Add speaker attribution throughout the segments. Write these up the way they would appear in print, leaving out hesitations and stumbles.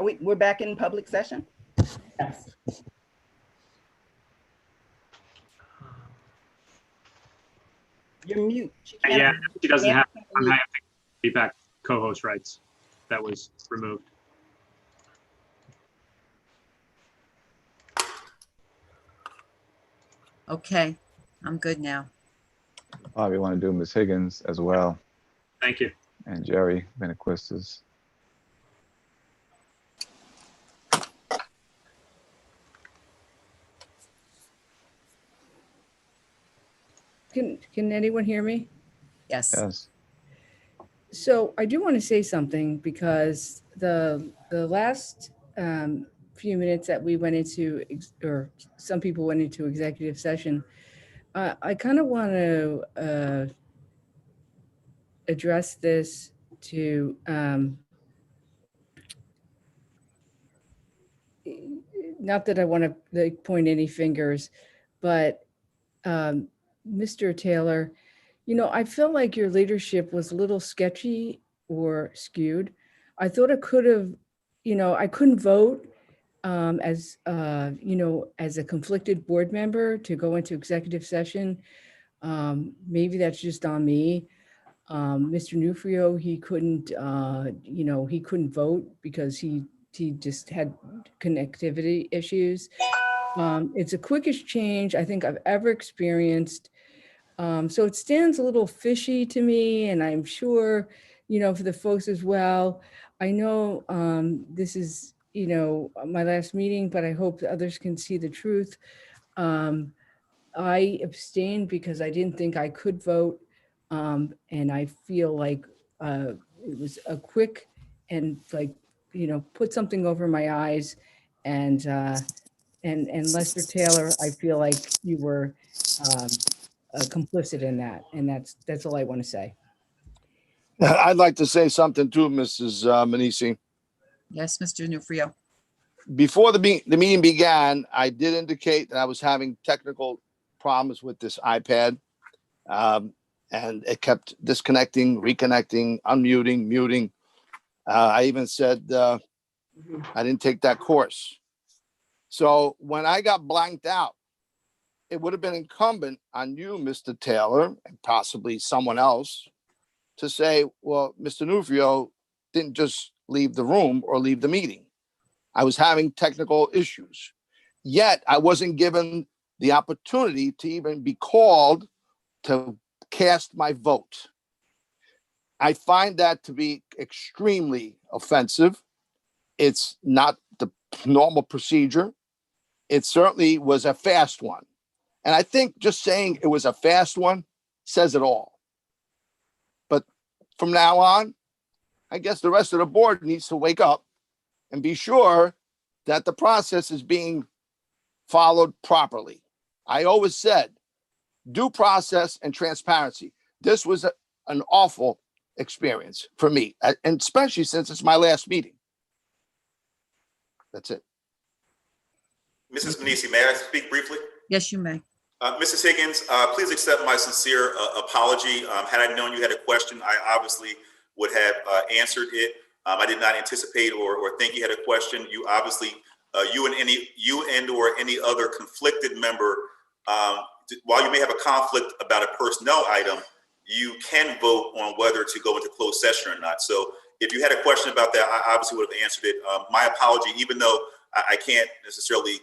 Speaker 1: We're back in public session?
Speaker 2: Yes.
Speaker 1: You're mute. She can't-
Speaker 3: Yeah, she doesn't
Speaker 1: can't
Speaker 3: have
Speaker 1: unmute.
Speaker 3: feedback co-host rights. That was removed.
Speaker 4: Okay, I'm good now.
Speaker 5: Probably want to do Ms. Higgins as well,
Speaker 3: Thank you.
Speaker 5: and Jerry Benaquistis.
Speaker 2: Can anyone hear me?
Speaker 4: Yes.
Speaker 5: Yes.
Speaker 2: So I do want to say something because the last few minutes that we went into, or some people went into executive session, I kind of want to address this to not that I want to point any fingers, but Mr. Taylor, you know, I feel like your leadership was a little sketchy or skewed. I thought it could have, you know, I couldn't vote as, you know, as a conflicted board member to go into executive session. Maybe that's just on me. Mr. Nufrio, he couldn't, you know, he couldn't vote because he just had connectivity issues. It's the quickest change I think I've ever experienced. So it stands a little fishy to me, and I'm sure, you know, for the folks as well. I know this is, you know, my last meeting, but I hope others can see the truth. I abstained because I didn't think I could vote. And I feel like it was a quick and like, you know, put something over my eyes. And Lester Taylor, I feel like you were complicit in that. And that's all I want to say.
Speaker 6: I'd like to say something too, Mrs. Manisi.
Speaker 4: Yes, Mr. Nufrio.
Speaker 6: Before the meeting began, I did indicate that I was having technical problems with this iPad. And it kept disconnecting, reconnecting, unmuting, muting. I even said I didn't take that course. So when I got blanked out, it would have been incumbent on you, Mr. Taylor, and possibly someone else to say, well, Mr. Nufrio didn't just leave the room or leave the meeting. I was having technical issues. Yet I wasn't given the opportunity to even be called to cast my vote. I find that to be extremely offensive. It's not the normal procedure. It certainly was a fast one. And I think just saying it was a fast one says it all. But from now on, I guess the rest of the board needs to wake up and be sure that the process is being followed properly. I always said due process and transparency. This was an awful experience for me, and especially since it's my last meeting. That's it.
Speaker 7: Mrs. Manisi, may I speak briefly?
Speaker 4: Yes, you may.
Speaker 7: Mrs. Higgins, please accept my sincere apology. Had I known you had a question, I obviously would have answered it. I did not anticipate or think you had a question. You obviously, you and or any other conflicted member, while you may have a conflict about a personnel item, you can vote on whether to go into closed session or not. So if you had a question about that, I obviously would have answered it. My apology, even though I can't necessarily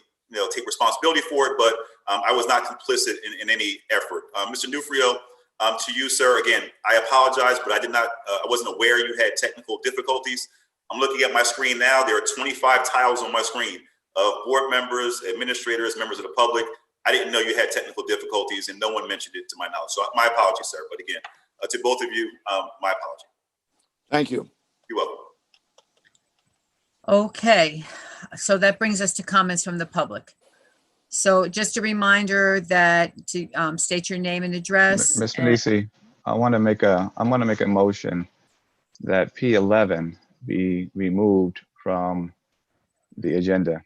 Speaker 7: take responsibility for it, but I was not complicit in any effort. Mr. Nufrio, to you, sir, again, I apologize, but I wasn't aware you had technical difficulties. I'm looking at my screen now. There are 25 tiles on my screen of board members, administrators, members of the public. I didn't know you had technical difficulties, and no one mentioned it to my knowledge. So my apologies, sir. But again, to both of you, my apology.
Speaker 6: Thank you.
Speaker 7: You're welcome.
Speaker 4: Okay, so that brings us to comments from the public. So just a reminder that to state your name and address.
Speaker 5: Ms. Manisi, I'm gonna make a motion that P11 be removed from the agenda.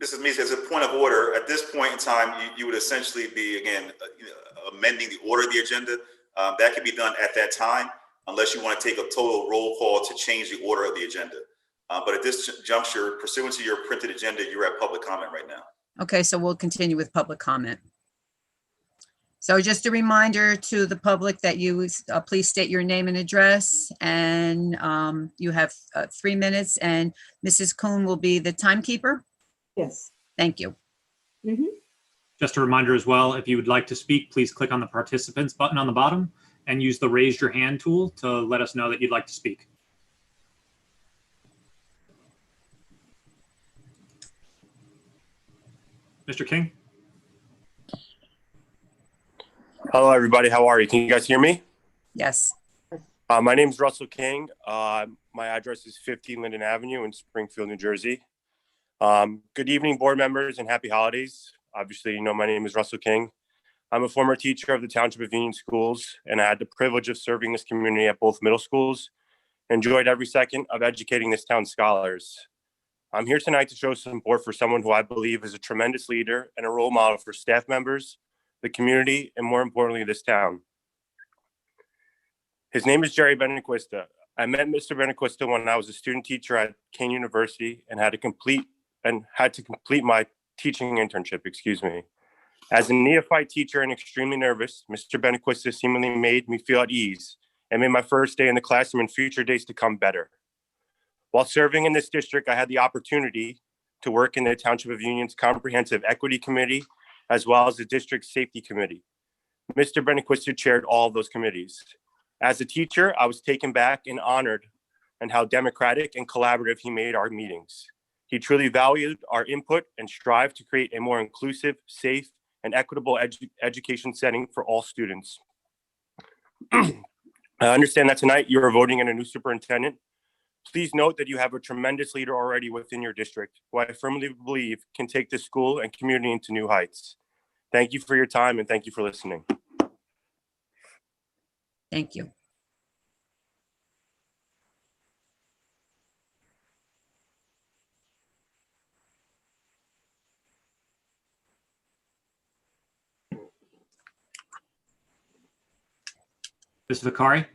Speaker 7: Mrs. Meese, as a point of order, at this point in time, you would essentially be, again, amending the order of the agenda. That can be done at that time. unless you want to take a total roll call to change the order of the agenda. But at this juncture, pursuant to your printed agenda, you're at public comment right now.
Speaker 4: Okay, so we'll continue with public comment. So just a reminder to the public that you please state your name and address, and you have 3 minutes, and Mrs. Kuhn will be the timekeeper.
Speaker 1: Yes.
Speaker 4: Thank you.
Speaker 3: Just a reminder as well, if you would like to speak, please click on the participants button on the bottom and use the raise your hand tool to let us know that you'd like to speak. Mr. King?
Speaker 8: Hello, everybody. How are you? Can you guys hear me?
Speaker 4: Yes.
Speaker 8: My name is Russell King. My address is 50 Linden Avenue in Springfield, New Jersey. Good evening, board members, and happy holidays. Obviously, you know my name is Russell King. I'm a former teacher of the Township of Union Schools, and I had the privilege of serving this community at both middle schools. Enjoyed every second of educating this town's scholars. I'm here tonight to show support for someone who I believe is a tremendous leader and a role model for staff members, the community, and more importantly, this town. His name is Jerry Benequista. I met Mr. Benequista when I was a student teacher at Kane University and had to complete my teaching internship, As a neophyte teacher and extremely nervous, Mr. Benequista seemingly made me feel at ease and made my first day in the classroom and future days to come better. While serving in this district, I had the opportunity to work in the Township of Union's Comprehensive Equity Committee, as well as the District Safety Committee. Mr. Benequista chaired all of those committees. As a teacher, I was taken back and honored in how democratic and collaborative he made our meetings. He truly valued our input and strived to create a more inclusive, safe, and equitable education setting for all students. I understand that tonight you are voting in a new superintendent. Please note that you have a tremendous leader already within your district, who I firmly believe can take this school and community into new heights. Thank you for your time and thank you for listening.
Speaker 4: Thank you.
Speaker 3: Ms. Vakari?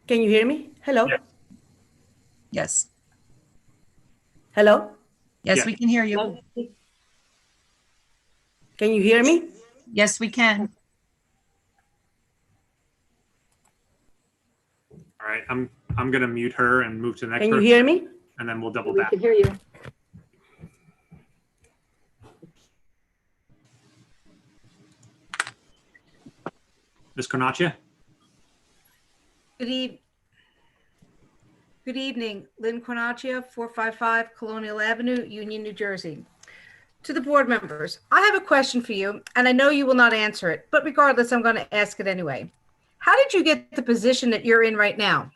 Speaker 9: Can you hear me? Hello?
Speaker 3: Yeah.
Speaker 4: Yes.
Speaker 9: Hello?
Speaker 4: Yes,
Speaker 3: Yeah.
Speaker 4: we can hear you.
Speaker 9: Can you hear me?
Speaker 4: Yes, we can.
Speaker 3: All right, I'm going to mute her and move to the next
Speaker 9: Can you
Speaker 3: person,
Speaker 9: hear me?
Speaker 3: and then we'll double
Speaker 1: We
Speaker 3: back.
Speaker 1: can hear you.
Speaker 3: Ms. Carnaccia?
Speaker 10: Good evening, Lynn Quinaccia, 455 Colonial Avenue, Union, New Jersey. To the board members, I have a question for you, and I know you will not answer it, but regardless, I'm going to ask it anyway. How did you get the position that you're in right now?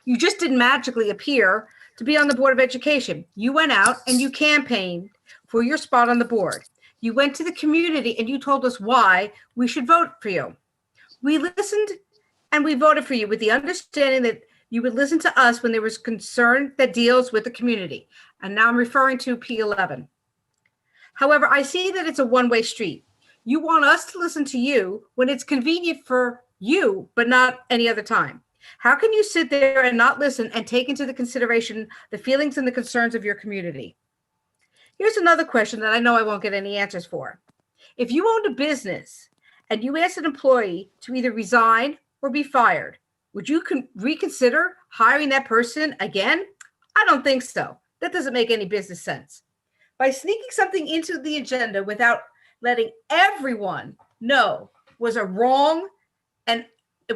Speaker 10: You just didn't magically appear to be on the Board of Education. You went out and you campaigned for your spot on the board. You went to the community and you told us why we should vote for you. We listened and we voted for you with the understanding that you would listen to us when there was concern that deals with the community. And now I'm referring to P11. However, I see that it's a one-way street. You want us to listen to you when it's convenient for you, but not any other time. How can you sit there and not listen and take into the consideration the feelings and the concerns of your community? Here's another question that I know I won't get any answers for. If you owned a business and you asked an employee to either resign or be fired, would you reconsider hiring that person again? I don't think so. That doesn't make any business sense. By sneaking something into the agenda without letting everyone know was wrong and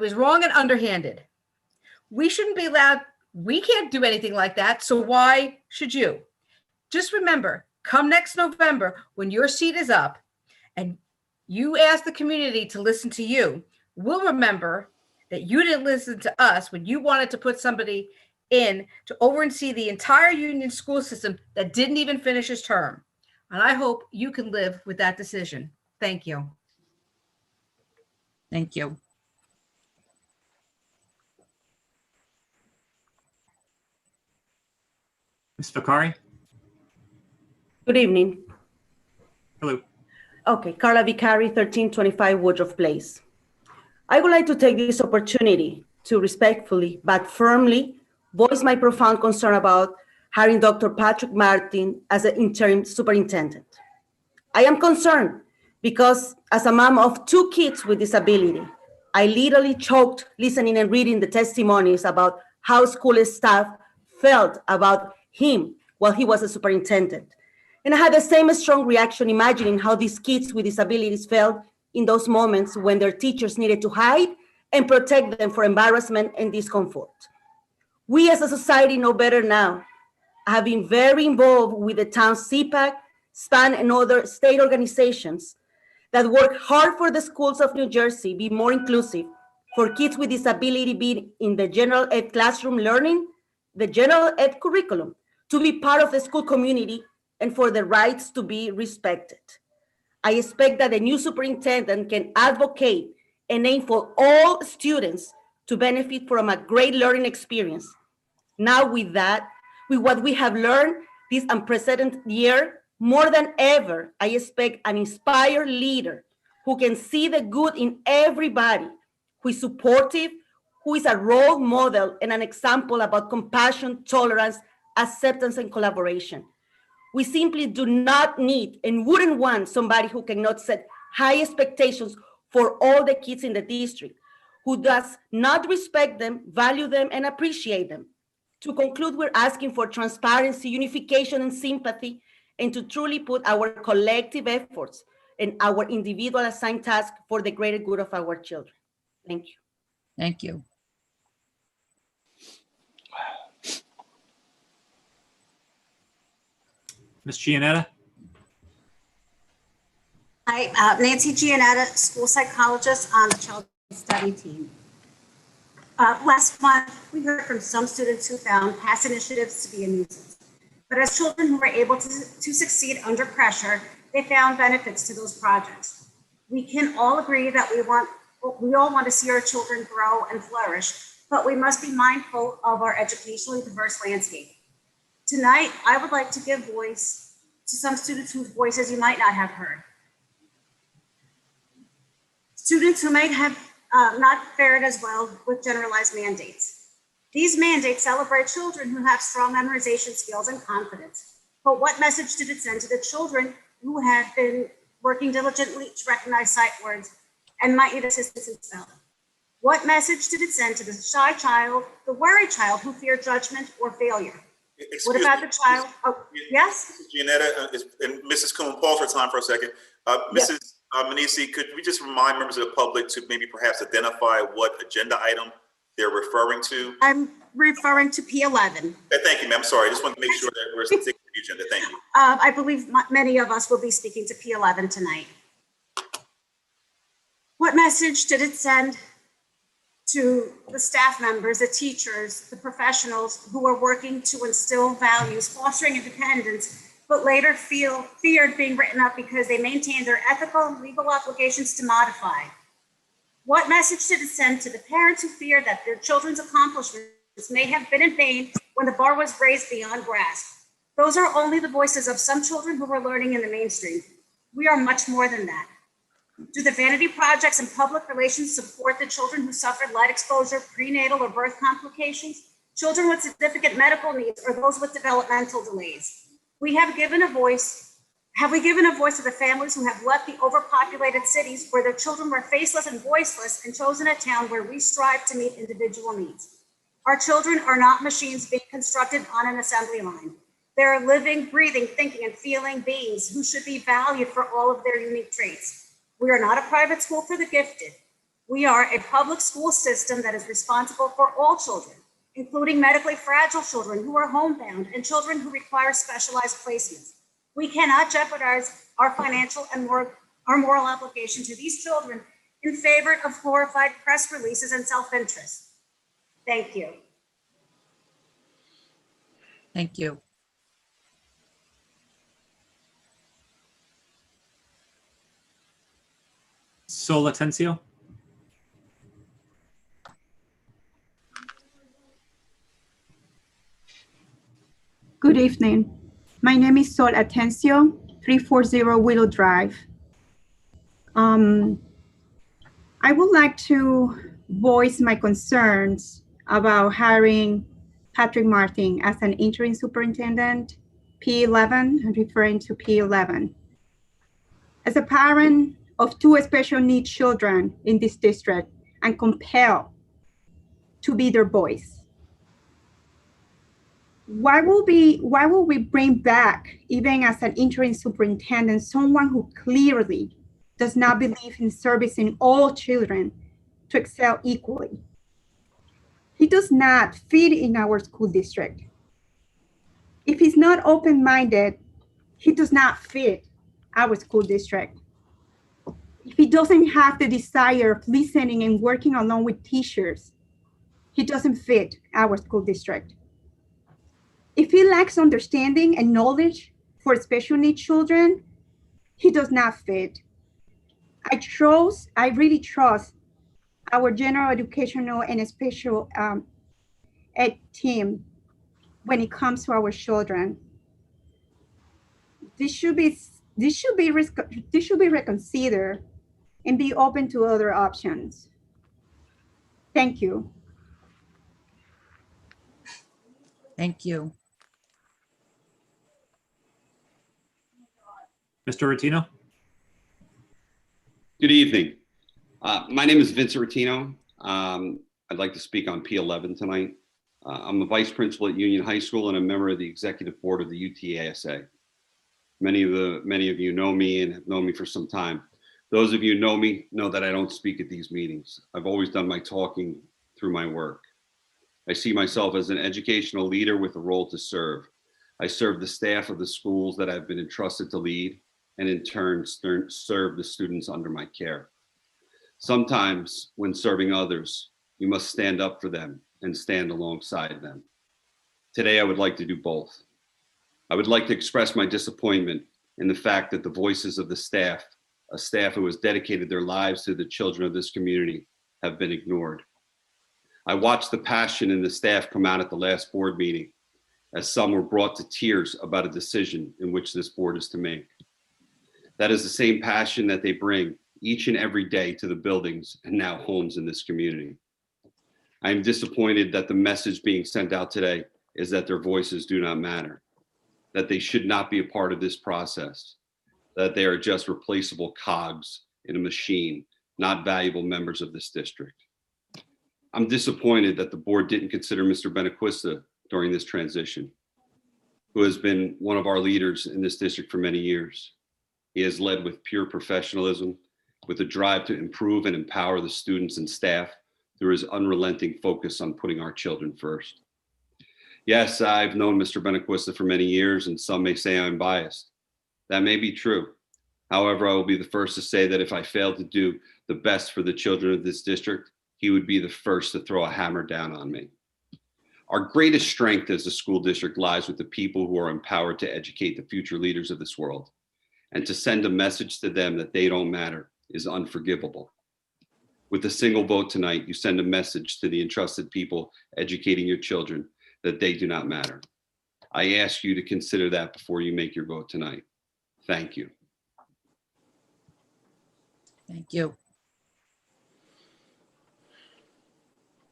Speaker 10: underhanded. We shouldn't be allowed, we can't do anything like that, so why should you? Just remember, come next November, when your seat is up and you ask the community to listen to you, we'll remember that you didn't listen to us when you wanted to put somebody in to oversee the entire Union school system that didn't even finish his term. And I hope you can live with that decision. Thank you.
Speaker 4: Thank you.
Speaker 3: Ms. Vakari?
Speaker 9: Good evening.
Speaker 3: Hello.
Speaker 9: Okay, Carla Vicari, 1325 Woodruff Place. I would like to take this opportunity to respectfully but firmly voice my profound concern about hiring Dr. Patrick Martin as an interim superintendent. I am concerned because as a mom of 2 kids with disability, I literally choked listening and reading the testimonies about how school staff felt about him while he was a superintendent. And I had the same strong reaction imagining how these kids with disabilities felt in those moments when their teachers needed to hide and protect them from embarrassment and discomfort. We as a society know better now. I have been very involved with the town's CPAC, SPAN, and other state organizations that work hard for the schools of New Jersey be more inclusive, for kids with disability being in the general ed classroom learning, the general ed curriculum, to be part of the school community, and for the rights to be respected. I expect that the new superintendent can advocate and aim for all students to benefit from a great learning experience. Now with that, with what we have learned this unprecedented year, more than ever, I expect an inspired leader who can see the good in everybody, who is supportive, who is a role model and an example about compassion, tolerance, acceptance, and collaboration. We simply do not need and wouldn't want somebody who cannot set high expectations for all the kids in the district, who does not respect them, value them, and appreciate them. To conclude, we're asking for transparency, unification, and sympathy, and to truly put our collective efforts and our individual assigned tasks for the greater good of our children. Thank you.
Speaker 4: Thank you.
Speaker 3: Ms. Gianetta?
Speaker 11: Hi, Nancy Gianetta, school psychologist on the child study team. Last month, we heard from some students who found past initiatives to be a nuisance. But as children who were able to succeed under pressure, they found benefits to those projects. We can all agree that we all want to see our children grow and flourish, but we must be mindful of our educationally diverse landscape. Tonight, I would like to give voice to some students whose voices you might not have heard. Students who might have not fared as well with generalized mandates. These mandates celebrate children who have strong memorization skills and confidence. But what message did it send to the children who have been working diligently to recognize sight words and might need assistance in spelling? What message did it send to the shy child, the worried child who feared judgment or failure? What about the child? Oh, yes?
Speaker 7: Gianetta, and Mrs. Coon, pause for time for a second. Mrs. Manisi, could we just remind members of the public to maybe perhaps identify what agenda item they're referring to?
Speaker 11: I'm referring to P11.
Speaker 7: Thank you, ma'am. I'm sorry. I just wanted to make sure that we're sticking to the agenda. Thank you.
Speaker 11: I believe many of us will be speaking to P11 tonight. What message did it send to the staff members, the teachers, the professionals who are working to instill values, fostering independence, but later feared being written up because they maintained their ethical and legal obligations to modify? What message did it send to the parents who feared that their children's accomplishments may have been in vain when the bar was raised beyond grasp? Those are only the voices of some children who were learning in the mainstream. We are much more than that. Do the vanity projects and public relations support the children who suffered light exposure, prenatal or birth complications, children with significant medical needs, or those with developmental delays? Have we given a voice to the families who have left the overpopulated cities where their children were faceless and voiceless and chosen a town where we strive to meet individual needs? Our children are not machines being constructed on an assembly line. They're living, breathing, thinking, and feeling beings who should be valued for all of their unique traits. We are not a private school for the gifted. We are a public school system that is responsible for all children, including medically fragile children who are homebound and children who require specialized placements. We cannot jeopardize our financial and our moral obligation to these children in favor of glorified press releases and self-interest. Thank you.
Speaker 4: Thank you.
Speaker 3: Sol Atencio?
Speaker 12: Good evening. My name is Sol Atencio, 340 Willow Drive. Um, I would like to voice my concerns about hiring Patrick Martin as an interim superintendent, P11, I'm referring to P11. As a parent of 2 special needs children in this district, I'm compelled to be their voice. Why will we bring back, even as an interim superintendent, someone who clearly does not believe in servicing all children to excel equally? He does not fit in our school district. If he's not open-minded, he does not fit our school district. If he doesn't have the desire of listening and working along with teachers, he doesn't fit our school district. If he lacks understanding and knowledge for special needs children, he does not fit. I really trust our general educational and special ed team when it comes to our children. This should be reconsidered and be open to other options. Thank you.
Speaker 4: Thank you.
Speaker 3: Mr. Rotino?
Speaker 13: Good evening. My name is Vince Rotino. I'd like to speak on P11 tonight. I'm a vice principal at Union High School and a member of the executive board of the UTASA. Many of you know me and have known me for some time. Those of you who know me know that I don't speak at these meetings. I've always done my talking through my work. I see myself as an educational leader with a role to serve. I serve the staff of the schools that I've been entrusted to lead, and in turn serve the students under my care. Sometimes when serving others, you must stand up for them and stand alongside them. Today, I would like to do both. I would like to express my disappointment in the fact that the voices of the staff, a staff who has dedicated their lives to the children of this community, have been ignored. I watched the passion in the staff come out at the last board meeting, as some were brought to tears about a decision in which this board is to make. That is the same passion that they bring each and every day to the buildings and now homes in this community. I am disappointed that the message being sent out today is that their voices do not matter, that they should not be a part of this process, that they are just replaceable cogs in a machine, not valuable members of this district. I'm disappointed that the board didn't consider Mr. Benaquista during this transition, who has been one of our leaders in this district for many years. He has led with pure professionalism, with a drive to improve and empower the students and staff through his unrelenting focus on putting our children first. Yes, I've known Mr. Benaquista for many years, and some may say I'm biased. That may be true. However, I will be the first to say that if I failed to do the best for the children of this district, he would be the first to throw a hammer down on me. Our greatest strength as a school district lies with the people who are empowered to educate the future leaders of this world. And to send a message to them that they don't matter is unforgivable. With a single vote tonight, you send a message to the entrusted people educating your children that they do not matter. I ask you to consider that before you make your vote tonight. Thank you.
Speaker 4: Thank you.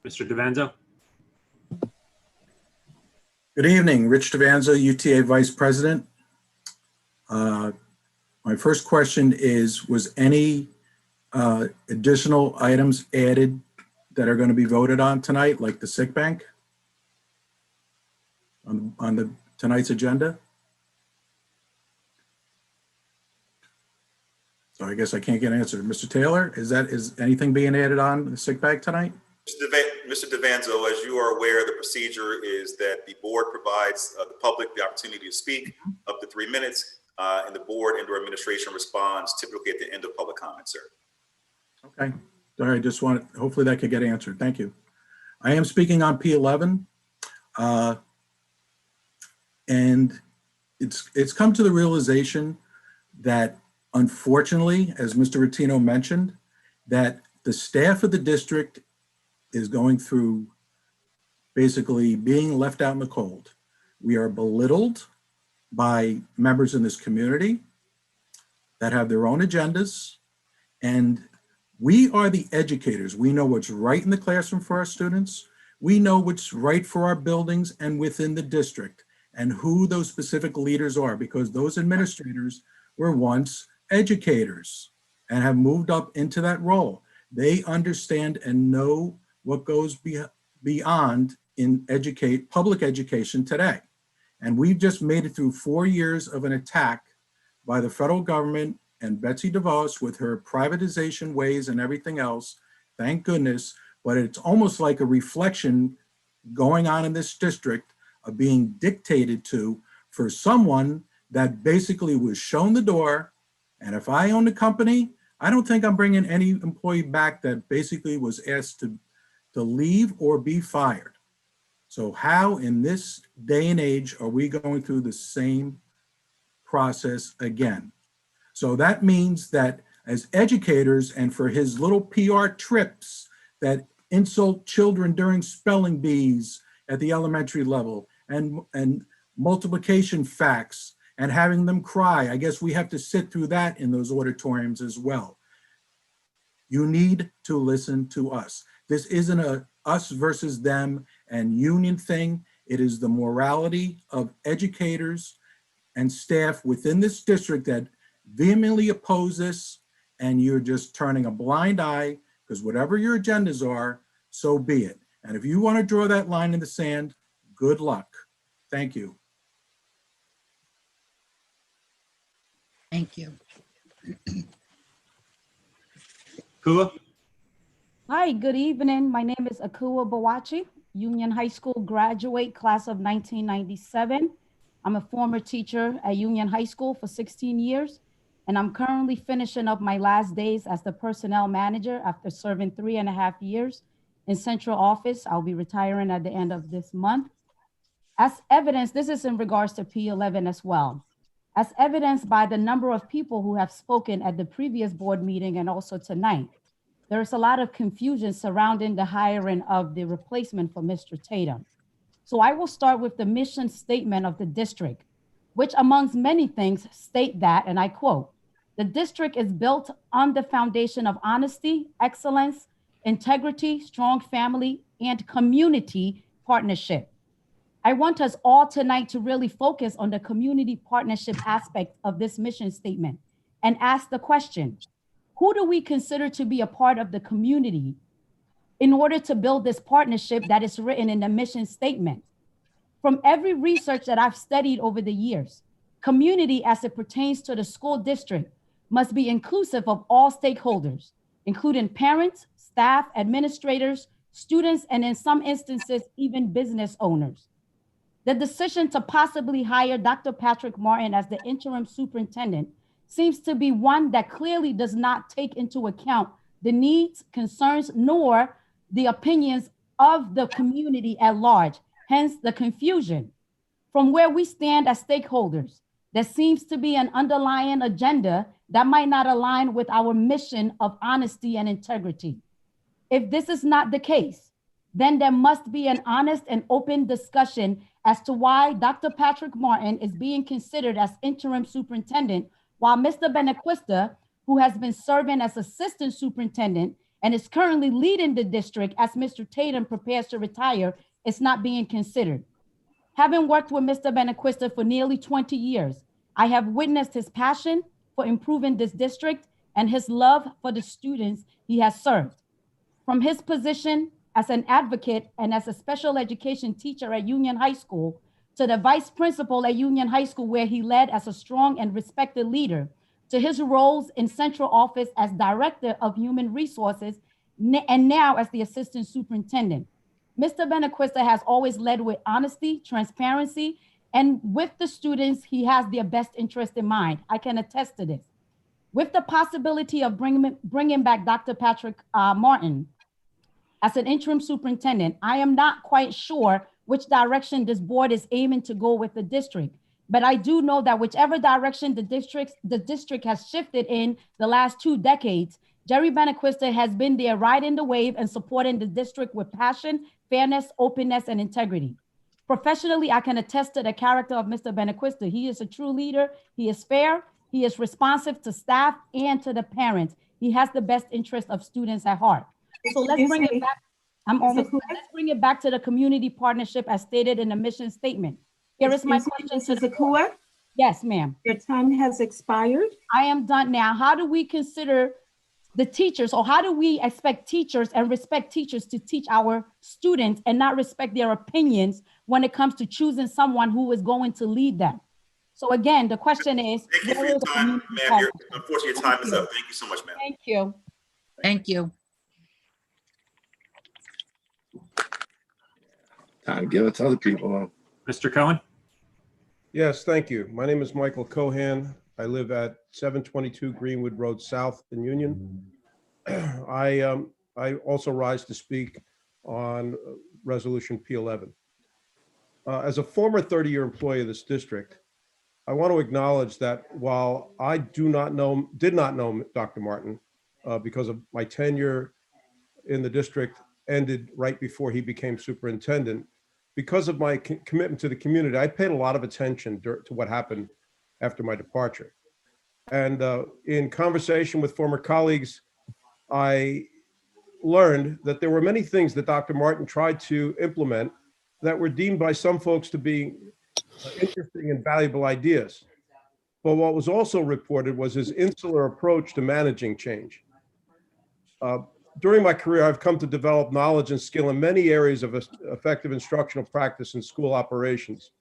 Speaker 3: Mr. Devanzo?
Speaker 14: Good evening, Rich Devanzo, UTA Vice President. My first question is, was any additional items added that are going to be voted on tonight, like the sick bank on tonight's agenda? So I guess I can't get an answer. Mr. Taylor, is anything being added on the sick bank tonight?
Speaker 7: Mr. Devanzo, as you are aware, the procedure is that the board provides the public the opportunity to speak up to 3 minutes, and the board and/or administration responds typically at the end of public comment, sir.
Speaker 14: Okay. All right. Just want hopefully that could get answered. Thank you. I am speaking on P11, and it's come to the realization that, unfortunately, as Mr. Rotino mentioned, that the staff of the district is going through basically being left out in the cold. We are belittled by members in this community that have their own agendas And we are the educators. We know what's right in the classroom for our students. We know what's right for our buildings and within the district, and who those specific leaders are, because those administrators were once educators and have moved up into that role. They understand and know what goes beyond in public education today. And we've just made it through 4 years of an attack by the federal government and Betsy DeVos with her privatization ways and everything else. Thank goodness. But it's almost like a reflection going on in this district of being dictated to for someone that basically was shown the door. And if I own the company, I don't think I'm bringing any employee back that basically was asked to leave or be fired. So how in this day and age are we going through the same process again? So that means that as educators, and for his little PR trips that insult children during spelling bees at the elementary level, and multiplication facts and having them cry, I guess we have to sit through that in those auditoriums as well. You need to listen to us. This isn't a us versus them and union thing. It is the morality of educators and staff within this district that vehemently oppose this, and you're just turning a blind eye, because whatever your agendas are, so be it. And if you want to draw that line in the sand, good luck. Thank you.
Speaker 4: Thank you.
Speaker 3: Kua?
Speaker 15: Hi, good evening. My name is Akua Bawachi, Union High School graduate, class of 1997. I'm a former teacher at Union High School for 16 years, and I'm currently finishing up my last days as the personnel manager after serving 3.5 years in central office. I'll be retiring at the end of this month. As evidence, this is in regards to P11 as well. As evidenced by the number of people who have spoken at the previous board meeting and also tonight, there's a lot of confusion surrounding the hiring of the replacement for Mr. Tatum. So I will start with the mission statement of the district, which amongst many things state that, and I quote, "The district is built on the foundation of honesty, excellence, integrity, strong family, and community partnership." I want us all tonight to really focus on the community partnership aspect of this mission statement and ask the question, who do we consider to be a part of the community in order to build this partnership that is written in the mission statement? From every research that I've studied over the years, community as it pertains to the school district must be inclusive of all stakeholders, including parents, staff, administrators, students, and in some instances, even business owners. The decision to possibly hire Dr. Patrick Martin as the interim superintendent seems to be one that clearly does not take into account the needs, concerns, nor the opinions of the community at large, hence the confusion. From where we stand as stakeholders, there seems to be an underlying agenda that might not align with our mission of honesty and integrity. If this is not the case, then there must be an honest and open discussion as to why Dr. Patrick Martin is being considered as interim superintendent, while Mr. Benequista, who has been serving as assistant superintendent and is currently leading the district as Mr. Tatum prepares to retire, is not being considered. Having worked with Mr. Benequista for nearly 20 years, I have witnessed his passion for improving this district and his love for the students he has served. From his position as an advocate and as a special education teacher at Union High School, to the vice principal at Union High School, where he led as a strong and respected leader, to his roles in central office as director of human resources, and now as the assistant superintendent. Mr. Benequista has always led with honesty, transparency, and with the students, he has their best interest in mind. I can attest to this. With the possibility of bringing back Dr. Patrick Martin as an interim superintendent, I am not quite sure which direction this board is aiming to go with the district. But I do know that whichever direction the district has shifted in the last 2 decades, Jerry Benequista has been there riding the wave and supporting the district with passion, fairness, openness, and integrity. Professionally, I can attest to the character of Mr. Benequista. He is a true leader. He is fair. He is responsive to staff and to the parents. He has the best interest of students at heart. So let's
Speaker 12: Excuse
Speaker 15: bring
Speaker 12: me.
Speaker 15: it back. I'm almost done. Let's bring it back to the community partnership as stated in the mission statement. Here is my question to the board.
Speaker 12: Akua,
Speaker 15: Yes, ma'am.
Speaker 12: your time has expired.
Speaker 15: I am done now. How do we consider the teachers, or how do we expect teachers and respect teachers to teach our students and not respect their opinions when it comes to choosing someone who is going to lead them? So again, the question is,
Speaker 7: Thank you for
Speaker 15: where
Speaker 7: your
Speaker 15: is the
Speaker 7: time,
Speaker 15: community
Speaker 7: ma'am.
Speaker 15: partnership?
Speaker 7: Unfortunately, your time is up. Thank you so much, ma'am.
Speaker 15: Thank you.
Speaker 4: Thank you.
Speaker 16: Time to give it to other people.
Speaker 3: Mr. Cohen?
Speaker 17: Yes, thank you. My name is Michael Cohan. I live at 722 Greenwood Road South in Union. I also rise to speak on Resolution P11. As a former 30-year employee of this district, I want to acknowledge that while I did not know Dr. Martin because of my tenure in the district ended right before he became superintendent, because of my commitment to the community, I paid a lot of attention to what happened after my departure. And in conversation with former colleagues, I learned that there were many things that Dr. Martin tried to implement that were deemed by some folks to be interesting and valuable ideas. But what was also reported was his insular approach to managing change. During my career, I've come to develop knowledge and skill in many areas of effective instructional practice and school operations.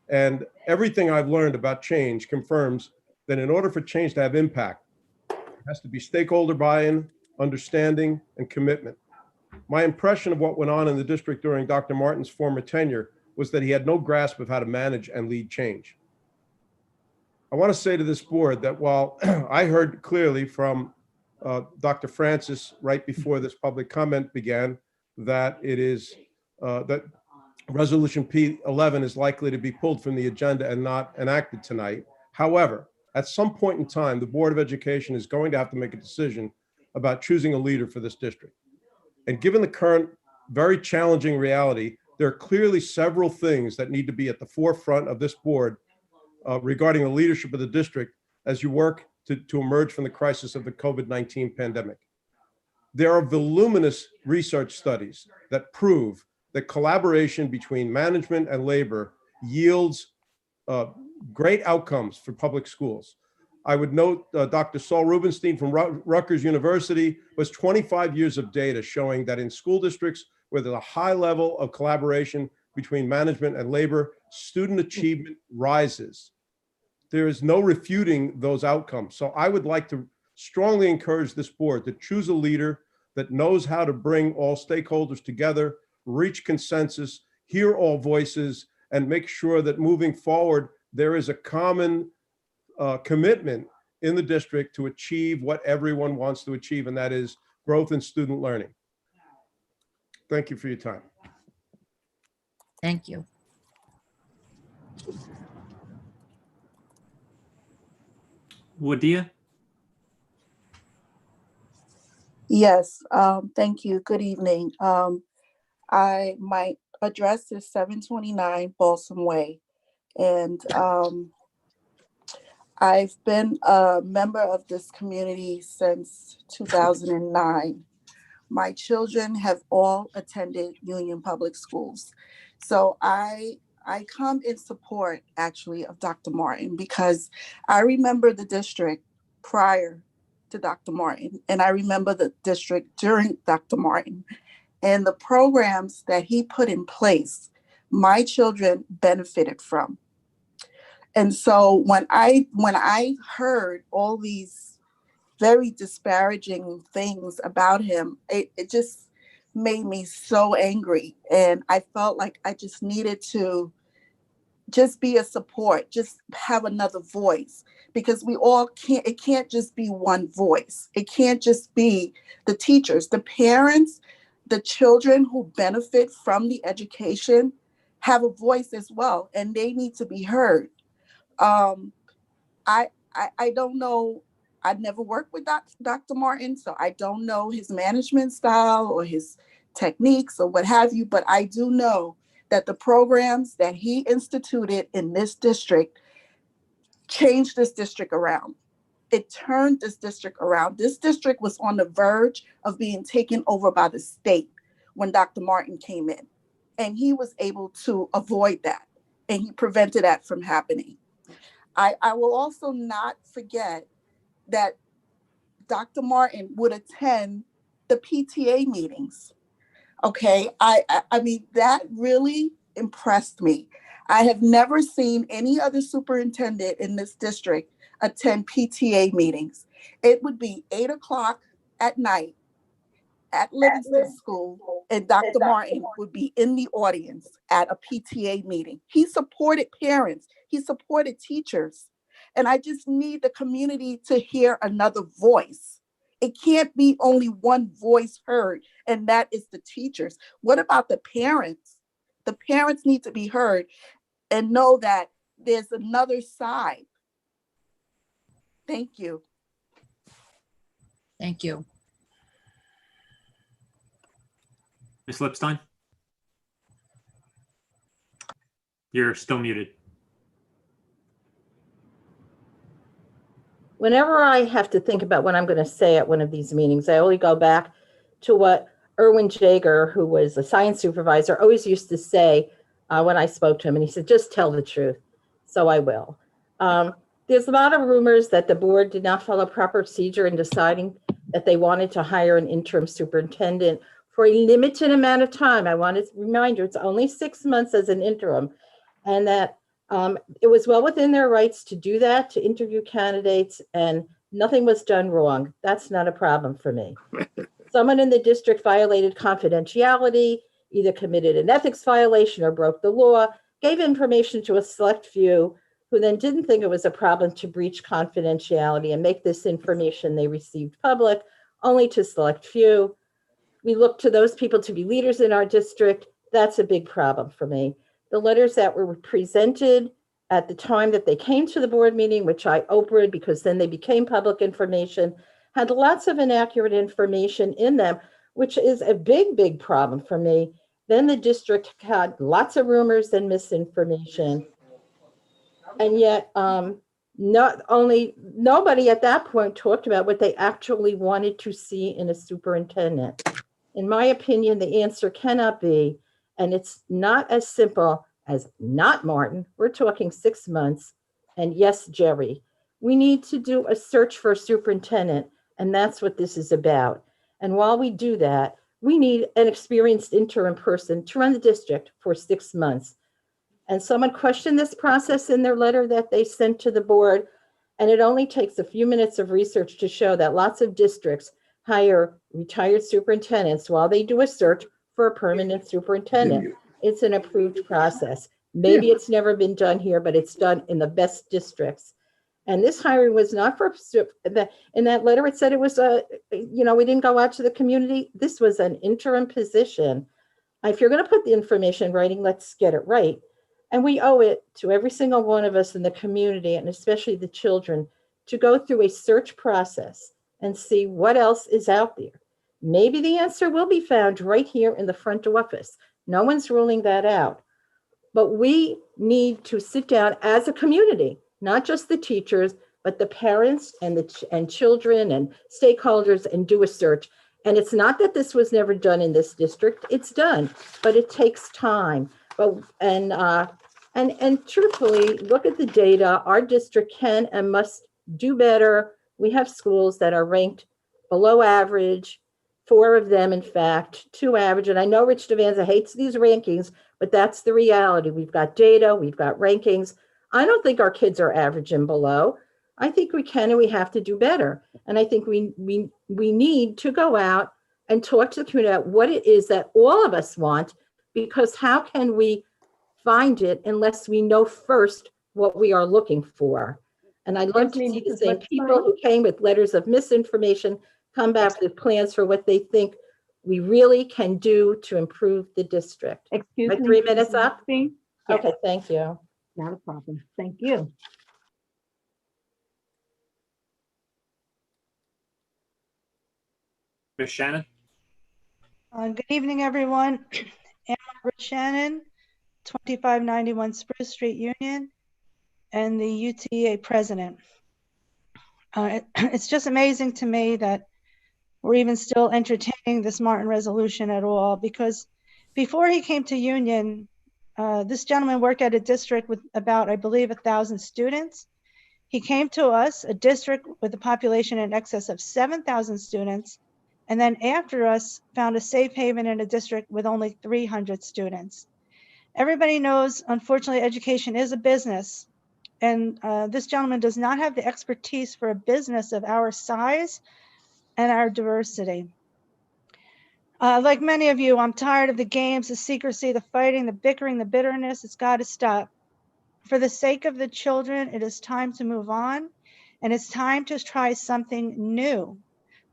Speaker 17: And everything I've learned about change confirms that in order for change to have impact, it has to be stakeholder buy-in, understanding, and commitment. My impression of what went on in the district during Dr. Martin's former tenure was that he had no grasp of how to manage and lead change. I want to say to this board that while I heard clearly from Dr. Francis right before this public comment began that it is that Resolution P11 is likely to be pulled from the agenda and not enacted tonight. However, at some point in time, the Board of Education is going to have to make a decision about choosing a leader for this district. And given the current very challenging reality, there are clearly several things that need to be at the forefront of this board regarding the leadership of the district as you work to emerge from the crisis of the COVID-19 pandemic. There are voluminous research studies that prove that collaboration between management and labor yields great outcomes for public schools. I would note Dr. Saul Rubenstein from Rutgers University was 25 years of data showing that in school districts where there's a high level of collaboration between management and labor, student achievement rises. There is no refuting those outcomes. So I would like to strongly encourage this board to choose a leader that knows how to bring all stakeholders together, reach consensus, hear all voices, and make sure that moving forward, there is a common commitment in the district to achieve what everyone wants to achieve, and that is growth in student learning. Thank you for your time.
Speaker 4: Thank you.
Speaker 3: Wadia?
Speaker 18: Yes, thank you. Good evening. My address is 729 Balsam Way, and I've been a member of this community since 2009. My children have all attended Union Public Schools. So I come in support actually of Dr. Martin because I remember the district prior to Dr. Martin, and I remember the district during Dr. Martin, and the programs that he put in place, my children benefited from. And so when I heard all these very disparaging things about him, it just made me so angry. And I felt like I just needed to just be a support, just have another voice, because we all can't, it can't just be one voice. It can't just be the teachers, the parents, the children who benefit from the education have a voice as well, and they need to be heard. I don't know. I've never worked with Dr. Martin, so I don't know his management style or his techniques or what have you, but I do know that the programs that he instituted in this district changed this district around. It turned this district around. This district was on the verge of being taken over by the state when Dr. Martin came in. And he was able to avoid that. And he prevented that from happening. I will also not forget that Dr. Martin would attend the PTA meetings. Okay, I mean, that really impressed me. I have never seen any other superintendent in this district attend PTA meetings. It would be 8 o'clock at night at Livingston School, and Dr. Martin would be in the audience at a PTA meeting. He supported parents, he supported teachers, and I just need the community to hear another voice. It can't be only one voice heard, and that is the teachers. What about the parents? The parents need to be heard and know that there's another side. Thank you.
Speaker 4: Thank you.
Speaker 3: Ms. Lipstein? You're still muted.
Speaker 19: Whenever I have to think about what I'm going to say at one of these meetings, I only go back to what Erwin Jaeger, who was a science supervisor, always used to say when I spoke to him. And he said, just tell the truth. So I will. There's a lot of rumors that the board did not follow proper procedure in deciding that they wanted to hire an interim superintendent for a limited amount of time. I want to remind you, it's only 6 months as an interim, and that it was well within their rights to do that, to interview candidates, and nothing was done wrong. That's not a problem for me. Someone in the district violated confidentiality, either committed an ethics violation or broke the law, gave information to a select few who then didn't think it was a problem to breach confidentiality and make this information they received public, only to select few. We look to those people to be leaders in our district. That's a big problem for me. The letters that were presented at the time that they came to the board meeting, which I opened because then they became public information, had lots of inaccurate information in them, which is a big, big problem for me. Then the district had lots of rumors and misinformation. And yet, nobody at that point talked about what they actually wanted to see in a superintendent. In my opinion, the answer cannot be, and it's not as simple as not Martin. We're talking 6 months. And yes, Jerry, we need to do a search for a superintendent, and that's what this is about. And while we do that, we need an experienced interim person to run the district for 6 months. And someone questioned this process in their letter that they sent to the board. And it only takes a few minutes of research to show that lots of districts hire retired superintendents while they do a search for a permanent superintendent. It's an approved process. Maybe it's never been done here, but it's done in the best districts. And this hiring was not for, in that letter, it said it was we didn't go out to the community. This was an interim position. If you're going to put the information in writing, let's get it right. And we owe it to every single one of us in the community, and especially the children, to go through a search process and see what else is out there. Maybe the answer will be found right here in the front office. No one's ruling that out. But we need to sit down as a community, not just the teachers, but the parents and children and stakeholders, and do a search. And it's not that this was never done in this district. It's done, but it takes time. And truthfully, look at the data. Our district can and must do better. We have schools that are ranked below average, 4 of them, in fact, 2 average. And I know Rich Devanza hates these rankings, but that's the reality. We've got data, we've got rankings. I don't think our kids are average and below. I think we can and we have to do better. And I think we need to go out and talk to the community about what it is that all of us want, because how can we find it unless we know first what we are looking for? And I'd love to see the same people who came with letters of misinformation come back with plans for what they think we really can do to improve the district.
Speaker 20: Excuse
Speaker 19: My
Speaker 20: me.
Speaker 19: 3 minutes up?
Speaker 20: Yes.
Speaker 19: Okay, thank you.
Speaker 20: Not a problem. Thank you.
Speaker 3: Ms. Shannon?
Speaker 21: Good evening, everyone. Ann Margaret Shannon, 2591 Spruce Street, Union, and the UTA president. It's just amazing to me that we're even still entertaining this Martin resolution at all, because before he came to Union, this gentleman worked at a district with about, I believe, 1,000 students. He came to us, a district with a population in excess of 7,000 students, and then after us, found a safe haven in a district with only 300 students. Everybody knows, unfortunately, education is a business, and this gentleman does not have the expertise for a business of our size and our diversity. Like many of you, I'm tired of the games, the secrecy, the fighting, the bickering, the bitterness. It's got to stop. For the sake of the children, it is time to move on, and it's time to try something new.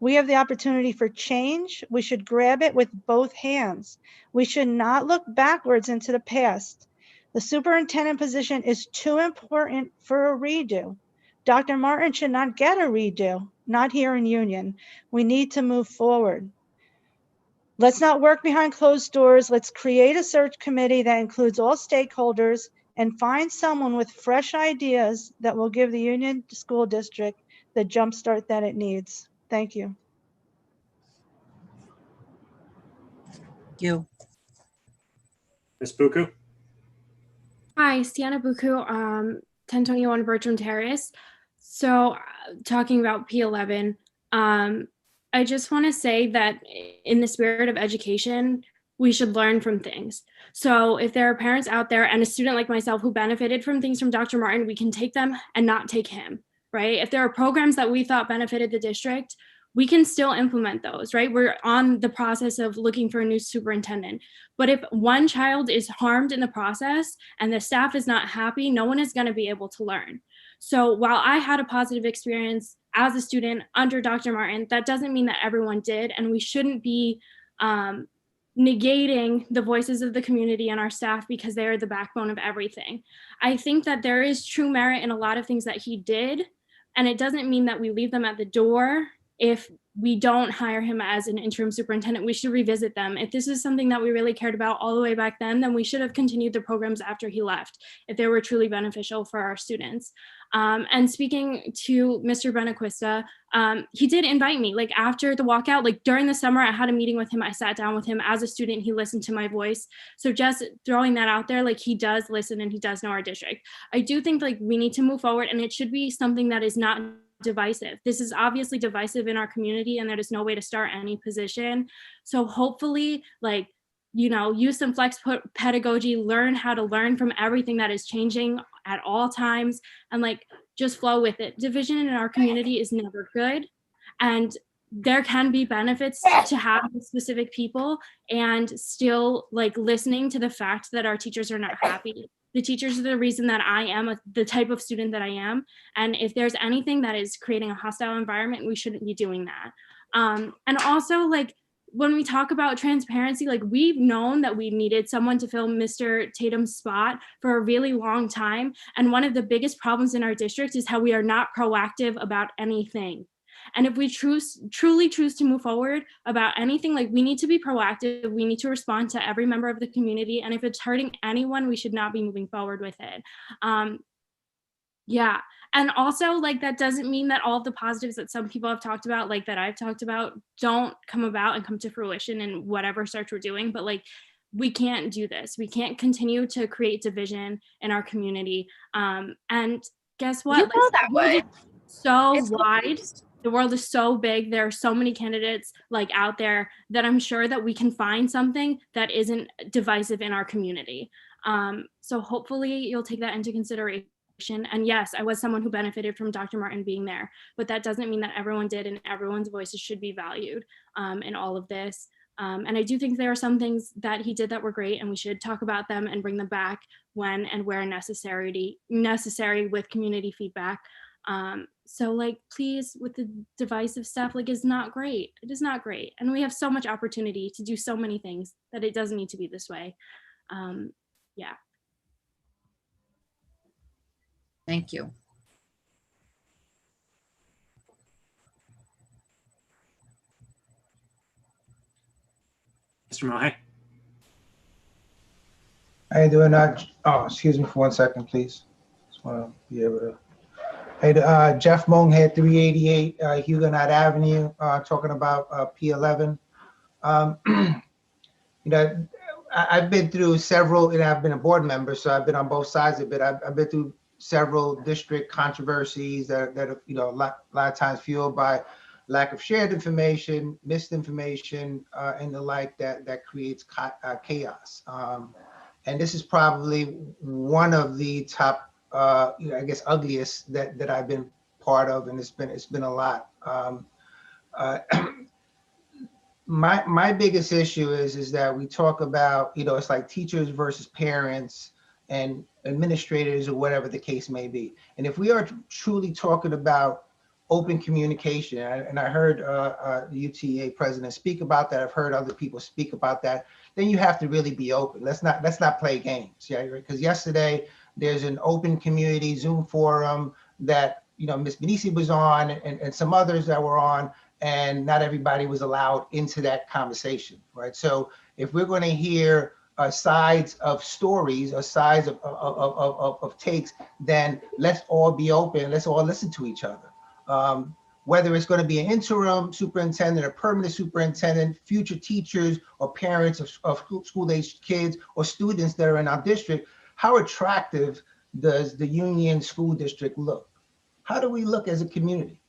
Speaker 21: We have the opportunity for change. We should grab it with both hands. We should not look backwards into the past. The superintendent position is too important for a redo. Dr. Martin should not get a redo, not here in Union. We need to move forward. Let's not work behind closed doors. Let's create a search committee that includes all stakeholders and find someone with fresh ideas that will give the Union School District the jumpstart that it needs. Thank you.
Speaker 4: You.
Speaker 3: Ms. Buku?
Speaker 2: Hi, Sienna Buku, 1021 Bertram Terrace. So talking about P11, I just want to say that in the spirit of education, we should learn from things. So if there are parents out there and a student like myself who benefited from things from Dr. Martin, we can take them and not take him, right? If there are programs that we thought benefited the district, we can still implement those, right? We're on the process of looking for a new superintendent. But if one child is harmed in the process and the staff is not happy, no one is going to be able to learn. So while I had a positive experience as a student under Dr. Martin, that doesn't mean that everyone did, and we shouldn't be negating the voices of the community and our staff because they are the backbone of everything. I think that there is true merit in a lot of things that he did, and it doesn't mean that we leave them at the door. If we don't hire him as an interim superintendent, we should revisit them. If this is something that we really cared about all the way back then we should have continued the programs after he left, if they were truly beneficial for our students. And speaking to Mr. Benaquista, he did invite me, like after the walkout, like during the summer, I had a meeting with him. I sat down with him as a student. He listened to my voice. So just throwing that out there, like he does listen and he does know our district. I do think like we need to move forward, and it should be something that is not divisive. This is obviously divisive in our community, and there is no way to start any position. So hopefully, like, you know, use some flex pedagogy, learn how to learn from everything that is changing at all times, and like just flow with it. Division in our community is never good, and there can be benefits to have specific people and still like listening to the fact that our teachers are not happy. The teachers are the reason that I am the type of student that I am. And if there's anything that is creating a hostile environment, we shouldn't be doing that. And also, like, when we talk about transparency, like we've known that we needed someone to fill Mr. Tatum's spot for a really long time. And one of the biggest problems in our district is how we are not proactive about anything. And if we truly choose to move forward about anything, like we need to be proactive. We need to respond to every member of the community. And if it's hurting anyone, we should not be moving forward with it. Yeah. And also, like, that doesn't mean that all of the positives that some people have talked about, like that I've talked about, don't come about and come to fruition in whatever search we're doing. But like, we can't do this. We can't continue to create division in our community. And guess what? You go that way. So It's wide. The world is so big. There are so many candidates like out there that I'm sure that we can find something that isn't divisive in our community. So hopefully you'll take that into consideration. And yes, I was someone who benefited from Dr. Martin being there, but that doesn't mean that everyone did, and everyone's voices should be valued in all of this. And I do think there are some things that he did that were great, and we should talk about them and bring them back when and where necessary with community feedback. So like, please, with the divisive stuff, like, is not great. It is not great. And we have so much opportunity to do so many things that it doesn't need to be this way. Yeah.
Speaker 4: Thank you.
Speaker 3: Mr. Mahe?
Speaker 22: How you doing? Oh, excuse me for 1 second, please. Just want to be able to
Speaker 6: Hey, Jeff Monkhead, 388 Huguenot Avenue, talking about P11. You know, I've been through several, and I've been a board member, so I've been on both sides of it. I've been through several district controversies that are, you know, a lot of times fueled by lack of shared information, misinformation, and the like that creates chaos. And this is probably one of the top, you know, I guess, ugliest that I've been part of, and it's been a lot. My biggest issue is that we talk about, you know, it's like teachers versus parents and administrators or whatever the case may be. And if we are truly talking about open communication, and I heard the UTA president speak about that, I've heard other people speak about that, then you have to really be open. Let's not play games, yeah, because yesterday there's an open community Zoom forum that, you know, Ms. Benisi was on and some others that were on, and not everybody was allowed into that conversation, right? So if we're going to hear sides of stories or sides of takes, then let's all be open. Let's all listen to each other. Whether it's going to be an interim superintendent, a permanent superintendent, future teachers or parents of school-aged kids or students that are in our district, how attractive does the Union School District look? How do we look as a community?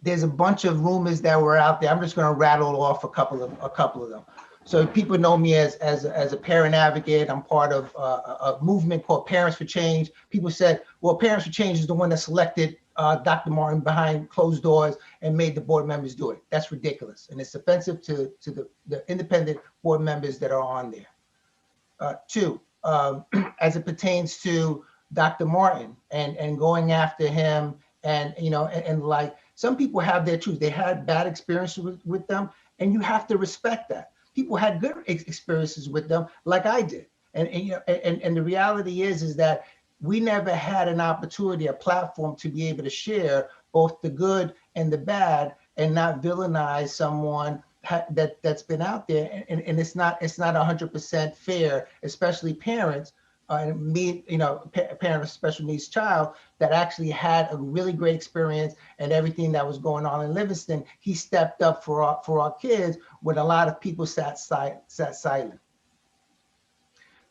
Speaker 6: There's a bunch of rumors that were out there. I'm just going to rattle off a couple of them. So people know me as a parent advocate. I'm part of a movement called Parents for Change. People said, well, Parents for Change is the one that selected Dr. Martin behind closed doors and made the board members do it. That's ridiculous. And it's offensive to the independent board members that are on there. Two, as it pertains to Dr. Martin and going after him and, you know, and like, some people have their truth. They had bad experiences with them, and you have to respect that. People had good experiences with them, like I did. And you know, and the reality is that we never had an opportunity, a platform to be able to share both the good and the bad, and not villainize someone that's been out there. And it's not 100% fair, especially parents. And me, you know, parent of special needs child that actually had a really great experience and everything that was going on in Livingston, he stepped up for our kids when a lot of people sat silent.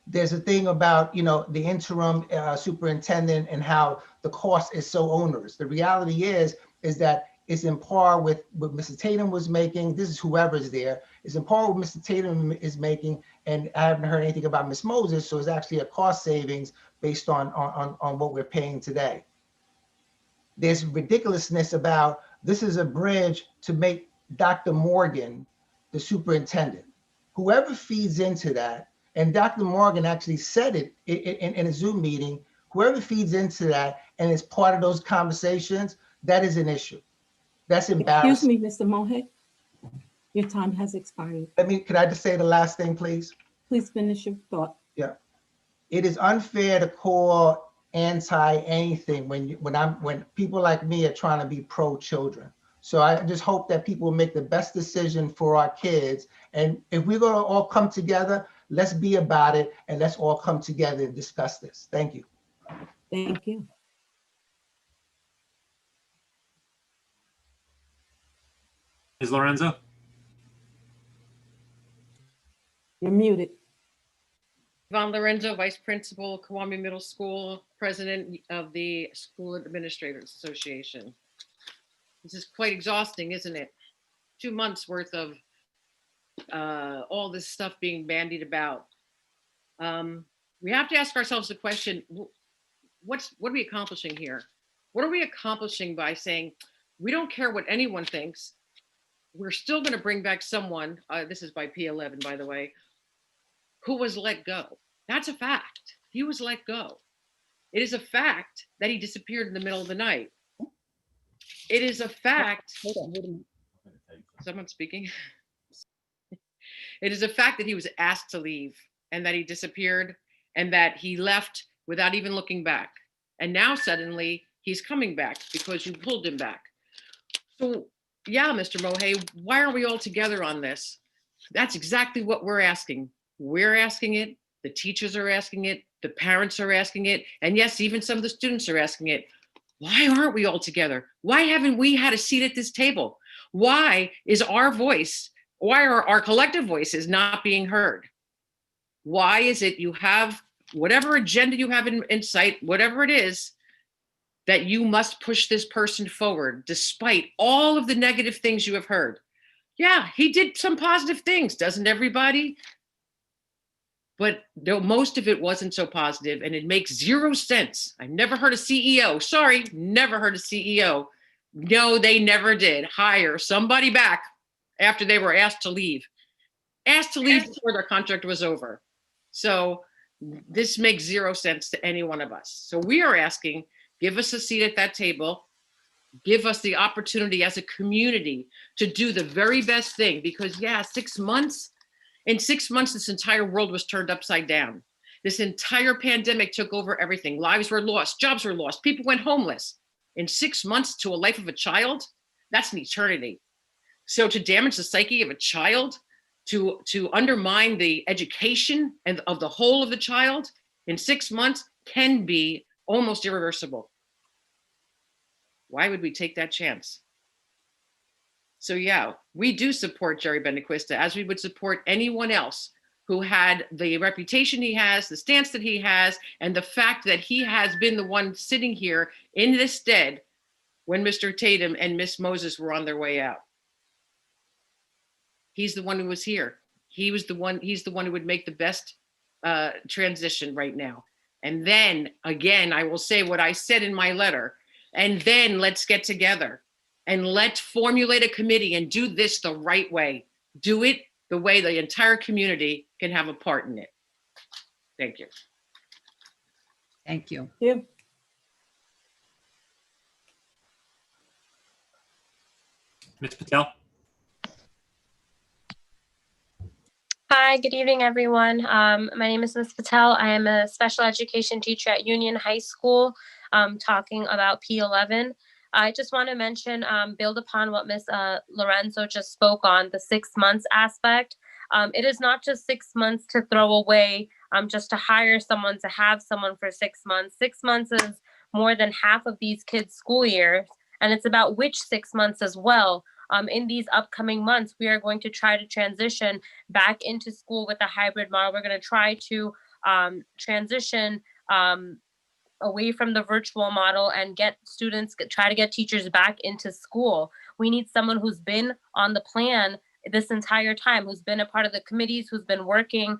Speaker 6: There's a thing about, you know, the interim superintendent and how the cost is so onerous. The reality is that it's in par with what Mr. Tatum was making. This is whoever's there. It's in par with Mr. Tatum is making, and I haven't heard anything about Ms. Moses, so it's actually a cost savings based on what we're paying today. There's ridiculousness about this is a bridge to make Dr. Morgan the superintendent. Whoever feeds into that, and Dr. Morgan actually said it in a Zoom meeting, whoever feeds into that and is part of those conversations, that is an issue. That's embarrassing.
Speaker 20: Excuse me, Mr. Mohet. Your time has expired.
Speaker 6: Can I just say the last thing, please?
Speaker 20: Please finish your thought.
Speaker 6: Yeah. It is unfair to call anti anything when people like me are trying to be pro children. So I just hope that people make the best decision for our kids. And if we're going to all come together, let's be about it, and let's all come together and discuss this. Thank you.
Speaker 20: Thank you.
Speaker 3: Ms. Lorenzo?
Speaker 20: You're muted.
Speaker 22: Yvonne Lorenzo, Vice Principal, Kiwami Middle School, President of the School Administrators Association. This is quite exhausting, isn't it? 2 months worth of all this stuff being bandied about. We have to ask ourselves the question, what are we accomplishing here? What are we accomplishing by saying, we don't care what anyone thinks, we're still going to bring back someone, this is by P11, by the way, who was let go. That's a fact. He was let go. It is a fact that he disappeared in the middle of the night. It is a fact.
Speaker 20: Hold on, wait a minute.
Speaker 22: Someone speaking. It is a fact that he was asked to leave and that he disappeared and that he left without even looking back. And now suddenly he's coming back because you pulled him back. So yeah, Mr. Mohet, why aren't we all together on this? That's exactly what we're asking. We're asking it. The teachers are asking it. The parents are asking it. And yes, even some of the students are asking it. Why aren't we all together? Why haven't we had a seat at this table? Why is our voice, why are our collective voices not being heard? Why is it you have whatever agenda you have in sight, whatever it is, that you must push this person forward despite all of the negative things you have heard? Yeah, he did some positive things, doesn't everybody? But no, most of it wasn't so positive, and it makes zero sense. I've never heard a CEO, sorry, never heard a CEO. No, they never did hire somebody back after they were asked to leave before their contract was over. So this makes zero sense to any one of us. So we are asking, give us a seat at that table, give us the opportunity as a community to do the very best thing, because yeah, 6 months, in 6 months, this entire world was turned upside down. This entire pandemic took over everything. Lives were lost, jobs were lost, people went homeless. In 6 months to a life of a child, that's an eternity. So to damage the psyche of a child, to undermine the education and of the whole of the child in 6 months can be almost irreversible. Why would we take that chance? So yeah, we do support Jerry Benaquista as we would support anyone else who had the reputation he has, the stance that he has, and the fact that he has been the one sitting here in this stead when Mr. Tatum and Miss Moses were on their way out. He's the one who was here. He's the one who would make the best transition right now. And then again, I will say what I said in my letter, and then let's get together and let's formulate a committee and do this the right way. Do it the way the entire community can have a part in it. Thank you.
Speaker 4: Thank you.
Speaker 19: Yeah.
Speaker 3: Ms. Patel?
Speaker 5: Hi, good evening, everyone. My name is Ms. Patel. I am a special education teacher at Union High School, talking about P11. I just want to mention, build upon what Ms. Lorenzo just spoke on, the 6 months aspect. It is not just 6 months to throw away, just to hire someone, to have someone for 6 months. 6 months is more than half of these kids' school years, and it's about which 6 months as well. In these upcoming months, we are going to try to transition back into school with a hybrid model. We're going to try to transition away from the virtual model and get students, try to get teachers back into school. We need someone who's been on the plan this entire time, who's been a part of the committees, who's been working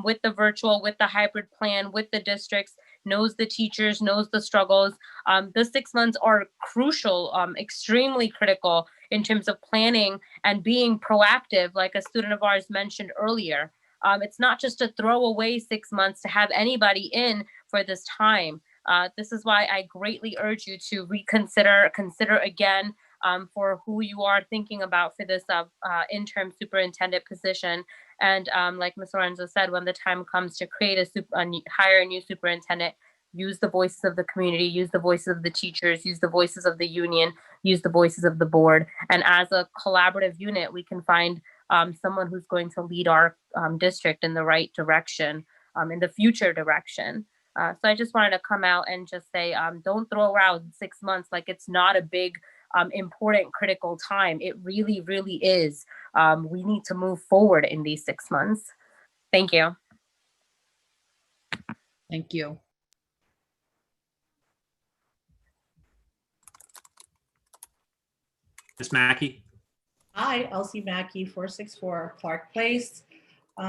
Speaker 5: with the virtual, with the hybrid plan, with the districts, knows the teachers, knows the struggles. The 6 months are crucial, extremely critical in terms of planning and being proactive, like a student of ours mentioned earlier. It's not just to throw away 6 months to have anybody in for this time. This is why I greatly urge you to consider again for who you are thinking about for this interim superintendent position. And like Ms. Lorenzo said, when the time comes to create hire a new superintendent, use the voices of the community, use the voices of the teachers, use the voices of the union, use the voices of the board. And as a collaborative unit, we can find someone who's going to lead our district in the right direction, in the future direction. So I just wanted to come out and just say, don't throw around 6 months like it's not a big, important, critical time. It really, really is. We need to move forward in these 6 months. Thank you.
Speaker 4: Thank you.
Speaker 3: Ms. Mackey?
Speaker 8: Hi, Elsie Mackey, 464 Clark Place. I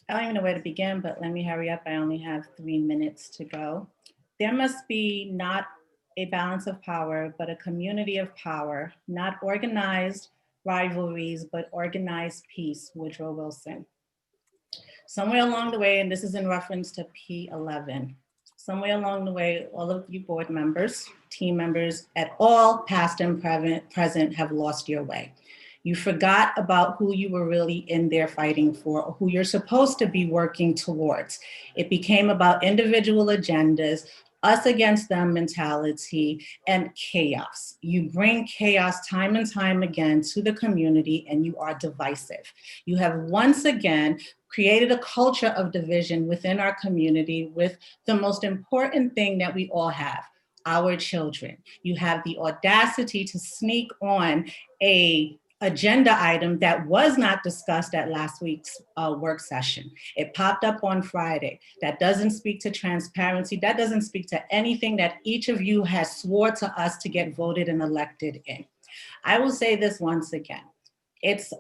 Speaker 8: don't even know where to begin, but let me hurry up. I only have 3 minutes to go. There must be not a balance of power, but a community of power, not organized rivalries, but organized peace, Woodrow Wilson. Somewhere along the way, and this is in reference to P11, somewhere along the way, all of you board members, team members at all past and present have lost your way. You forgot about who you were really in there fighting for, or who you're supposed to be working towards. It became about individual agendas, us against them mentality and chaos. You bring chaos time and time again to the community, and you are divisive. You have once again created a culture of division within our community with the most important thing that we all have, our children. You have the audacity to sneak on a agenda item that was not discussed at last week's work session. It popped up on Friday. That doesn't speak to transparency. That doesn't speak to anything that each of you has swore to us to get voted and elected in. I will say this once again.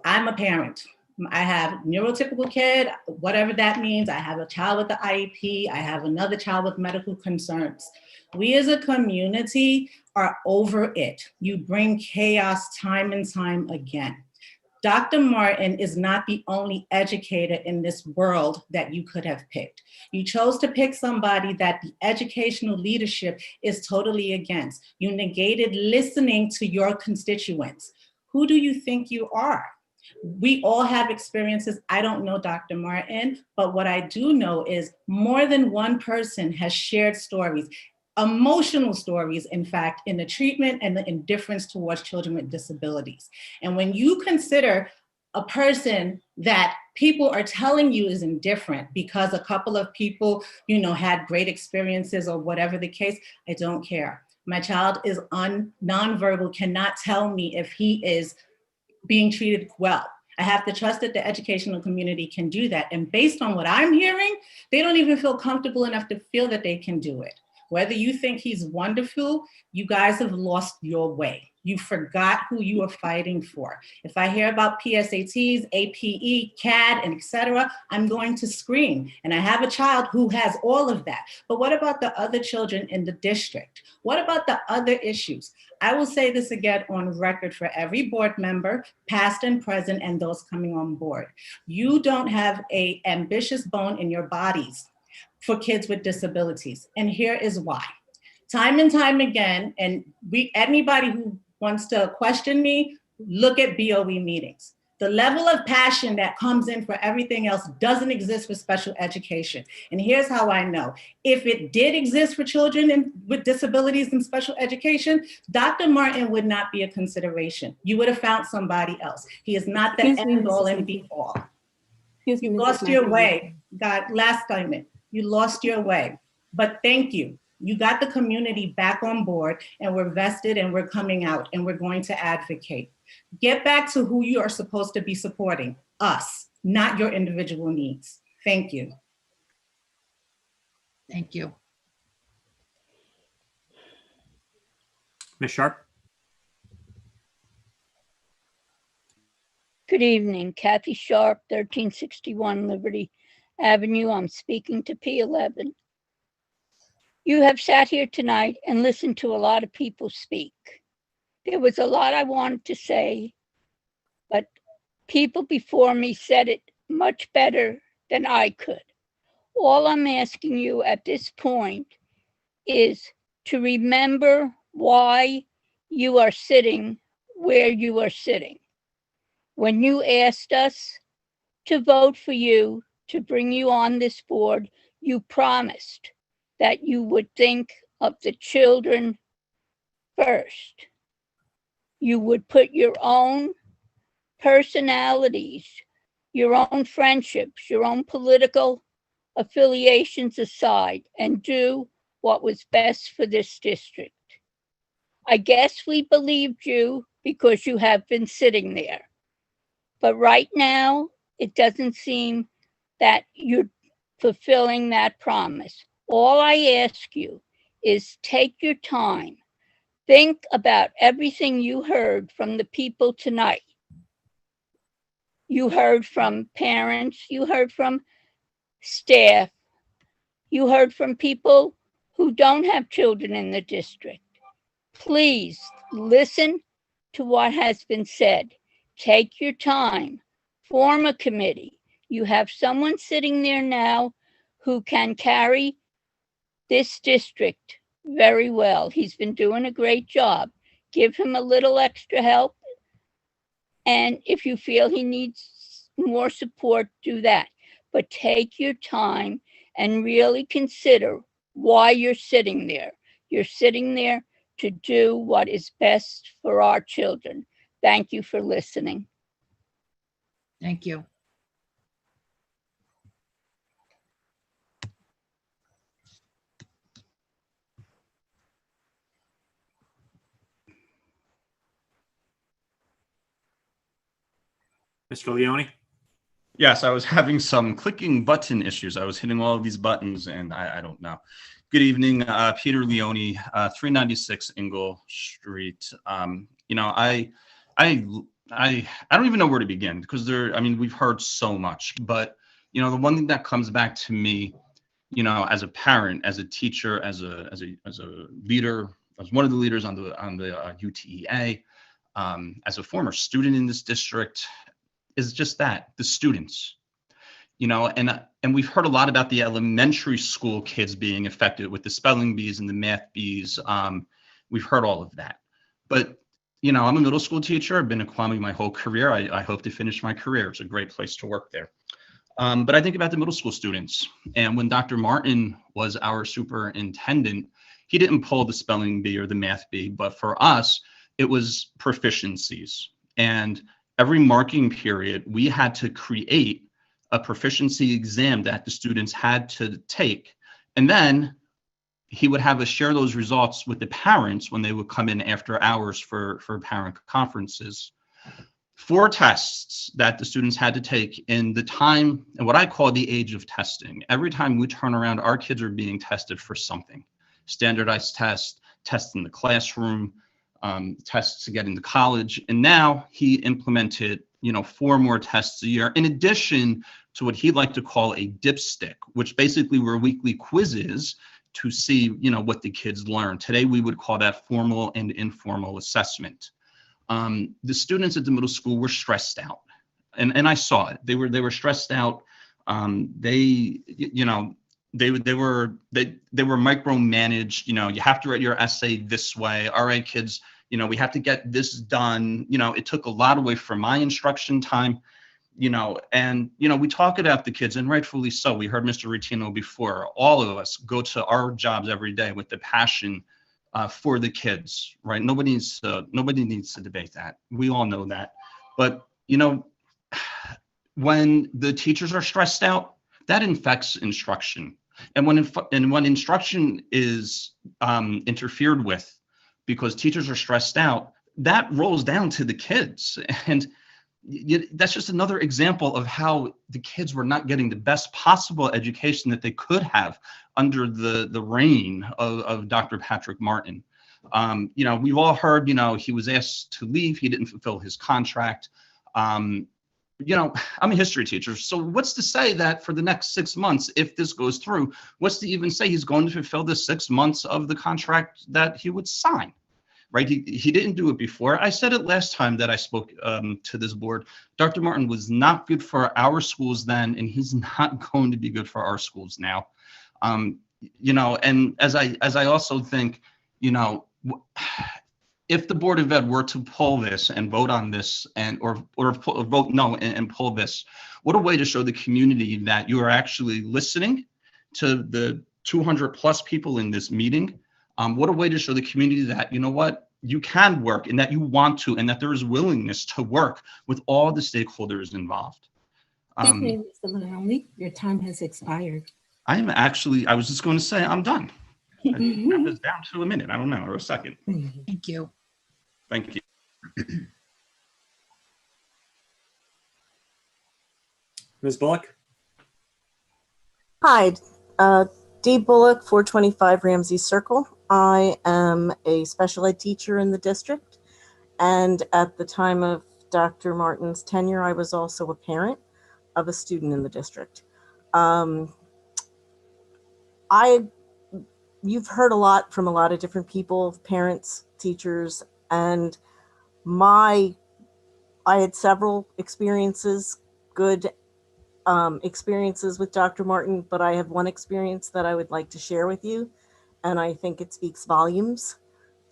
Speaker 8: I'm a parent. I have neurotypical kid, whatever that means. I have a child with the IEP. I have another child with medical concerns. We as a community are over it. You bring chaos time and time again. Dr. Martin is not the only educator in this world that you could have picked. You chose to pick somebody that the educational leadership is totally against. You negated listening to your constituents. Who do you think you are? We all have experiences. I don't know Dr. Martin, but what I do know is more than one person has shared stories, emotional stories, in fact, in the treatment and the indifference towards children with disabilities. And when you consider a person that people are telling you is indifferent because a couple of people, had great experiences or whatever the case, I don't care. My child is nonverbal, cannot tell me if he is being treated well. I have to trust that the educational community can do that. And based on what I'm hearing, they don't even feel comfortable enough to feel that they can do it. Whether you think he's wonderful, you guys have lost your way. You forgot who you are fighting for. If I hear about PSATs, APE, CAD, and etc., I'm going to scream. And I have a child who has all of that. But what about the other children in the district? What about the other issues? I will say this again on record for every board member, past and present, and those coming on board. You don't have an ambitious bone in your bodies for kids with disabilities. And here is why. Time and time again, and anybody who wants to question me, look at BOE meetings. The level of passion that comes in for everything else doesn't exist for special education. And here's how I know. If it did exist for children with disabilities in special education, Dr. Martin would not be a consideration. You would have found somebody else. He is not the end all and be all. You lost your way. God, last statement. You lost your way. But thank you. You got the community back on board, and we're vested and we're coming out and we're going to advocate. Get back to who you are supposed to be supporting, us, not your individual needs. Thank you.
Speaker 4: Thank you.
Speaker 3: Ms. Sharp?
Speaker 1: Good evening, Kathy Sharp, 1361 Liberty Avenue. I'm speaking to P11. You have sat here tonight and listened to a lot of people speak. There was a lot I wanted to say, but people before me said it much better than I could. All I'm asking you at this point is to remember why you are sitting where you are sitting. When you asked us to vote for you, to bring you on this board, you promised that you would think of the children first. You would put your own personalities, your own friendships, your own political affiliations aside and do what was best for this district. I guess we believed you because you have been sitting there. But right now, it doesn't seem that you're fulfilling that promise. All I ask you is take your time. Think about everything you heard from the people tonight. You heard from parents, you heard from staff, you heard from people who don't have children in the district. Please listen to what has been said. Take your time, form a committee. You have someone sitting there now who can carry this district very well. He's been doing a great job. Give him a little extra help. And if you feel he needs more support, do that. But take your time and really consider why you're sitting there. You're sitting there to do what is best for our children. Thank you for listening.
Speaker 9: Thank you.
Speaker 3: Mr. Leone?
Speaker 10: Yes, I was having some clicking button issues. I was hitting all of these buttons and I don't know. Good evening, Peter Leone, 396 Ingle Street. You know, I don't even know where to begin because I mean, we've heard so much, but you know, the one thing that comes back to me, you know, as a parent, as a teacher, as a leader, as one of the leaders on the UTEA, as a former student in this district, is just that, the students. You know, and we've heard a lot about the elementary school kids being affected with the spelling bees and the math bees. We've heard all of that. But, you know, I'm a middle school teacher. I've been at Kwame my whole career. I hope to finish my career. It's a great place to work there. But I think about the middle school students. And when Dr. Martin was our superintendent, he didn't pull the spelling bee or the math bee, but for us, it was proficiencies. And every marking period, we had to create a proficiency exam that the students had to take. And then he would have us share those results with the parents when they would come in after hours for parent conferences. 4 tests that the students had to take in the time, and what I call the age of testing. Every time we turn around, our kids are being tested for something. Standardized tests in the classroom, tests to get into college. And now he implemented, you know, 4 more tests a year, in addition to what he'd like to call a dipstick, which basically were weekly quizzes to see, you know, what the kids learn. Today, we would call that formal and informal assessment. The students at the middle school were stressed out, and I saw it. They were stressed out. They were micromanaged. You know, you have to write your essay this way. All right, kids, you know, we have to get this done. You know, it took a lot away from my instruction time. You know, and, you know, we talk about the kids, and rightfully so. We heard Mr. Rutino before. All of us go to our jobs every day with the passion for the kids, right? Nobody needs to debate that. We all know that. But, you know, when the teachers are stressed out, that infects instruction. And when instruction is interfered with because teachers are stressed out, that rolls down to the kids. And that's just another example of how the kids were not getting the best possible education that they could have under the reign of Dr. Patrick Martin. You know, we've all heard, you know, he was asked to leave. He didn't fulfill his contract. You know, I'm a history teacher. So what's to say that for the next 6 months, if this goes through, what's to even say he's going to fulfill the 6 months of the contract that he would sign? Right? He didn't do it before. I said it last time that I spoke to this board. Dr. Martin was not good for our schools then, and he's not going to be good for our schools now. You know, and as I also think, you know, if the Board of Ed were to pull this and vote on this or vote no and pull this, what a way to show the community that you are actually listening to the 200 plus people in this meeting. What a way to show the community that, you know what, you can work and that you want to, and that there is willingness to work with all the stakeholders involved.
Speaker 20: Thank you, Mr. Leone. Your time has expired.
Speaker 10: I was just going to say, I'm done. I was down to a minute, I don't know, or a second.
Speaker 9: Thank you.
Speaker 10: Thank you.
Speaker 3: Ms. Bullock?
Speaker 23: Hi, Dee Bullock, 425 Ramsey Circle. I am a special ed teacher in the district, and at the time of Dr. Martin's tenure, I was also a parent of a student in the district. You've heard a lot from a lot of different people, parents, teachers, and I had several experiences, good experiences with Dr. Martin, but I have one experience that I would like to share with you. And I think it speaks volumes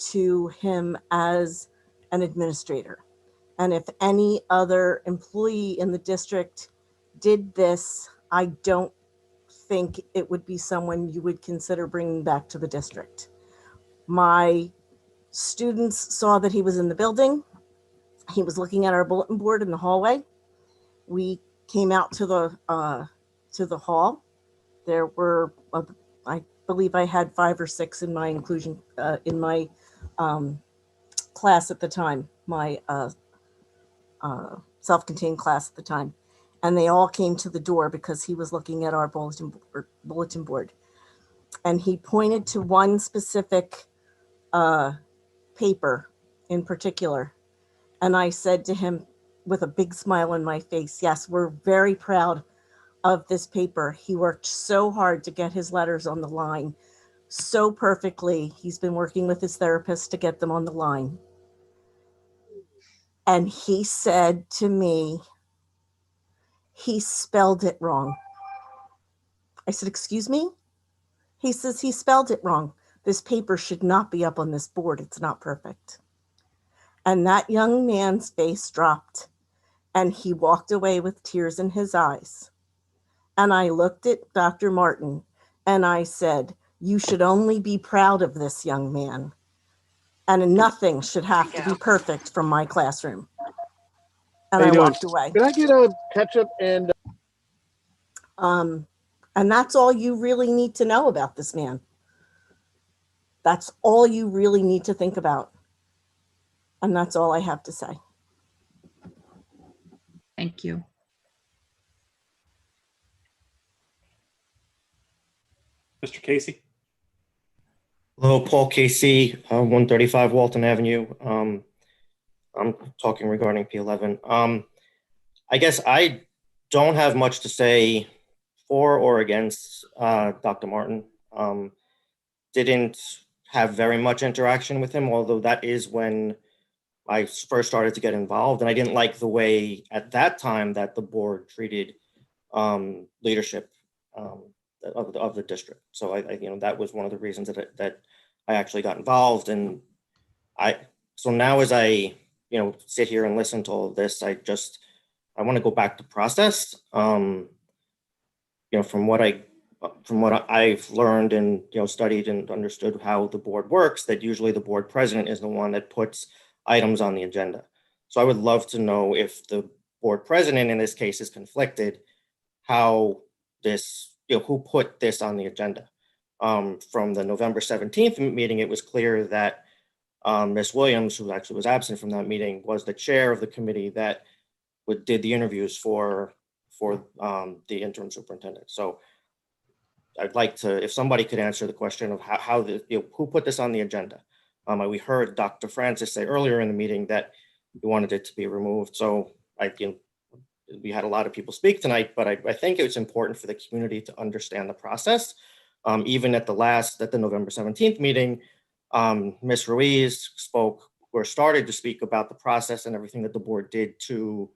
Speaker 23: to him as an administrator. And if any other employee in the district did this, I don't think it would be someone you would consider bringing back to the district. My students saw that he was in the building. He was looking at our bulletin board in the hallway. We came out to the hall. There were, I believe I had 5 or 6 in my inclusion, in my class at the time, my self-contained class at the time. And they all came to the door because he was looking at our bulletin board. And he pointed to one specific paper in particular. And I said to him with a big smile on my face, yes, we're very proud of this paper. He worked so hard to get his letters on the line so perfectly. He's been working with his therapist to get them on the line. And he said to me, he spelled it wrong. I said, excuse me? He says, he spelled it wrong. This paper should not be up on this board. It's not perfect. And that young man's face dropped and he walked away with tears in his eyes. And I looked at Dr. Martin and I said, you should only be proud of this young man. And nothing should have to be perfect from my classroom. And I walked away.
Speaker 11: Can I get a ketchup and
Speaker 23: and that's all you really need to know about this man. That's all you really need to think about. And that's all I have to say.
Speaker 9: Thank you.
Speaker 3: Mr. Casey?
Speaker 13: Hello, Paul Casey, 135 Walton Avenue. I'm talking regarding P11. I guess I don't have much to say for or against Dr. Martin. Didn't have very much interaction with him, although that is when I first started to get involved. And I didn't like the way at that time that the board treated leadership of the district. So I that was one of the reasons that I actually got involved. And so now as I sit here and listen to all of this, I want to go back to process. From what I've learned and studied and understood how the board works, that usually the board president is the one that puts items on the agenda. So I would love to know if the board president in this case is conflicted, how this, who put this on the agenda. From the November 17th meeting, it was clear that Ms. Williams, who actually was absent from that meeting, was the chair of the committee that did the interviews for the interim superintendent. So I'd like to, if somebody could answer the question of how who put this on the agenda. We heard Dr. Francis say earlier in the meeting that he wanted it to be removed. So we had a lot of people speak tonight, but I think it's important for the community to understand the process. Even at the November 17th meeting, Ms. Ruiz started to speak about the process and everything that the board did to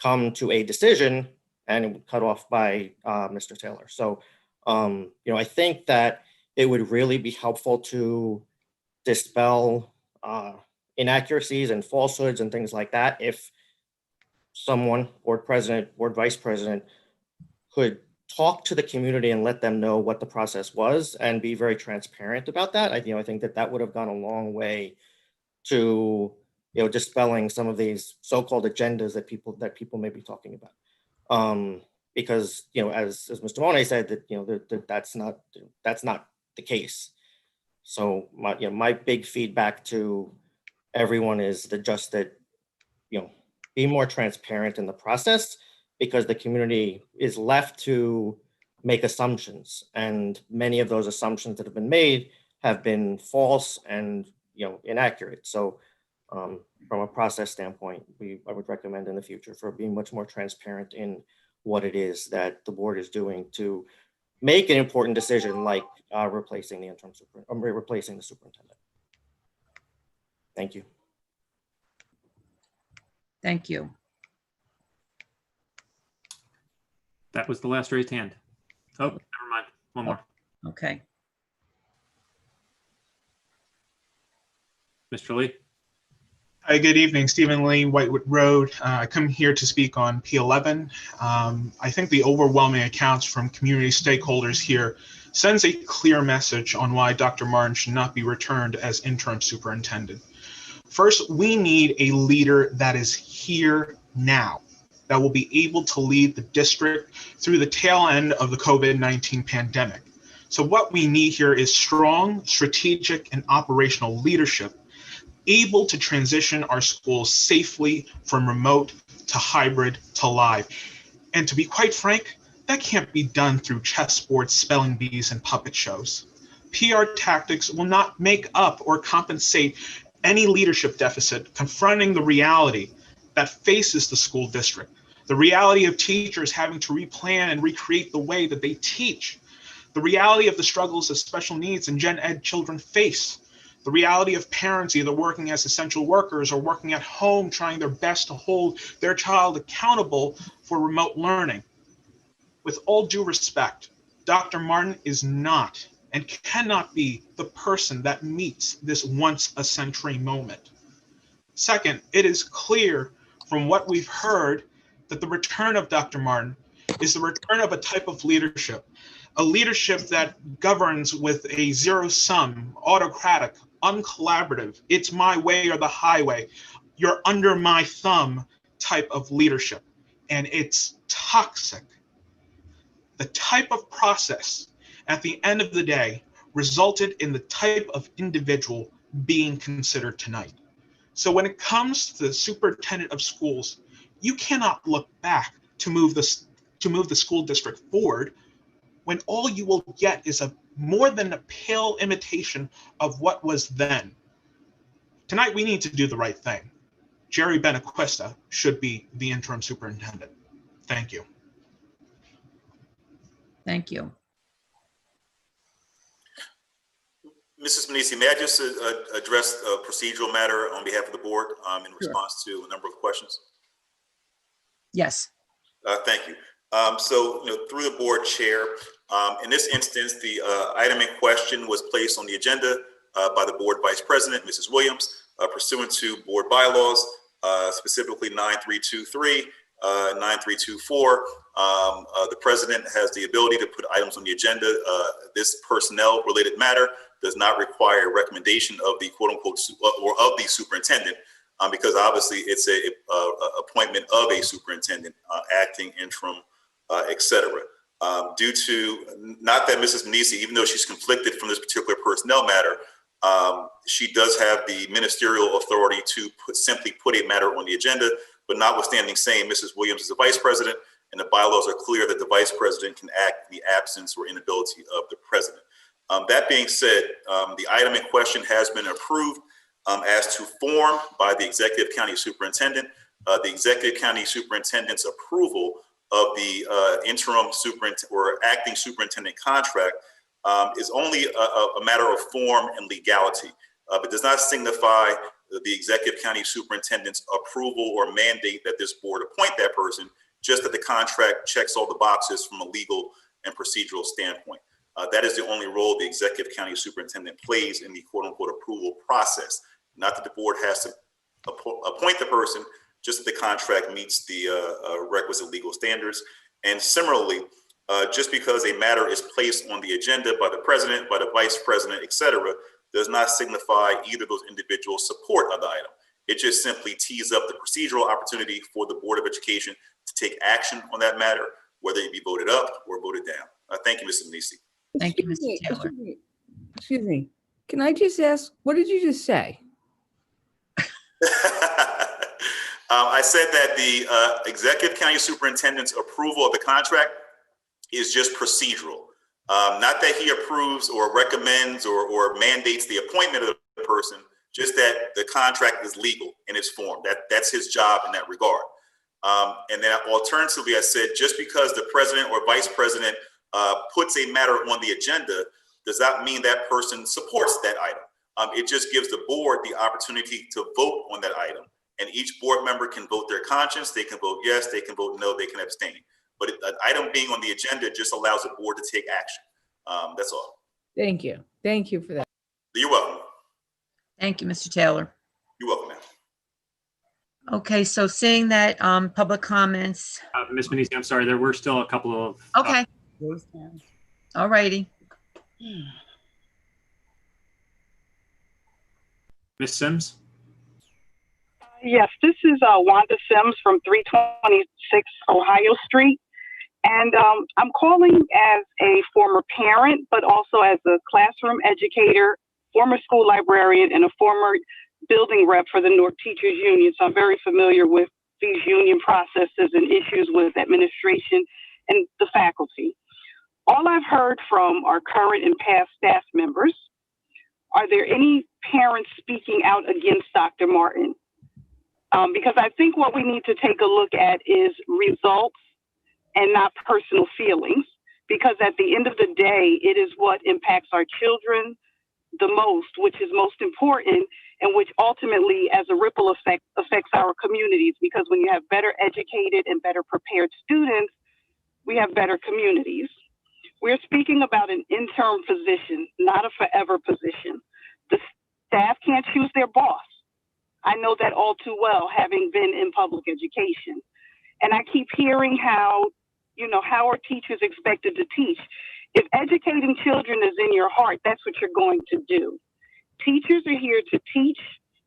Speaker 13: come to a decision, and it was cut off by Mr. Taylor. So, I think that it would really be helpful to dispel inaccuracies and falsehoods and things like that if someone, board president, board vice president, could talk to the community and let them know what the process was and be very transparent about that. I think that would have gone a long way to dispelling some of these so-called agendas that people may be talking about. Because as Mr. Monet said, that that's not the case. So my big feedback to everyone is that be more transparent in the process, because the community is left to make assumptions, and many of those assumptions that have been made have been false and inaccurate. So from a process standpoint, I would recommend in the future for being much more transparent in what it is that the board is doing to make an important decision like replacing the replacing the superintendent. Thank you.
Speaker 9: Thank you.
Speaker 3: That was the last raised hand. Oh, never mind. One more.
Speaker 9: Okay.
Speaker 3: Mr. Lee?
Speaker 7: Hi, good evening. Stephen Lane, Whitewood Road. I come here to speak on P11. I think the overwhelming accounts from community stakeholders here sends a clear message on why Dr. Martin should not be returned as interim superintendent. First, we need a leader that is here now, that will be able to lead the district through the tail end of the COVID-19 pandemic. So what we need here is strong, strategic, and operational leadership able to transition our schools safely from remote to hybrid to live. And to be quite frank, that can't be done through chessboard, spelling bees, and puppet shows. PR tactics will not make up or compensate any leadership deficit confronting the reality that faces the school district, the reality of teachers having to replan and recreate the way that they teach, the reality of the struggles that special needs and gen ed children face, the reality of parents either working as essential workers or working at home trying their best to hold their child accountable for remote learning. With all due respect, Dr. Martin is not and cannot be the person that meets this once-a-century moment. Second, it is clear from what we've heard that the return of Dr. Martin is the return of a type of leadership, a leadership that governs with a zero-sum, autocratic, uncollaborative, it's my way or the highway, you're under my thumb type of leadership. And it's toxic. The type of process at the end of the day resulted in the type of individual being considered tonight. So when it comes to the superintendent of schools, you cannot look back to move the school district forward when all you will get is more than a pale imitation of what was then. Tonight, we need to do the right thing. Jerry Benaquista should be the interim superintendent. Thank you.
Speaker 4: Thank you.
Speaker 12: Mrs. Manisi, may I just address a procedural matter on behalf of the board in response to a number of questions?
Speaker 4: Yes.
Speaker 12: Thank you. So, through the board chair, in this instance, the item in question was placed on the agenda by the board vice president, Mrs. Williams, pursuant to board bylaws, specifically 9323, 9324. The president has the ability to put items on the agenda. This personnel related matter does not require a recommendation of the quote unquote or of the superintendent, because obviously it's a appointment of a superintendent, acting, interim, etc. Due to, not that Mrs. Manisi, even though she's conflicted from this particular personnel matter, she does have the ministerial authority to simply put a matter on the agenda, but notwithstanding saying Mrs. Williams is the vice president, and the bylaws are clear that the vice president can act in the absence or inability of the president. That being said, the item in question has been approved as to form by the executive county superintendent. The executive county superintendent's approval of the interim superintendent or acting superintendent contract is only a matter of form and legality, but does not signify the executive county superintendent's approval or mandate that this board appoint that person, just that the contract checks all the boxes from a legal and procedural standpoint. That is the only role the executive county superintendent plays in the quote unquote approval process. Not that the board has to appoint the person, just that the contract meets the requisite legal standards. And similarly, just because a matter is placed on the agenda by the president, by the vice president, etc., does not signify either of those individuals' support of the item. It just simply tees up the procedural opportunity for the Board of Education to take action on that matter, whether it be voted up or voted down. Thank you, Mr. Manisi.
Speaker 4: Thank you, Mr. Taylor.
Speaker 20: Excuse me. Can I just ask, what did you just say?
Speaker 12: I said that the executive county superintendent's approval of the contract is just procedural. Not that he approves or recommends or mandates the appointment of the person, just that the contract is legal in its form. That's his job in that regard. And then alternatively, I said, just because the president or vice president puts a matter on the agenda does not mean that person supports that item. It just gives the board the opportunity to vote on that item. And each board member can vote their conscience. They can vote yes, they can vote no, they can abstain. But an item being on the agenda just allows the board to take action. That's all.
Speaker 20: Thank you. Thank you for that.
Speaker 12: You're welcome.
Speaker 4: Thank you, Mr. Taylor.
Speaker 12: You're welcome, ma'am.
Speaker 4: Okay, so seeing that public comments,
Speaker 3: Ms. Manisi, I'm sorry, there were still a couple of.
Speaker 4: okay, all righty.
Speaker 3: Ms. Sims?
Speaker 14: Yes, this is Wanda Sims from 326 Ohio Street. And I'm calling as a former parent, but also as a classroom educator, former school librarian, and a former building rep for the North Teachers Union. So I'm very familiar with these union processes and issues with administration and the faculty. All I've heard from our current and past staff members, are there any parents speaking out against Dr. Martin? Because I think what we need to take a look at is results and not personal feelings, because at the end of the day, it is what impacts our children the most, which is most important, and which ultimately, as a ripple effect, affects our communities. Because when you have better educated and better prepared students, we have better communities. We're speaking about an interim position, not a forever position. The staff can't choose their boss. I know that all too well, having been in public education. And I keep hearing how, how are teachers expected to teach? If educating children is in your heart, that's what you're going to do. Teachers are here to teach,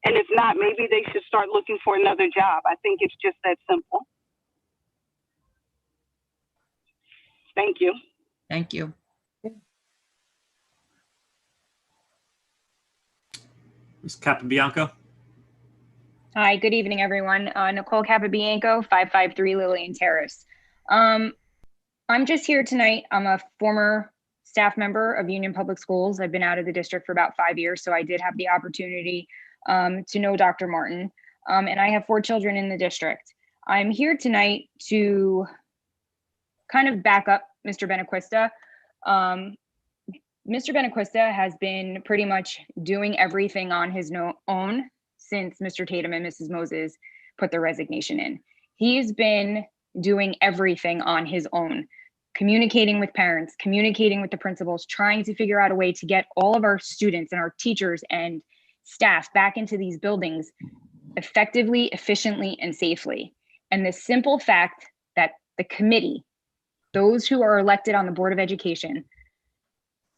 Speaker 14: and if not, maybe they should start looking for another job. I think it's just that simple. Thank you.
Speaker 4: Thank you.
Speaker 3: Ms. Capabianco?
Speaker 15: Hi, good evening, everyone. Nicole Capabianco, 553 Lillian Terrace. I'm just here tonight. I'm a former staff member of Union Public Schools. I've been out of the district for about 5 years, so I did have the opportunity to know Dr. Martin, and I have 4 children in the district. I'm here tonight to kind of back up Mr. Benequista. Mr. Benequista has been pretty much doing everything on his own since Mr. Tatum and Mrs. Moses put their resignation in. He's been doing everything on his own, communicating with parents, communicating with the principals, trying to figure out a way to get all of our students and our teachers and staff back into these buildings effectively, efficiently, and safely. And the simple fact that the committee, those who are elected on the Board of Education,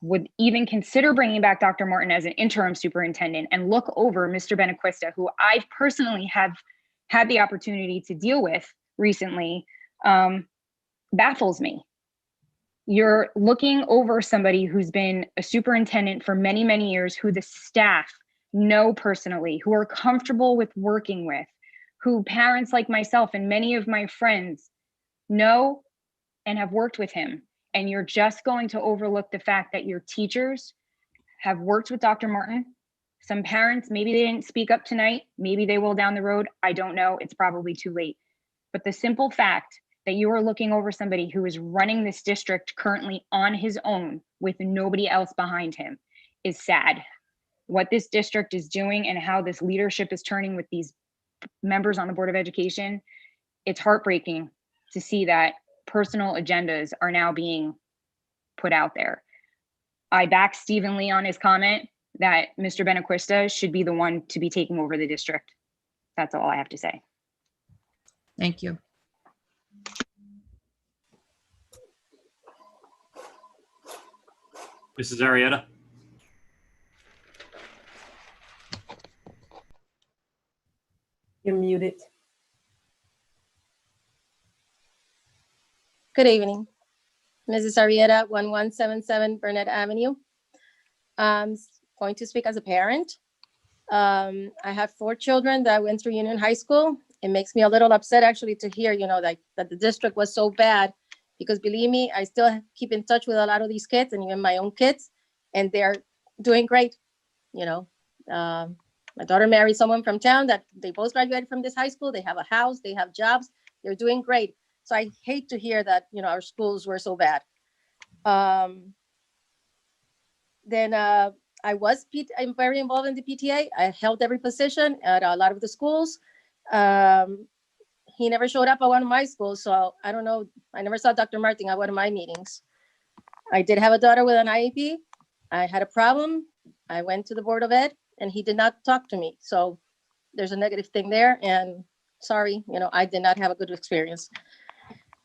Speaker 15: would even consider bringing back Dr. Martin as an interim superintendent and look over Mr. Benequista, who I personally have had the opportunity to deal with recently, baffles me. You're looking over somebody who's been a superintendent for many, many years, who the staff know personally, who are comfortable with working with, who parents like myself and many of my friends know and have worked with him. And you're just going to overlook the fact that your teachers have worked with Dr. Martin. Some parents, maybe they didn't speak up tonight. Maybe they will down the road. I don't know. It's probably too late. But the simple fact that you are looking over somebody who is running this district currently on his own with nobody else behind him is sad. What this district is doing and how this leadership is turning with these members on the Board of Education, it's heartbreaking to see that personal agendas are now being put out there. I back Stephen Lee on his comment that Mr. Benequista should be the one to be taking over the district. That's all I have to say.
Speaker 4: Thank you.
Speaker 3: Mrs. Arrieta?
Speaker 20: You're muted.
Speaker 16: Good evening. Mrs. Arrieta, 1177 Burnett Avenue. Going to speak as a parent. I have 4 children that went through Union High School. It makes me a little upset actually to hear, that the district was so bad, because believe me, I still keep in touch with a lot of these kids and even my own kids, and they're doing great. My daughter married someone from town that they both graduated from this high school. They have a house, they have jobs, they're doing great. So I hate to hear that, our schools were so bad. I'm very involved in the PTA. I held every position at a lot of the schools. He never showed up at one of my schools, so I don't know. I never saw Dr. Martin at one of my meetings. I did have a daughter with an IEP. I had a problem. I went to the Board of Ed, and he did not talk to me. So there's a negative thing there, and Sorry, I did not have a good experience.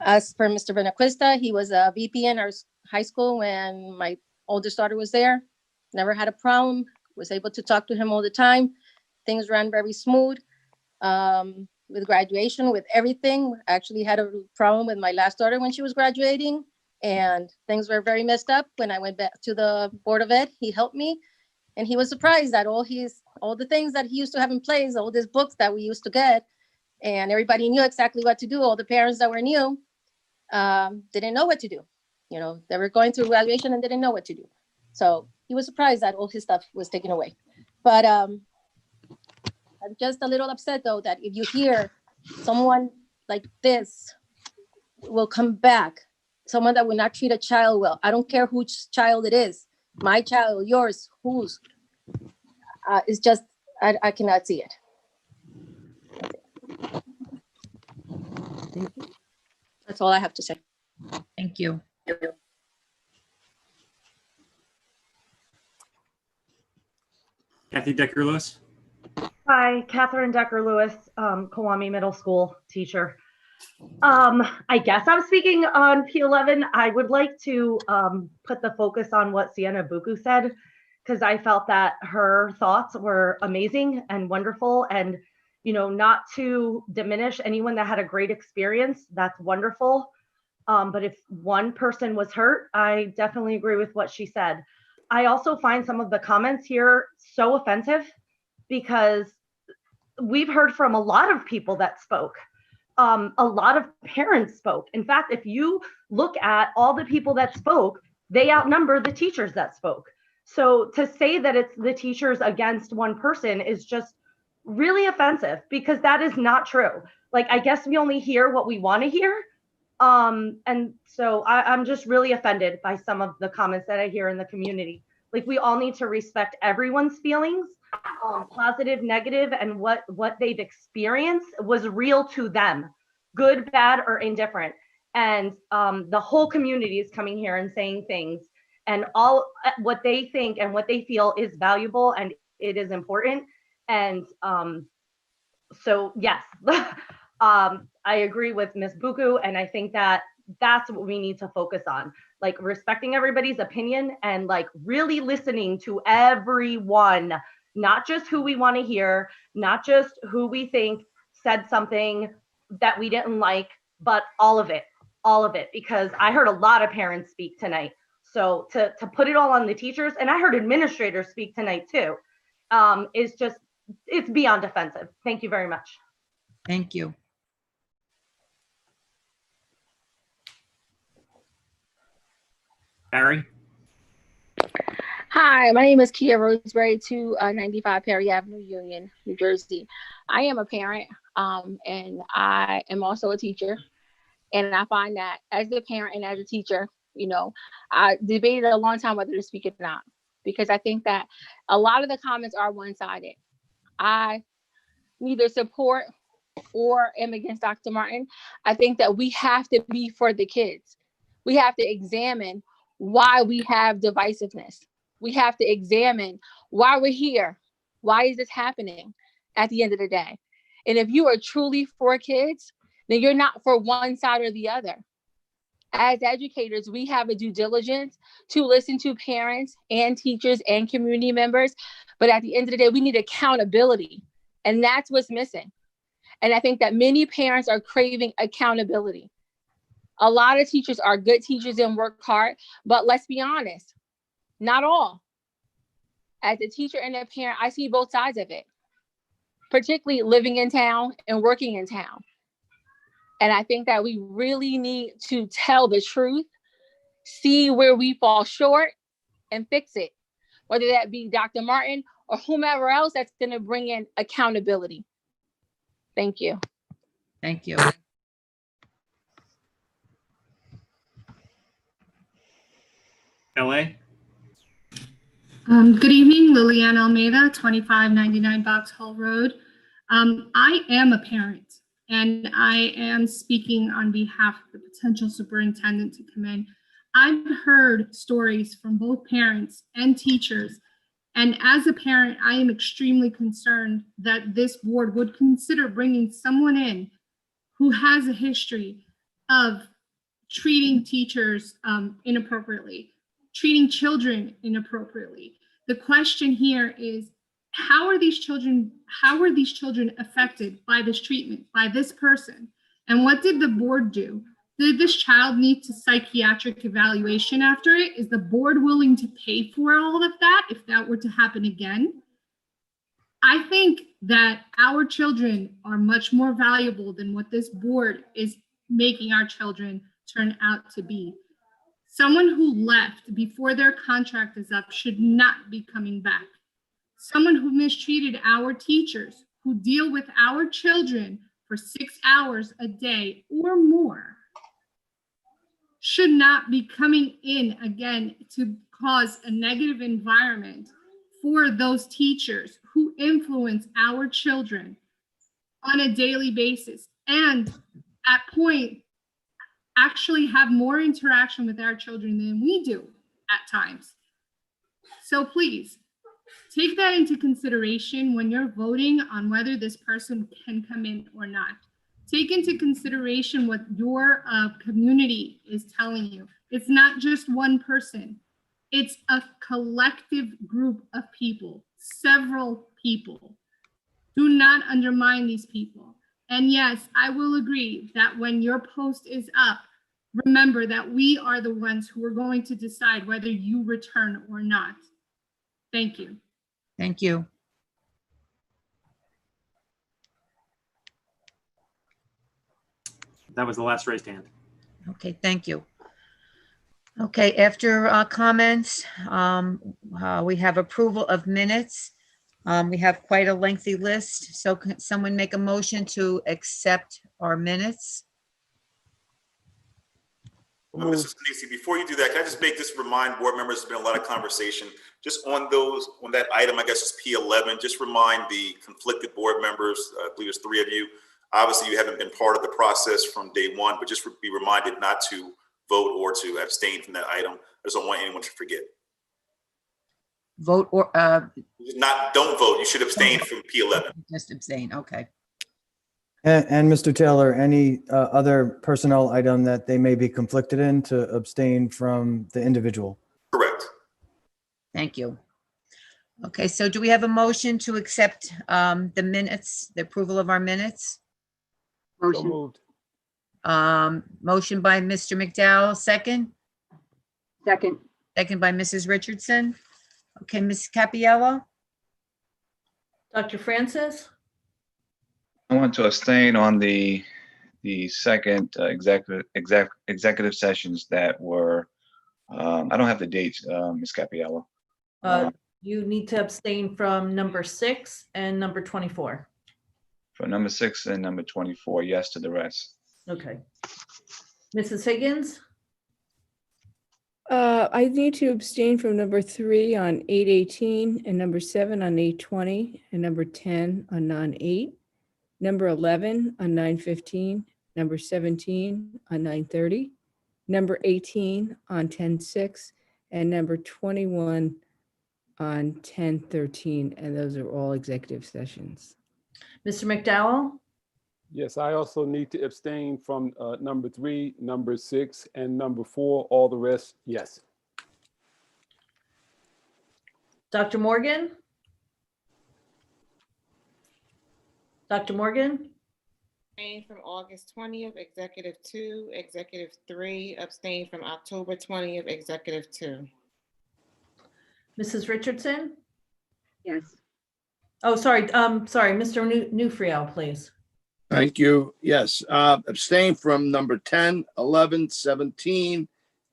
Speaker 16: As for Mr. Benaquista, he was a VP in our high school when my oldest daughter was there. Never had a problem, was able to talk to him all the time. Things ran very smooth. With graduation, with everything. Actually had a problem with my last daughter when she was graduating, and things were very messed up. When I went back to the Board of Ed, he helped me, and he was surprised that all the things that he used to have in place, all these books that we used to get, and everybody knew exactly what to do. All the parents that were new didn't know what to do. They were going through graduation and didn't know what to do. So he was surprised that all his stuff was taken away. But I'm just a little upset, though, that if you hear someone like this will come back, someone that will not treat a child well, I don't care whose child it is, my child, yours, whose, it's just, I cannot see it. That's all I have to say.
Speaker 9: Thank you.
Speaker 3: Kathy Decker-Lewis.
Speaker 17: Hi, Catherine Decker-Lewis, Kiwami Middle School teacher. I guess I'm speaking on P11. I would like to put the focus on what Sienna Buku said, because I felt that her thoughts were amazing and wonderful, and not to diminish anyone that had a great experience. That's wonderful. But if one person was hurt, I definitely agree with what she said. I also find some of the comments here so offensive, because we've heard from a lot of people that spoke. A lot of parents spoke. In fact, if you look at all the people that spoke, they outnumber the teachers that spoke. So to say that it's the teachers against one person is just really offensive, because that is not true. Like, I guess we only hear what we want to hear. And so I'm just really offended by some of the comments that I hear in the community. Like, we all need to respect everyone's feelings, positive, negative, and what they've experienced was real to them, good, bad, or indifferent. And the whole community is coming here and saying things, and all what they think and what they feel is valuable and it is important. And so yes, I agree with Ms. Buku, and I think that that's what we need to focus on, like respecting everybody's opinion and like really listening to everyone, not just who we want to hear, not just who we think said something that we didn't like, but all of it, because I heard a lot of parents speak tonight. So to put it all on the teachers, and I heard administrators speak tonight too, is just, it's beyond offensive. Thank you very much.
Speaker 9: Thank you.
Speaker 3: Barry.
Speaker 18: Hi, my name is Kia Roseberry, 295 Perry Avenue, Union, New Jersey. I am a parent, and I am also a teacher. And I find that as a parent and as a teacher, I debated a long time whether to speak or not, because I think that a lot of the comments are one-sided. I neither support or am against Dr. Martin. I think that we have to be for the kids. We have to examine why we have divisiveness. We have to examine why we're here. Why is this happening at the end of the day? And if you are truly for kids, then you're not for one side or the other. As educators, we have a due diligence to listen to parents and teachers and community members. But at the end of the day, we need accountability. And that's what's missing. And I think that many parents are craving accountability. A lot of teachers are good teachers and work hard, but let's be honest, not all. As a teacher and a parent, I see both sides of it, particularly living in town and working in town. And I think that we really need to tell the truth, see where we fall short, and fix it, whether that be Dr. Martin or whomever else that's going to bring in accountability. Thank you.
Speaker 9: Thank you.
Speaker 3: LA.
Speaker 21: Good evening, Liliana Almeida, 2599 Box Hall Road. I am a parent, and I am speaking on behalf of the potential superintendent to come in. I've heard stories from both parents and teachers And as a parent, I am extremely concerned that this board would consider bringing someone in who has a history of treating teachers inappropriately, treating children inappropriately. The question here is, how are these children affected by this treatment, by this person? And what did the board do? Did this child need to psychiatric evaluation after it? Is the board willing to pay for all of that if that were to happen again? I think that our children are much more valuable than what this board is making our children turn out to be. Someone who left before their contract is up should not be coming back. Someone who mistreated our teachers, who deal with our children for 6 hours a day or more, should not be coming in again to cause a negative environment for those teachers who influence our children on a daily basis and at point actually have more interaction with our children than we do at times. So please take that into consideration when you're voting on whether this person can come in or not. Take into consideration what your community is telling you. It's not just one person. It's a collective group of people, several people. Do not undermine these people. And yes, I will agree that when your post is up, remember that we are the ones who are going to decide whether you return or not. Thank you.
Speaker 9: Thank you.
Speaker 3: That was the last raised hand.
Speaker 9: Okay, thank you. Okay, after comments, we have approval of minutes. We have quite a lengthy list, so can someone make a motion to accept our minutes?
Speaker 12: Mrs. Stacy, before you do that, can I just remind board members, there's been a lot of conversation just on that item, I guess it's P11, just remind the conflicted board members, I believe there's 3 of you. Obviously, you haven't been part of the process from day one, but just be reminded not to vote or to abstain from that item. I just don't want anyone to forget.
Speaker 9: Vote or
Speaker 12: Don't vote. You should abstain from P11.
Speaker 9: just abstain. Okay.
Speaker 2: And Mr. Taylor, any other personnel item that they may be conflicted in to abstain from the individual?
Speaker 12: Correct.
Speaker 9: Thank you. Okay, so do we have a motion to accept the minutes, the approval of our minutes?
Speaker 11: So moved.
Speaker 9: Motion by Mr. McDowell, second?
Speaker 20: Second.
Speaker 9: Second by Mrs. Richardson. Okay, Ms. Capiello?
Speaker 8: Dr. Francis?
Speaker 6: I want to abstain on the second executive sessions that were, I don't have the dates, Ms. Capiello.
Speaker 22: You need to abstain from number 6 and number 24.
Speaker 6: For number 6 and number 24, yes to the rest.
Speaker 22: Okay. Mrs. Higgins?
Speaker 20: I need to abstain from number 3 on 8/18 and number 7 on 8/20 and number 10 on 9/8, number 11 on 9/15, number 17 on 9/30, number 18 on 10/6, and number 21 on 10/13, and those are all executive sessions.
Speaker 22: Mr. McDowell?
Speaker 11: Yes, I also need to abstain from number 3, number 6, and number 4. All the rest, yes.
Speaker 22: Dr. Morgan? Dr. Morgan?
Speaker 24: Abstain from August 20th, Executive 2, Executive 3, abstain from October 20th, Executive 2.
Speaker 22: Mrs. Richardson?
Speaker 20: Yes.
Speaker 22: Oh, sorry, Mr. Nufrio, please.
Speaker 25: Thank you. Yes, abstain from number 10, 11, 17,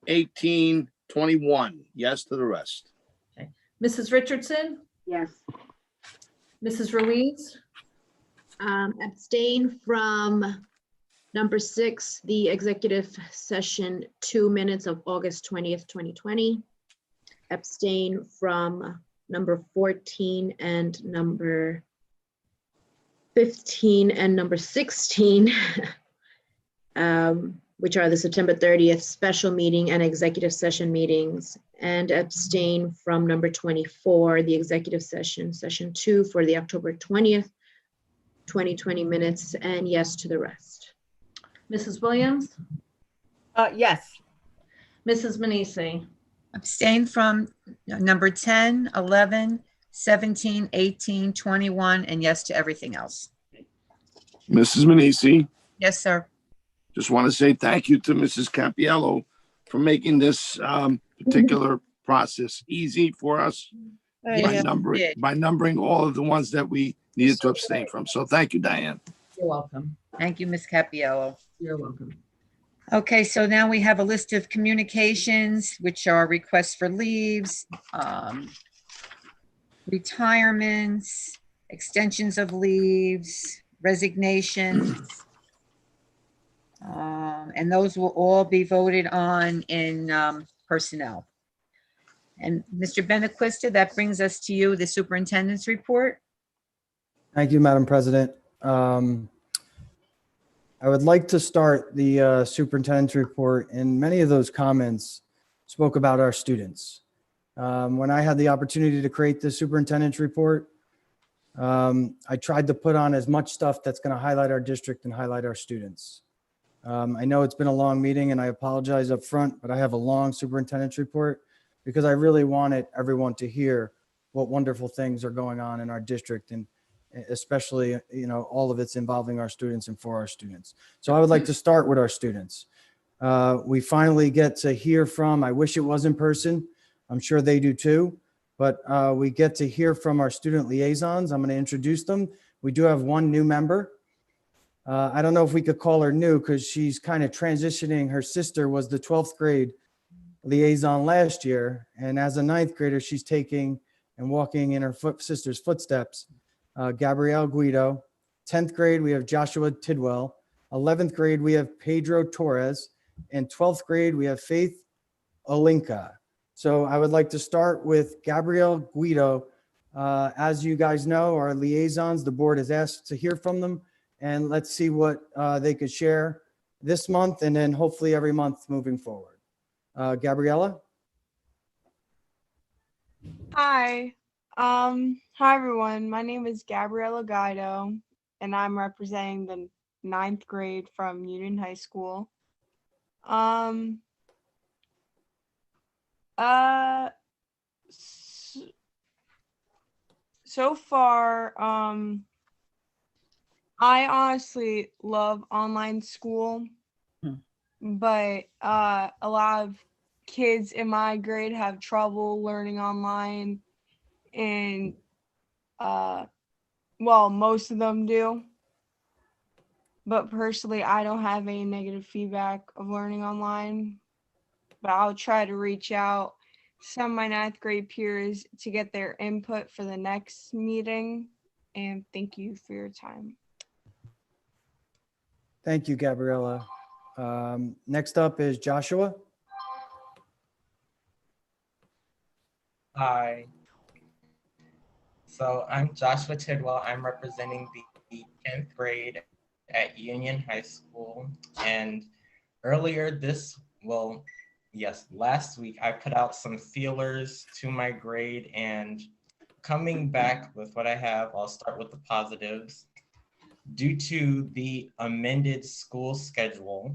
Speaker 25: 18, 21. Yes to the rest.
Speaker 22: Okay. Mrs. Richardson?
Speaker 20: Yes.
Speaker 22: Mrs. Ruiz?
Speaker 26: Abstain from number 6, the executive session 2 minutes of August 20th, 2020. Abstain from number 14 and number 15 and number 16 which are the September 30th special meeting and executive session meetings, and abstain from number 24, the executive session, session 2 for the October 20th, 2020 minutes, and yes to the rest.
Speaker 22: Mrs. Williams,
Speaker 17: Yes.
Speaker 22: Mrs. Manisi,
Speaker 9: Abstain from number 10, 11, 17, 18, 21, and yes to everything else.
Speaker 25: Mrs. Manisi,
Speaker 9: Yes, sir.
Speaker 25: just want to say thank you to Mrs. Capiello for making this particular process easy for us
Speaker 9: Yes, you did.
Speaker 25: by numbering all of the ones that we needed to abstain from. So thank you, Diane.
Speaker 22: you're welcome.
Speaker 9: Thank you, Ms. Capiello.
Speaker 22: You're welcome.
Speaker 9: Okay, so now we have a list of communications, which are requests for leaves, retirements, extensions of leaves, resignations. And those will all be voted on in personnel. And Mr. Benaquista, that brings us to you, the superintendent's report.
Speaker 2: Thank you, Madam President. I would like to start the superintendent's report, and many of those comments spoke about our students. When I had the opportunity to create the superintendent's report, I tried to put on as much stuff that's going to highlight our district and highlight our students. I know it's been a long meeting and I apologize up front, but I have a long superintendent's report because I really wanted everyone to hear what wonderful things are going on in our district, and especially, you know, all of it's involving our students and for our students. So I would like to start with our students. We finally get to hear from, I wish it was in person, I'm sure they do too, but we get to hear from our student liaisons. I'm going to introduce them. We do have one new member. I don't know if we could call her new because she's kind of transitioning. Her sister was the 12th grade liaison last year, and as a 9th grader, she's taking and walking in her sister's footsteps. Gabrielle Guido. 10th grade, we have Joshua Tidwell. 11th grade, we have Pedro Torres. And 12th grade, we have Faith Olinka. So I would like to start with Gabrielle Guido. As you guys know, our liaisons, the board has asked to hear from them, and let's see what they could share this month and then hopefully every month moving forward. Gabriella?
Speaker 1: Hi. Hi everyone. My name is Gabriella Guido, and I'm representing the 9th grade from Union High School. So far, I honestly love online school, but a lot of kids in my grade have trouble learning online, and well, most of them do. But personally, I don't have any negative feedback of learning online, but I'll try to reach out to some of my 9th grade peers to get their input for the next meeting. And thank you for your time.
Speaker 2: Thank you, Gabriella. Next up is Joshua.
Speaker 5: Hi. So I'm Joshua Tidwell. I'm representing the 10th grade at Union High School. And last week I put out some feelers to my grade, and coming back with what I have, I'll start with the positives. Due to the amended school schedule,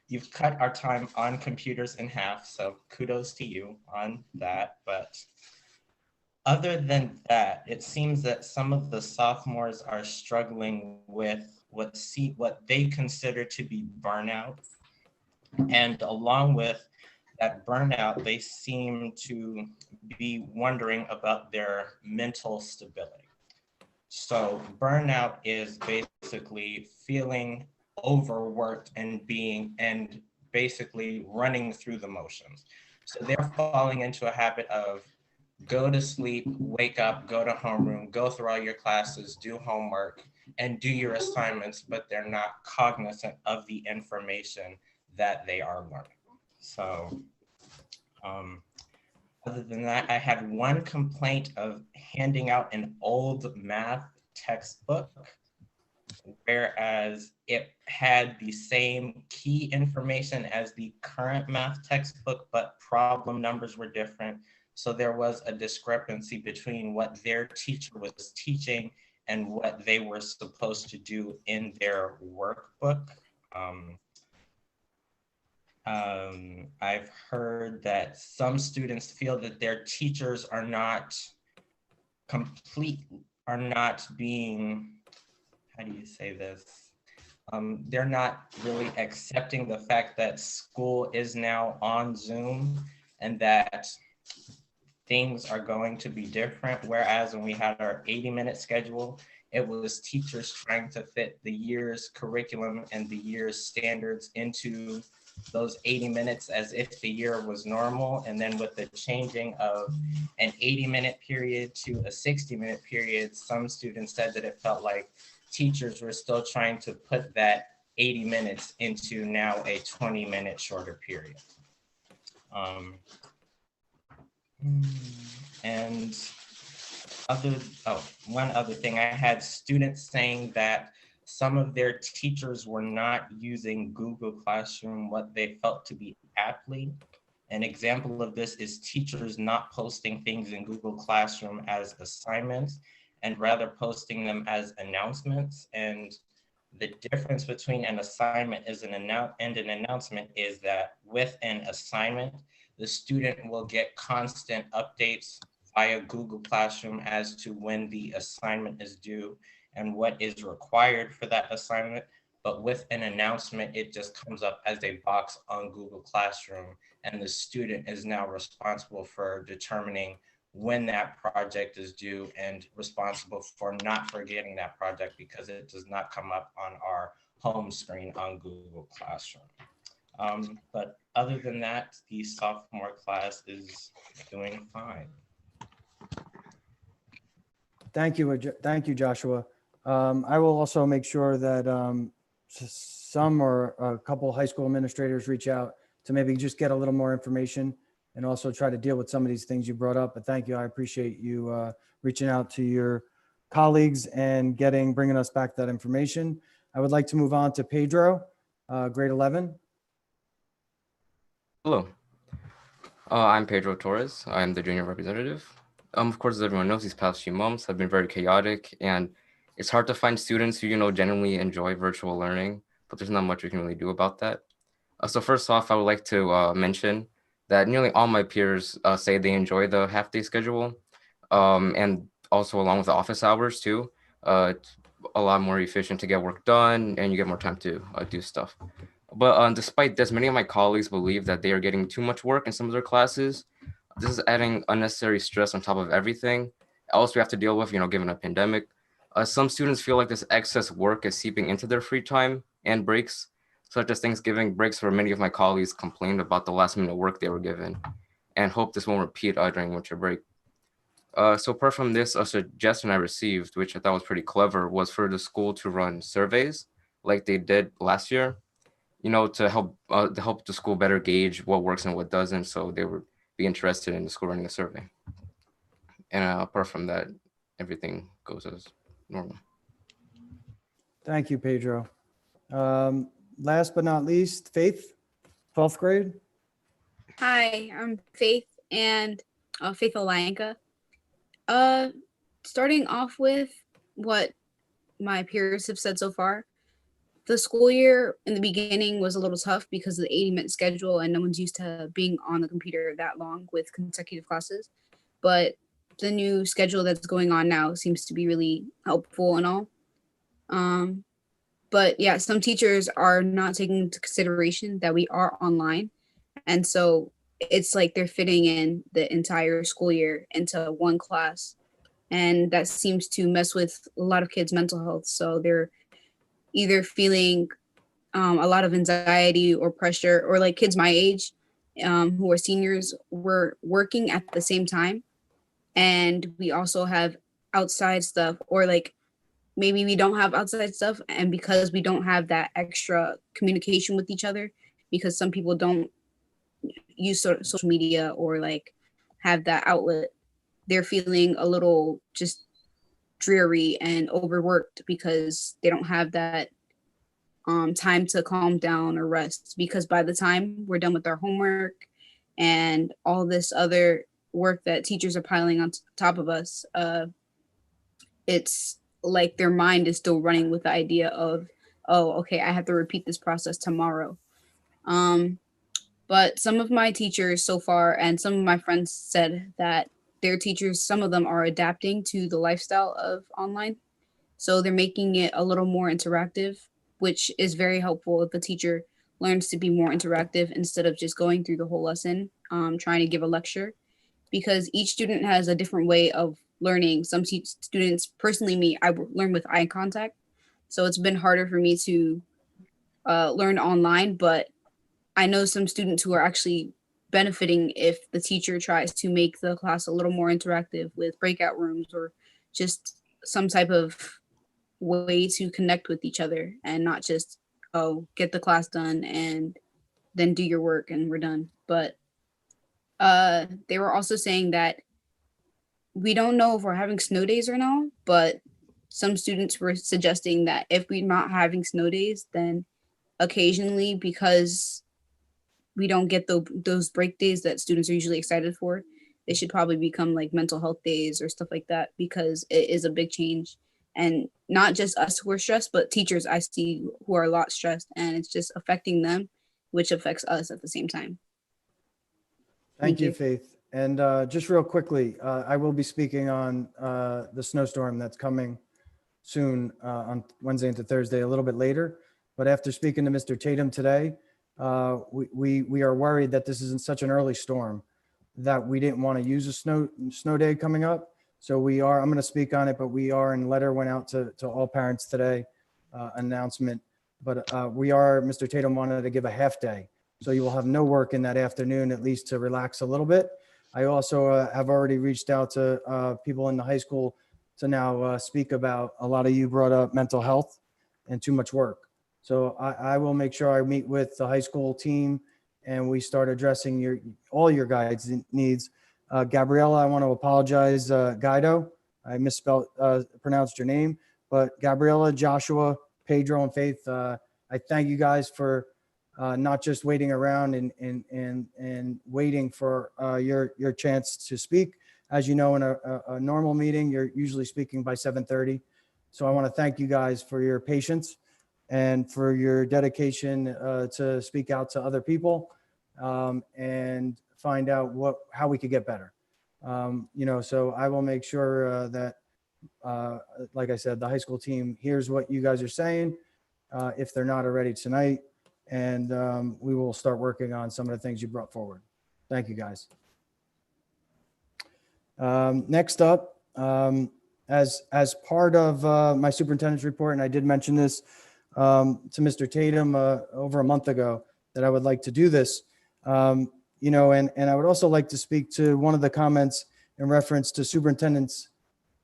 Speaker 5: you've cut our time on computers in half, so kudos to you on that. But other than that, it seems that some of the sophomores are struggling with what they consider to be burnout. And along with that burnout, they seem to be wondering about their mental stability. So burnout is basically feeling overworked and basically running through the motions. So they're falling into a habit of go to sleep, wake up, go to homeroom, go through all your classes, do homework, and do your assignments, but they're not cognizant of the information that they are learning. So other than that, I had one complaint of handing out an old math textbook whereas it had the same key information as the current math textbook, but problem numbers were different. So there was a discrepancy between what their teacher was teaching and what they were supposed to do in their workbook. I've heard that some students feel that their teachers are not being, how do you say this? They're not really accepting the fact that school is now on Zoom and that things are going to be different. Whereas when we had our 80-minute schedule, it was teachers trying to fit the year's curriculum and the year's standards into those 80 minutes as if the year was normal. And then with the changing of an 80-minute period to a 60-minute period, some students said that it felt like teachers were still trying to put that 80 minutes into now a 20-minute shorter period. And one other thing, I had students saying that some of their teachers were not using Google Classroom what they felt to be aptly. An example of this is teachers not posting things in Google Classroom as assignments and rather posting them as announcements. And the difference between an assignment and an announcement is that with an assignment, the student will get constant updates via Google Classroom as to when the assignment is due and what is required for that assignment. But with an announcement, it just comes up as a box on Google Classroom, and the student is now responsible for determining when that project is due and responsible for not forgetting that project because it does not come up on our home screen on Google Classroom. But other than that, the sophomore class is doing fine.
Speaker 2: Thank you, Joshua. I will also make sure that some or a couple high school administrators reach out to maybe just get a little more information and also try to deal with some of these things you brought up. But thank you. I appreciate you reaching out to your colleagues and bringing us back that information. I would like to move on to Pedro, grade 11.
Speaker 7: Hello, I'm Pedro Torres. I'm the junior representative. Of course, as everyone knows, these past few months have been very chaotic, and it's hard to find students who, genuinely enjoy virtual learning, but there's not much we can really do about that. So first off, I would like to mention that nearly all my peers say they enjoy the half-day schedule, and also along with the office hours too. It's a lot more efficient to get work done, and you get more time to do stuff. But despite this, many of my colleagues believe that they are getting too much work in some of their classes. This is adding unnecessary stress on top of everything else we have to deal with, given a pandemic. Some students feel like this excess work is seeping into their free time and breaks, such as Thanksgiving breaks, where many of my colleagues complained about the last minute work they were given and hope this won't repeat during winter break. So apart from this, a suggestion I received, which I thought was pretty clever, was for the school to run surveys like they did last year, to help the school better gauge what works and what doesn't, so they would be interested in the school running a survey. And apart from that, everything goes as normal.
Speaker 2: Thank you, Pedro. Last but not least, Faith, 12th grade.
Speaker 10: Hi, I'm Faith and Faith Olanka. Starting off with what my peers have said so far, the school year in the beginning was a little tough because of the 80-minute schedule and no one's used to being on the computer that long with consecutive classes. But the new schedule that's going on now seems to be really helpful and all. But yeah, some teachers are not taking into consideration that we are online. And so it's like they're fitting in the entire school year into one class. And that seems to mess with a lot of kids' mental health. So they're either feeling a lot of anxiety or pressure, or like kids my age who are seniors were working at the same time. And we also have outside stuff, or like maybe we don't have outside stuff. And because we don't have that extra communication with each other, because some people don't use social media or like have that outlet, they're feeling a little just dreary and overworked because they don't have that time to calm down or rest, because by the time we're done with our homework and all this other work that teachers are piling on top of us, it's like their mind is still running with the idea of, oh, okay, I have to repeat this process tomorrow. But some of my teachers so far and some of my friends said that their teachers, some of them are adapting to the lifestyle of online. So they're making it a little more interactive, which is very helpful if the teacher learns to be more interactive instead of just going through the whole lesson, trying to give a lecture, because each student has a different way of learning. Some students, personally me, I learn with eye contact. So it's been harder for me to learn online, but I know some students who are actually benefiting if the teacher tries to make the class a little more interactive with breakout rooms or just some type of way to connect with each other and not just, oh, get the class done and then do your work and we're done. But they were also saying that we don't know if we're having snow days or not, but some students were suggesting that if we're not having snow days, then occasionally, because we don't get those break days that students are usually excited for, they should probably become like mental health days or stuff like that, because it is a big change. And not just us who are stressed, but teachers I see who are a lot stressed, and it's just affecting them, which affects us at the same time.
Speaker 2: Thank you, Faith. And just real quickly, I will be speaking on the snowstorm that's coming soon on Wednesday into Thursday, a little bit later. But after speaking to Mr. Tatum today, we are worried that this isn't such an early storm that we didn't want to use a snow day coming up. So I'm going to speak on it, but we are, and letter went out to all parents today, announcement. But Mr. Tatum wanted to give a half day. So you will have no work in that afternoon, at least to relax a little bit. I also have already reached out to people in the high school to now speak about, a lot of you brought up mental health and too much work. So I will make sure I meet with the high school team and we start addressing all your guys' needs. Gabriella, I want to apologize, Guido. I pronounced your name, but Gabriella, Joshua, Pedro, and Faith, I thank you guys for not just waiting around and waiting for your chance to speak. As you know, in a normal meeting, you're usually speaking by 7:30. So I want to thank you guys for your patience and for your dedication to speak out to other people and find out how we could get better. So I will make sure that, like I said, the high school team hears what you guys are saying, if they're not already tonight, and we will start working on some of the things you brought forward. Thank you, guys. Next up, as part of my superintendent's report, and I did mention this to Mr. Tatum over a month ago, that I would like to do this, and I would also like to speak to one of the comments in reference to superintendents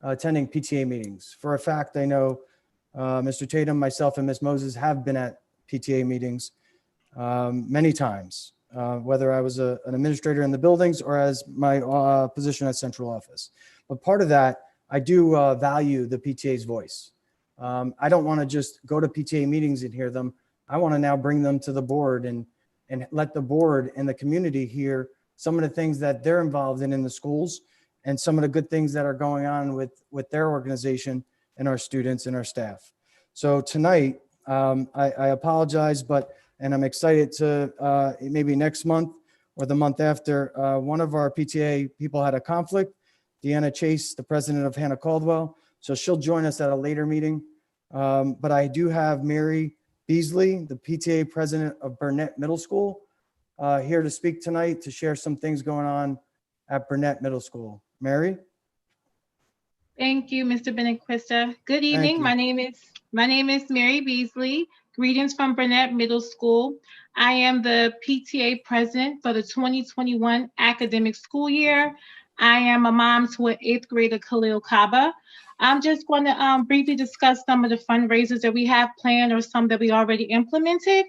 Speaker 2: attending PTA meetings. For a fact, I know Mr. Tatum, myself, and Ms. Moses have been at PTA meetings many times, whether I was an administrator in the buildings or as my position at central office. But part of that, I do value the PTA's voice. I don't want to just go to PTA meetings and hear them. I want to now bring them to the board and let the board and the community hear some of the things that they're involved in the schools and some of the good things that are going on with their organization and our students and our staff. So tonight, I apologize, and I'm excited to maybe next month or the month after, one of our PTA people had a conflict, Deanna Chase, the president of Hannah Caldwell. So she'll join us at a later meeting. But I do have Mary Beasley, the PTA president of Burnett Middle School, here to speak tonight to share some things going on at Burnett Middle School. Mary?
Speaker 4: Thank you, Mr. Benequista. Good evening. My name is Mary Beasley. Greetings from Burnett Middle School. I am the PTA president for the 2021 academic school year. I am a mom to an 8th grader, Khalil Kaba. I'm just going to briefly discuss some of the fundraisers that we have planned or some that we already implemented.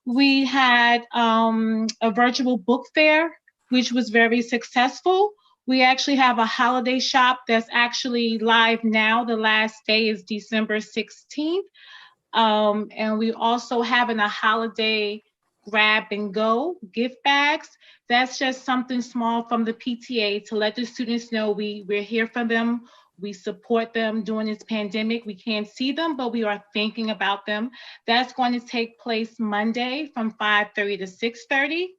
Speaker 4: We had a virtual book fair, which was very successful. We actually have a holiday shop that's actually live now. The last day is December 16th. And we also having a holiday grab and go gift bags. That's just something small from the PTA to let the students know we're here for them. We support them during this pandemic. We can't see them, but we are thinking about them. That's going to take place Monday from 5:30 to 6:30.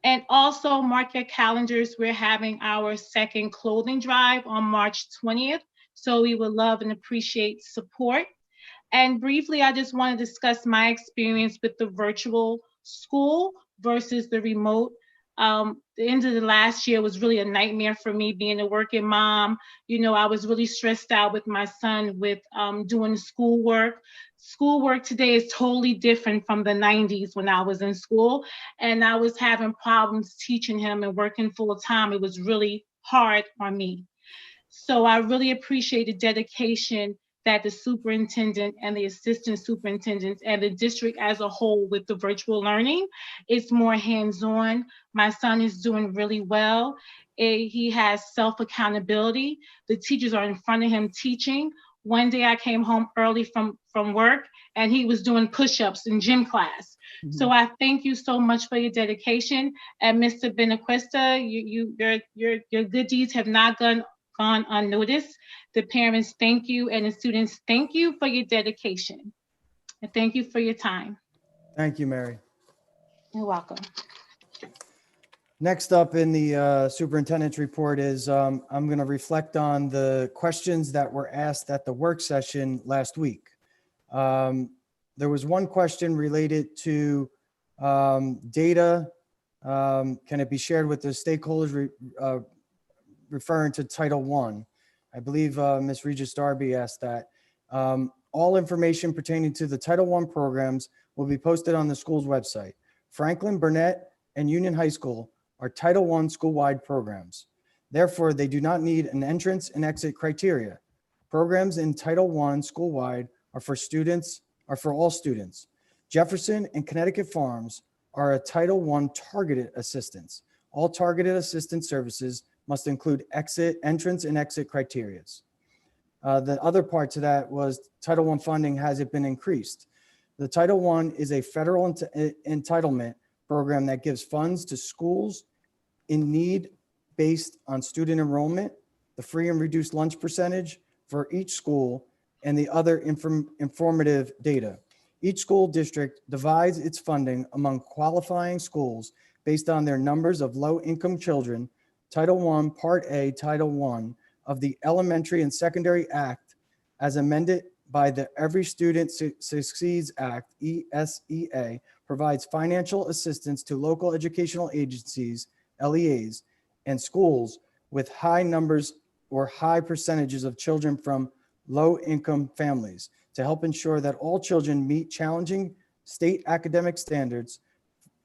Speaker 4: And also mark your calendars. We're having our second clothing drive on March 20th. So we would love and appreciate support. And briefly, I just want to discuss my experience with the virtual school versus the remote. The end of the last year was really a nightmare for me being a working mom. You know, I was really stressed out with my son with doing schoolwork. Schoolwork today is totally different from the 90s when I was in school, and I was having problems teaching him and working full time. It was really hard on me. So I really appreciate the dedication that the superintendent and the assistant superintendents and the district as a whole with the virtual learning. It's more hands-on. My son is doing really well. He has self-accountability. The teachers are in front of him teaching. One day I came home early from work and he was doing push-ups in gym class. So I thank you so much for your dedication. And Mr. Benaquista, your good deeds have not gone unnoticed. The parents thank you and the students thank you for your dedication. And thank you for your time.
Speaker 2: Thank you, Mary.
Speaker 4: You're welcome.
Speaker 2: Next up in the superintendent's report is I'm going to reflect on the questions that were asked at the work session last week. There was one question related to data. Can it be shared with the stakeholders referring to Title I? I believe Ms. Regis Darby asked that. All information pertaining to the Title I programs will be posted on the school's website. Franklin, Burnett, and Union High School are Title I school-wide programs. Therefore, they do not need an entrance and exit criteria. Programs in Title I school-wide are for all students. Jefferson and Connecticut Farms are a Title I targeted assistance. All targeted assistance services must include entrance and exit criteria. The other part to that was Title I funding, has it been increased? The Title I is a federal entitlement program that gives funds to schools in need based on student enrollment, the free and reduced lunch percentage for each school, and the other informative data. Each school district divides its funding among qualifying schools based on their numbers of low-income children. Title I, Part A, Title I of the Elementary and Secondary Act, as amended by the Every Student Succeeds Act, ESEA, provides financial assistance to local educational agencies, LEAs, and schools with high numbers or high percentages of children from low-income families to help ensure that all children meet challenging state academic standards.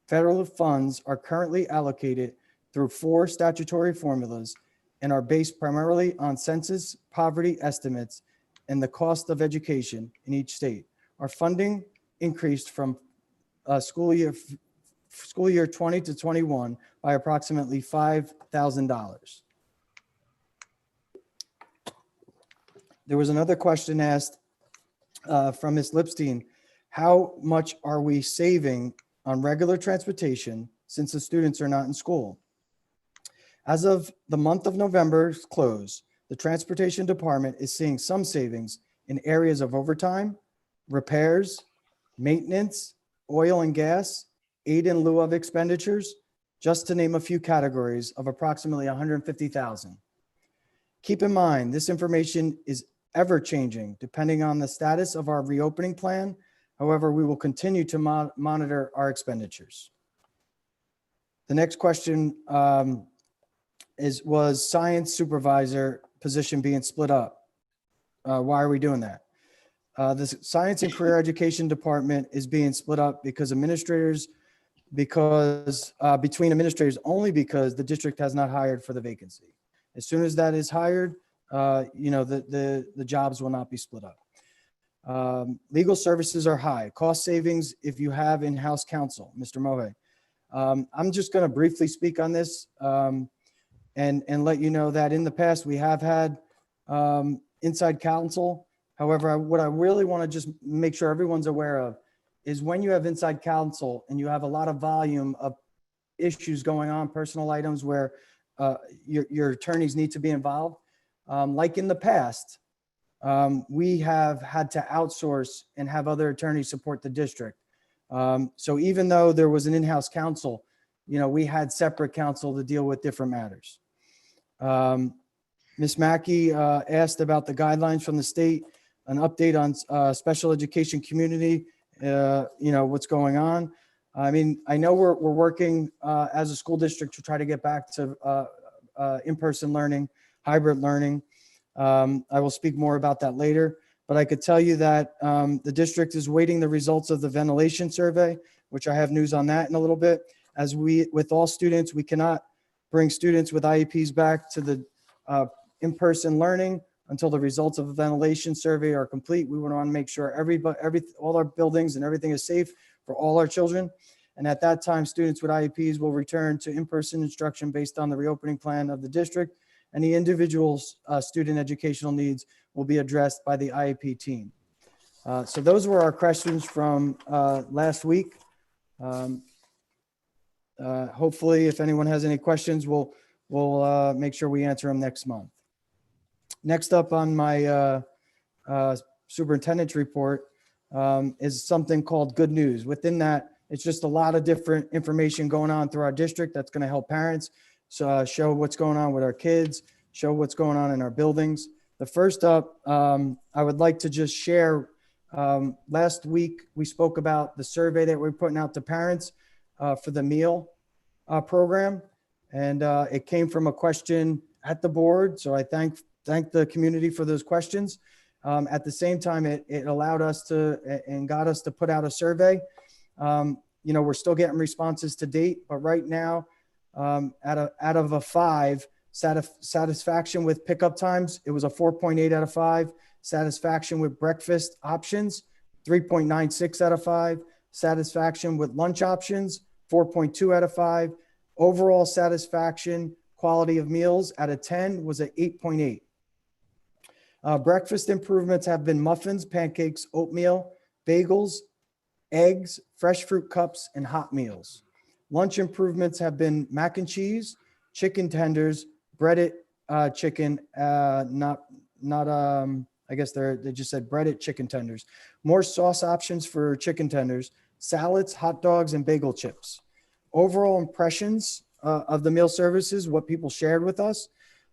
Speaker 2: Federal funds are currently allocated through 4 statutory formulas and are based primarily on census poverty estimates and the cost of education in each state. Our funding increased from school year 20 to 21 by approximately $5,000. There was another question asked from Ms. Lipstein. How much are we saving on regular transportation since the students are not in school? As of the month of November's close, the transportation department is seeing some savings in areas of overtime, repairs, maintenance, oil and gas, aid in lieu of expenditures, just to name a few categories of approximately $150,000. Keep in mind, this information is ever changing depending on the status of our reopening plan. However, we will continue to monitor our expenditures. The next question was science supervisor position being split up. Why are we doing that? The Science and Career Education Department is being split up because between administrators, only because the district has not hired for the vacancy. As soon as that is hired, the jobs will not be split up. Legal services are high. Cost savings if you have in-house counsel, Mr. Mohe. I'm just going to briefly speak on this. and let you know that in the past, we have had inside counsel. However, what I really want to just make sure everyone's aware of is when you have inside counsel and you have a lot of volume of issues going on, personal items where your attorneys need to be involved, like in the past, we have had to outsource and have other attorneys support the district. So even though there was an in-house counsel, we had separate counsel to deal with different matters. Ms. Mackey asked about the guidelines from the state, an update on special education community, what's going on. I mean, I know we're working as a school district to try to get back to in-person learning, hybrid learning. I will speak more about that later, but I could tell you that the district is waiting the results of the ventilation survey, which I have news on that in a little bit. As with all students, we cannot bring students with IEPs back to the in-person learning until the results of the ventilation survey are complete. We want to make sure all our buildings and everything is safe for all our children. And at that time, students with IEPs will return to in-person instruction based on the reopening plan of the district, and the individual student educational needs will be addressed by the IEP team. So those were our questions from last week. Hopefully, if anyone has any questions, we'll make sure we answer them next month. Next up on my superintendent's report is something called Good News. Within that, it's just a lot of different information going on through our district that's going to help parents show what's going on with our kids, show what's going on in our buildings. The first up, I would like to just share, last week, we spoke about the survey that we're putting out to parents for the meal program. And it came from a question at the board. So I thank the community for those questions. At the same time, it allowed us to and got us to put out a survey. We're still getting responses to date, but right now, out of a 5, satisfaction with pickup times, it was a 4.8 out of 5. Satisfaction with breakfast options, 3.96 out of 5. Satisfaction with lunch options, 4.2 out of 5. Overall satisfaction, quality of meals out of 10 was at 8.8. Breakfast improvements have been muffins, pancakes, oatmeal, bagels, eggs, fresh fruit cups, and hot meals. Lunch improvements have been mac and cheese, chicken tenders, breaded chicken, I guess they just said breaded chicken tenders. More sauce options for chicken tenders, salads, hot dogs, and bagel chips. Overall impressions of the meal services, what people shared with us.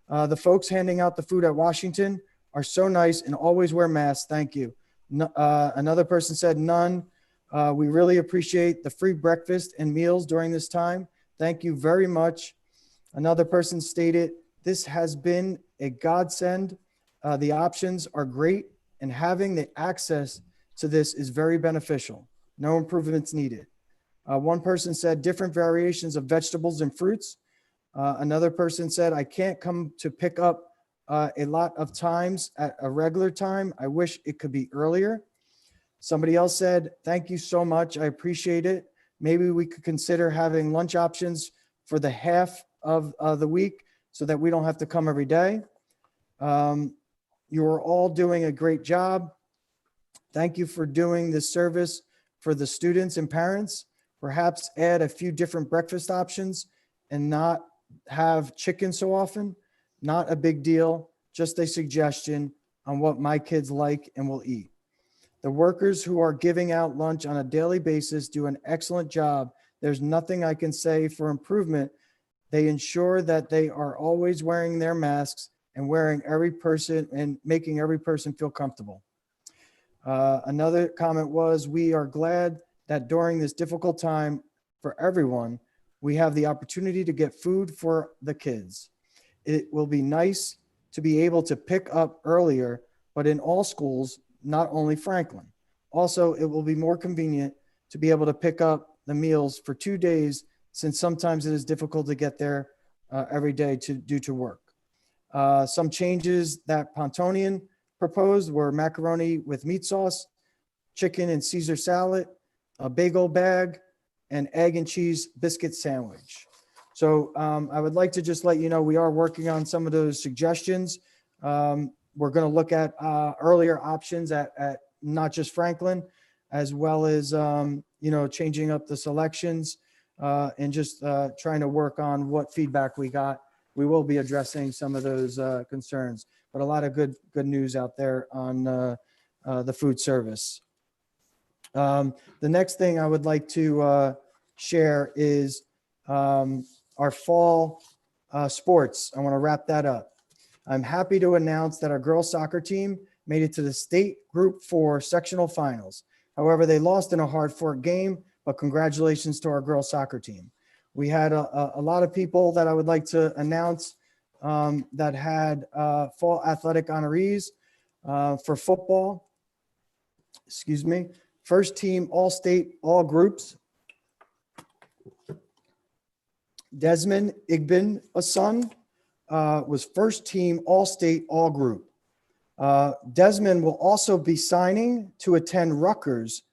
Speaker 2: The folks handing out the food at Washington are so nice and always wear masks. Thank you. Another person said none. We really appreciate the free breakfast and meals during this time. Thank you very much. Another person stated, this has been a godsend. The options are great and having the access to this is very beneficial. No improvements needed. One person said different variations of vegetables and fruits. Another person said, I can't come to pick up a lot of times at a regular time. I wish it could be earlier. Somebody else said, thank you so much. I appreciate it. Maybe we could consider having lunch options for the half of the week so that we don't have to come every day. You are all doing a great job. Thank you for doing this service for the students and parents. Perhaps add a few different breakfast options and not have chicken so often. Not a big deal, just a suggestion on what my kids like and will eat. The workers who are giving out lunch on a daily basis do an excellent job. There's nothing I can say for improvement. They ensure that they are always wearing their masks and making every person feel comfortable. Another comment was, we are glad that during this difficult time for everyone, we have the opportunity to get food for the kids. It will be nice to be able to pick up earlier, but in all schools, not only Franklin. Also, it will be more convenient to be able to pick up the meals for 2 days, since sometimes it is difficult to get there every day due to work. Some changes that Pontonian proposed were macaroni with meat sauce, chicken and Caesar salad, a bagel bag, and egg and cheese biscuit sandwich. So I would like to just let you know, we are working on some of those suggestions. We're going to look at earlier options at not just Franklin, as well as, changing up the selections and just trying to work on what feedback we got. We will be addressing some of those concerns, but a lot of good news out there on the food service. The next thing I would like to share is our fall sports. I want to wrap that up. I'm happy to announce that our girls soccer team made it to the state group 4 sectional finals. However, they lost in a hard-fought game, but congratulations to our girls soccer team. We had a lot of people that I would like to announce that had fall athletic honorees for football. Excuse me. First team all-state, all groups. Desmond Igbin, a son, was first team all-state, all group. Desmond will also be signing to attend Rutgers.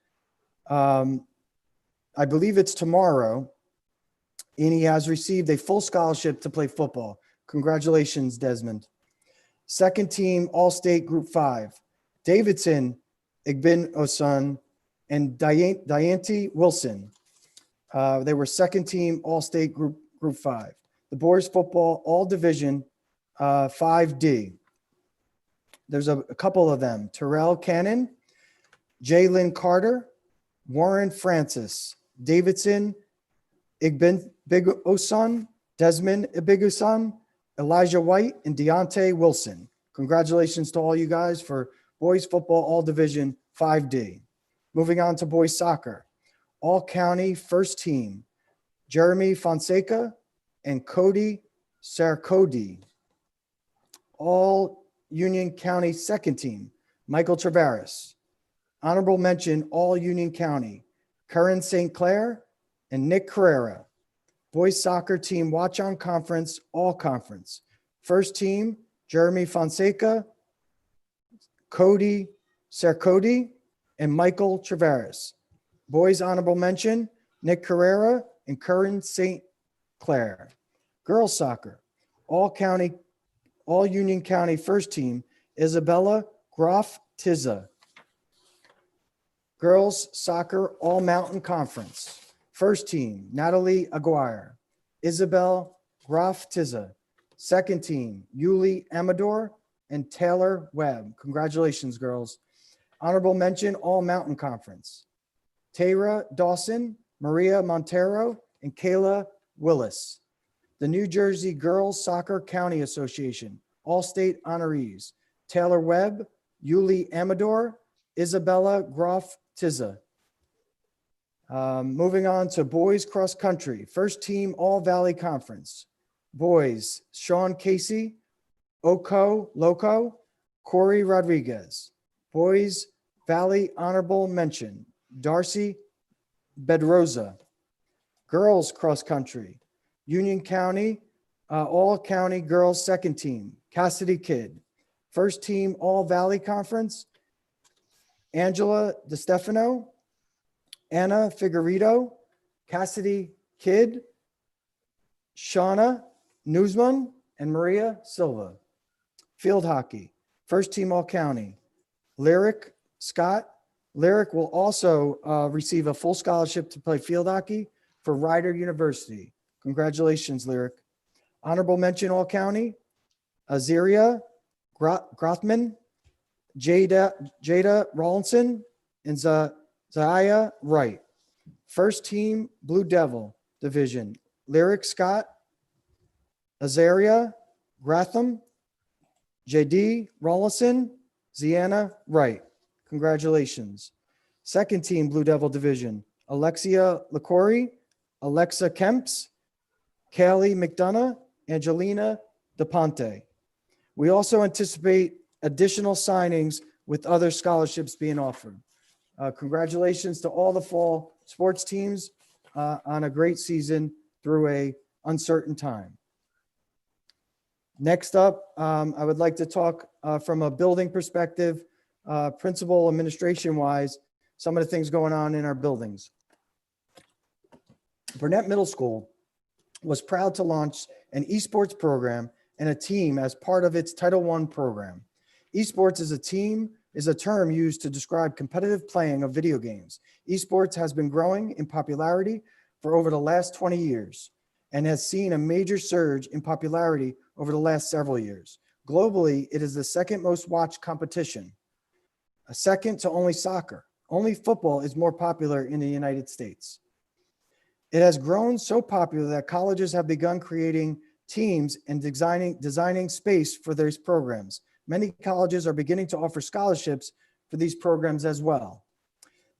Speaker 2: I believe it's tomorrow, and he has received a full scholarship to play football. Congratulations, Desmond. Second team all-state group 5, Davidson Igbin Osun and Dianti Wilson. They were second team all-state group 5. The boys football all division 5D. There's a couple of them: Terrell Cannon, Jalen Carter, Warren Francis, Davidson Igbinosun, Desmond Ibiguson, Elijah White, and Deontay Wilson. Congratulations to all you guys for boys football all division 5D. Moving on to boys soccer. All county first team, Jeremy Fonseca and Cody Sarkodie. All Union County second team, Michael Travaris. Honorable mention, all Union County, Curran St. Clair and Nick Carrera. Boys soccer team, watch on conference, all conference. First team, Jeremy Fonseca, Cody Sarkodie, and Michael Travaris. Boys honorable mention, Nick Carrera and Curran St. Clair. Girls soccer, all Union County first team, Isabella Groff Tizza. Girls soccer all mountain conference. First team, Natalie Aguirre, Isabel Groff Tizza. Second team, Yuli Amador and Taylor Webb. Congratulations, girls. Honorable mention, all mountain conference. Tara Dawson, Maria Montero, and Kayla Willis. The New Jersey Girls Soccer County Association, all-state honorees, Taylor Webb, Yuli Amador, Isabella Groff Tizza. Moving on to boys cross country, first team All Valley Conference. Boys, Sean Casey, Oko Loco, Corey Rodriguez. Boys Valley honorable mention, Darcy Bedroza. Girls cross country, Union County, all county girls second team, Cassidy Kidd. First team All Valley Conference, Angela DeStefano, Anna Figueredo, Cassidy Kidd, Shauna Newsman, and Maria Silva. Field hockey, first team all county, Lyric Scott. Lyric will also receive a full scholarship to play field hockey for Rider University. Congratulations, Lyric. Honorable mention all county, Azaria Grothman, Jada Rawlinson, and Zaya Wright. First team Blue Devil division, Lyric Scott, Azaria Gratham, JD Rawlinson, Ziana Wright. Congratulations. Second team Blue Devil division, Alexia LaCory, Alexa Kemps, Kaylee McDonough, Angelina DePonte. We also anticipate additional signings with other scholarships being offered. Congratulations to all the fall sports teams on a great season through a uncertain time. Next up, I would like to talk from a building perspective, principal administration wise, some of the things going on in our buildings. Burnett Middle School was proud to launch an esports program and a team as part of its Title I program. Esports is a term used to describe competitive playing of video games. Esports has been growing in popularity for over the last 20 years and has seen a major surge in popularity over the last several years. Globally, it is the second most watched competition, a second to only soccer. Only football is more popular in the United States. It has grown so popular that colleges have begun creating teams and designing space for these programs. Many colleges are beginning to offer scholarships for these programs as well.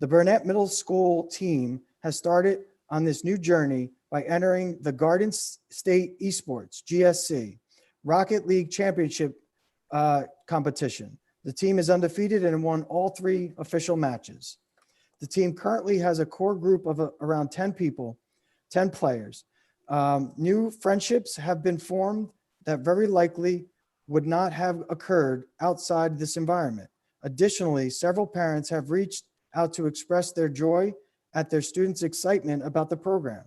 Speaker 2: The Burnett Middle School team has started on this new journey by entering the Garden State Esports, GSC, Rocket League Championship competition. The team is undefeated and won all 3 official matches. The team currently has a core group of around 10 people, 10 players. New friendships have been formed that very likely would not have occurred outside this environment. Additionally, several parents have reached out to express their joy at their students' excitement about the program.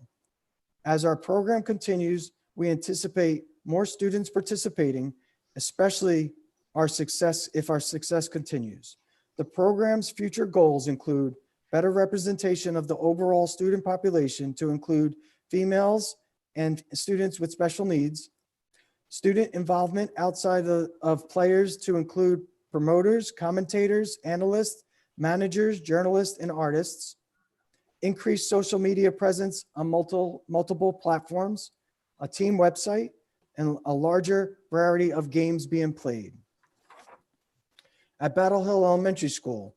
Speaker 2: As our program continues, we anticipate more students participating, especially if our success continues. The program's future goals include better representation of the overall student population to include females and students with special needs, student involvement outside of players to include promoters, commentators, analysts, managers, journalists, and artists, increased social media presence on multiple platforms, a team website, and a larger variety of games being played. At Battle Hill Elementary School,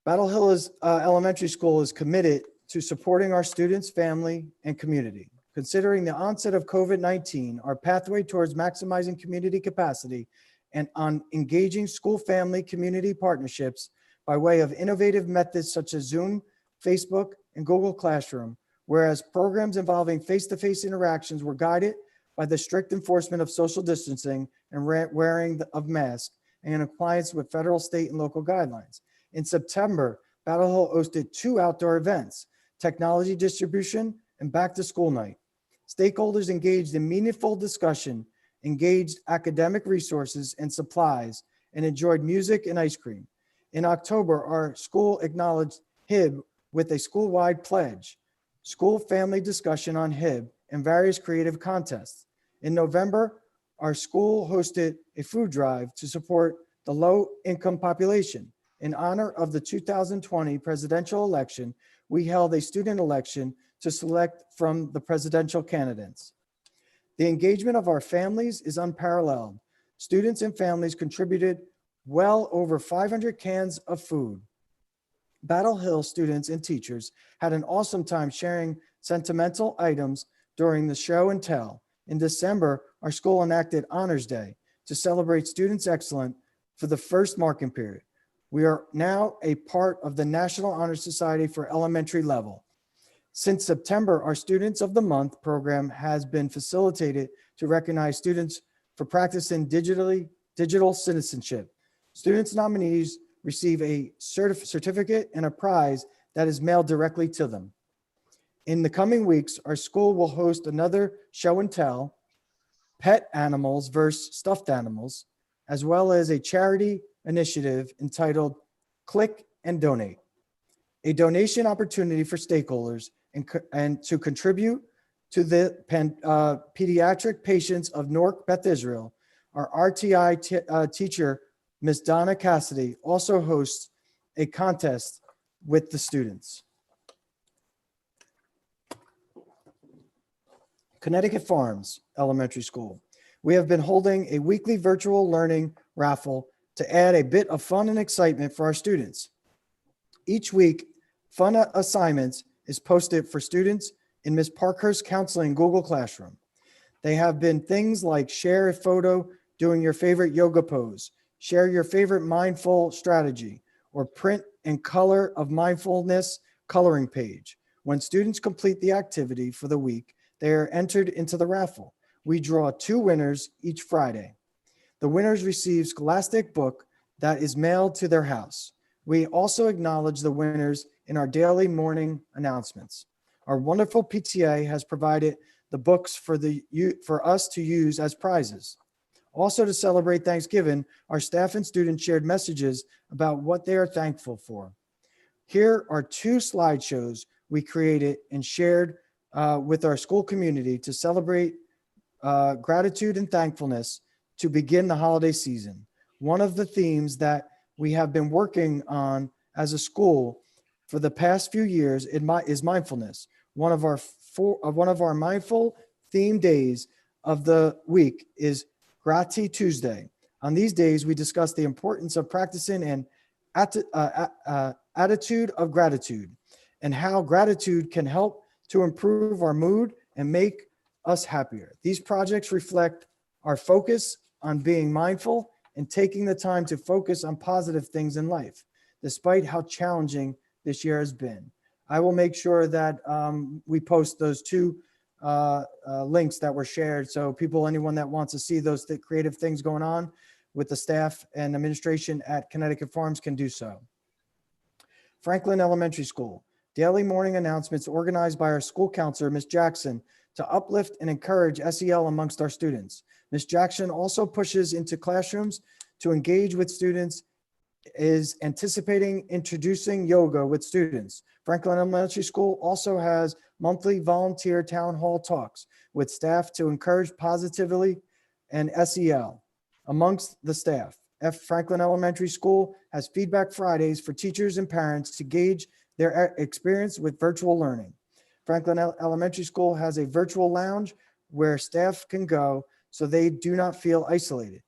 Speaker 2: Battle Hill Elementary School is committed to supporting our students, family, and community. Considering the onset of COVID-19, our pathway towards maximizing community capacity and on engaging school family community partnerships by way of innovative methods such as Zoom, Facebook, and Google Classroom, whereas programs involving face-to-face interactions were guided by the strict enforcement of social distancing and wearing of masks and in compliance with federal, state, and local guidelines. In September, Battle Hill hosted 2 outdoor events, technology distribution and back to school night. Stakeholders engaged in meaningful discussion, engaged academic resources and supplies, and enjoyed music and ice cream. In October, our school acknowledged HIB with a school-wide pledge, school family discussion on HIB, and various creative contests. In November, our school hosted a food drive to support the low-income population. In honor of the 2020 presidential election, we held a student election to select from the presidential candidates. The engagement of our families is unparalleled. Students and families contributed well over 500 cans of food. Battle Hill students and teachers had an awesome time sharing sentimental items during the show and tell. In December, our school enacted Honors Day to celebrate students' excellence for the first marking period. We are now a part of the National Honor Society for elementary level. Since September, our Students of the Month program has been facilitated to recognize students for practicing digital citizenship. Students nominees receive a certificate and a prize that is mailed directly to them. In the coming weeks, our school will host another show and tell, pet animals versus stuffed animals, as well as a charity initiative entitled Click and Donate, a donation opportunity for stakeholders and to contribute to the pediatric patients of Newark Beth Israel. Our RTI teacher, Ms. Donna Cassidy, also hosts a contest with the students. Connecticut Farms Elementary School. We have been holding a weekly virtual learning raffle to add a bit of fun and excitement for our students. Each week, fun assignments is posted for students in Ms. Parkhurst's counseling Google Classroom. They have been things like share a photo doing your favorite yoga pose, share your favorite mindful strategy, or print and color of mindfulness coloring page. When students complete the activity for the week, they are entered into the raffle. We draw 2 winners each Friday. The winners receive Scholastic book that is mailed to their house. We also acknowledge the winners in our daily morning announcements. Our wonderful PTA has provided the books for us to use as prizes. Also, to celebrate Thanksgiving, our staff and students shared messages about what they are thankful for. Here are 2 slideshows we created and shared with our school community to celebrate gratitude and thankfulness to begin the holiday season. One of the themes that we have been working on as a school for the past few years is mindfulness. One of our mindful theme days of the week is Grati Tuesday. On these days, we discuss the importance of practicing an attitude of gratitude and how gratitude can help to improve our mood and make us happier. These projects reflect our focus on being mindful and taking the time to focus on positive things in life, despite how challenging this year has been. I will make sure that we post those 2 links that were shared. So anyone that wants to see those creative things going on with the staff and administration at Connecticut Farms can do so. Franklin Elementary School, daily morning announcements organized by our school counselor, Ms. Jackson, to uplift and encourage SEL amongst our students. Ms. Jackson also pushes into classrooms to engage with students, is anticipating introducing yoga with students. Franklin Elementary School also has monthly volunteer town hall talks with staff to encourage positivity and SEL amongst the staff. Franklin Elementary School has feedback Fridays for teachers and parents to gauge their experience with virtual learning. Franklin Elementary School has a virtual lounge where staff can go so they do not feel isolated.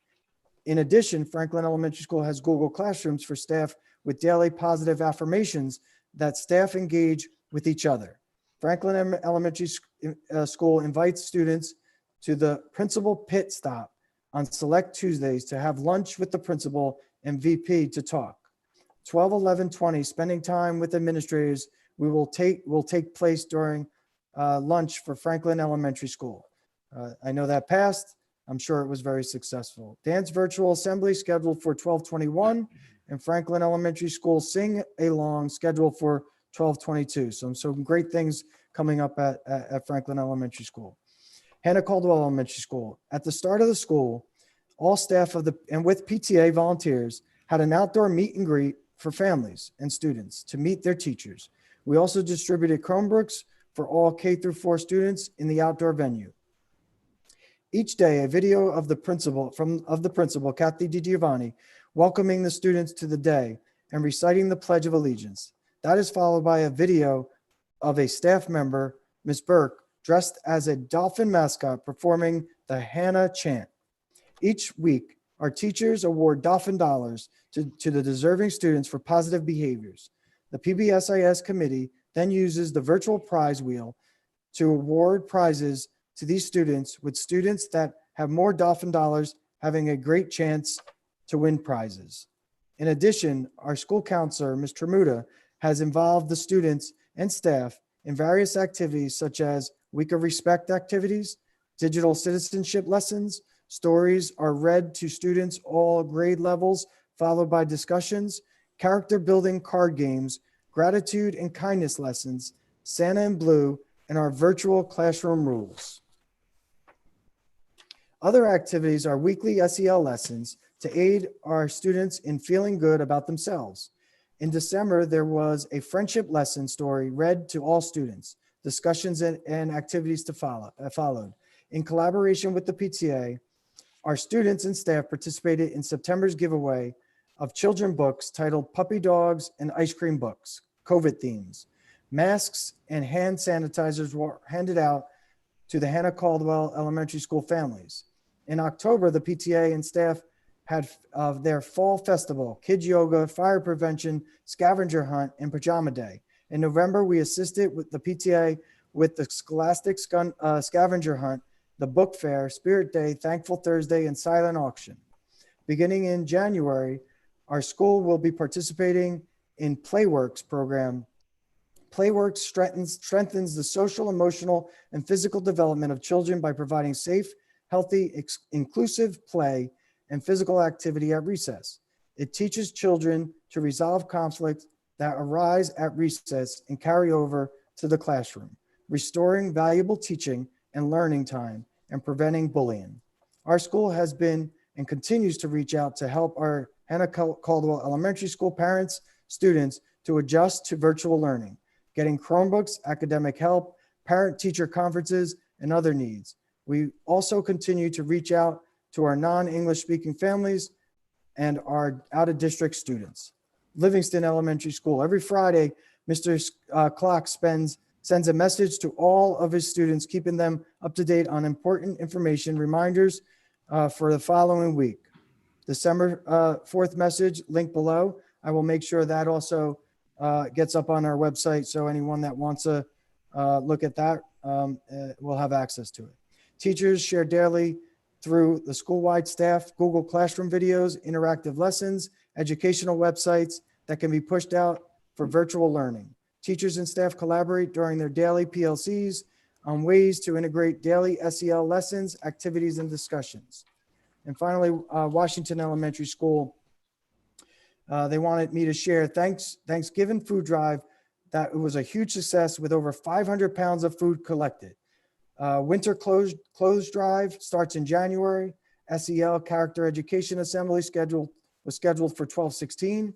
Speaker 2: In addition, Franklin Elementary School has Google Classrooms for staff with daily positive affirmations that staff engage with each other. Franklin Elementary School invites students to the principal pit stop on select Tuesdays to have lunch with the principal and VP to talk. 12, 11, 20, spending time with administrators will take place during lunch for Franklin Elementary School. I know that passed. I'm sure it was very successful. Dance virtual assembly scheduled for 12/21 and Franklin Elementary School sing along scheduled for 12/22. So some great things coming up at Franklin Elementary School. Hannah Caldwell Elementary School. At the start of the school, all staff and with PTA volunteers had an outdoor meet and greet for families and students to meet their teachers. We also distributed Chromebooks for all K-4 students in the outdoor venue. Each day, a video of the principal, Kathy DiGiovanni, welcoming the students to the day and reciting the Pledge of Allegiance. That is followed by a video of a staff member, Ms. Burke, dressed as a dolphin mascot performing the Hannah chant. Each week, our teachers award Dolphin Dollars to the deserving students for positive behaviors. The PBSIS committee then uses the virtual prize wheel to award prizes to these students, with students that have more Dolphin Dollars having a great chance to win prizes. In addition, our school counselor, Ms. Tremuta, has involved the students and staff in various activities such as Week of Respect activities, digital citizenship lessons. Stories are read to students all grade levels, followed by discussions, character building card games, gratitude and kindness lessons, Santa in Blue, and our virtual classroom rules. Other activities are weekly SEL lessons to aid our students in feeling good about themselves. In December, there was a friendship lesson story read to all students. Discussions and activities followed. In collaboration with the PTA, our students and staff participated in September's giveaway of children books titled Puppy Dogs and Ice Cream Books, COVID themes. Masks and hand sanitizers were handed out to the Hannah Caldwell Elementary School families. In October, the PTA and staff had their fall festival, kids yoga, fire prevention, scavenger hunt, and pajama day. In November, we assisted with the PTA with the Scholastic scavenger hunt, the book fair, Spirit Day, Thankful Thursday, and silent auction. Beginning in January, our school will be participating in Playworks program. Playworks strengthens the social, emotional, and physical development of children by providing safe, healthy, inclusive play and physical activity at recess. It teaches children to resolve conflicts that arise at recess and carry over to the classroom, restoring valuable teaching and learning time and preventing bullying. Our school has been and continues to reach out to help our Hannah Caldwell Elementary School parents, students to adjust to virtual learning, getting Chromebooks, academic help, parent-teacher conferences, and other needs. We also continue to reach out to our non-English speaking families and our out-of-district students. Livingston Elementary School. Every Friday, Mr. Clock sends a message to all of his students, keeping them up to date on important information, reminders for the following week. December 4th message, link below. I will make sure that also gets up on our website, so anyone that wants to look at that will have access to it. Teachers share daily through the school-wide staff, Google Classroom videos, interactive lessons, educational websites that can be pushed out for virtual learning. Teachers and staff collaborate during their daily PLCs on ways to integrate daily SEL lessons, activities, and discussions. And finally, Washington Elementary School, they wanted me to share Thanksgiving food drive. That it was a huge success with over 500 pounds of food collected. Winter clothes drive starts in January. SEL Character Education Assembly was scheduled for 12/16.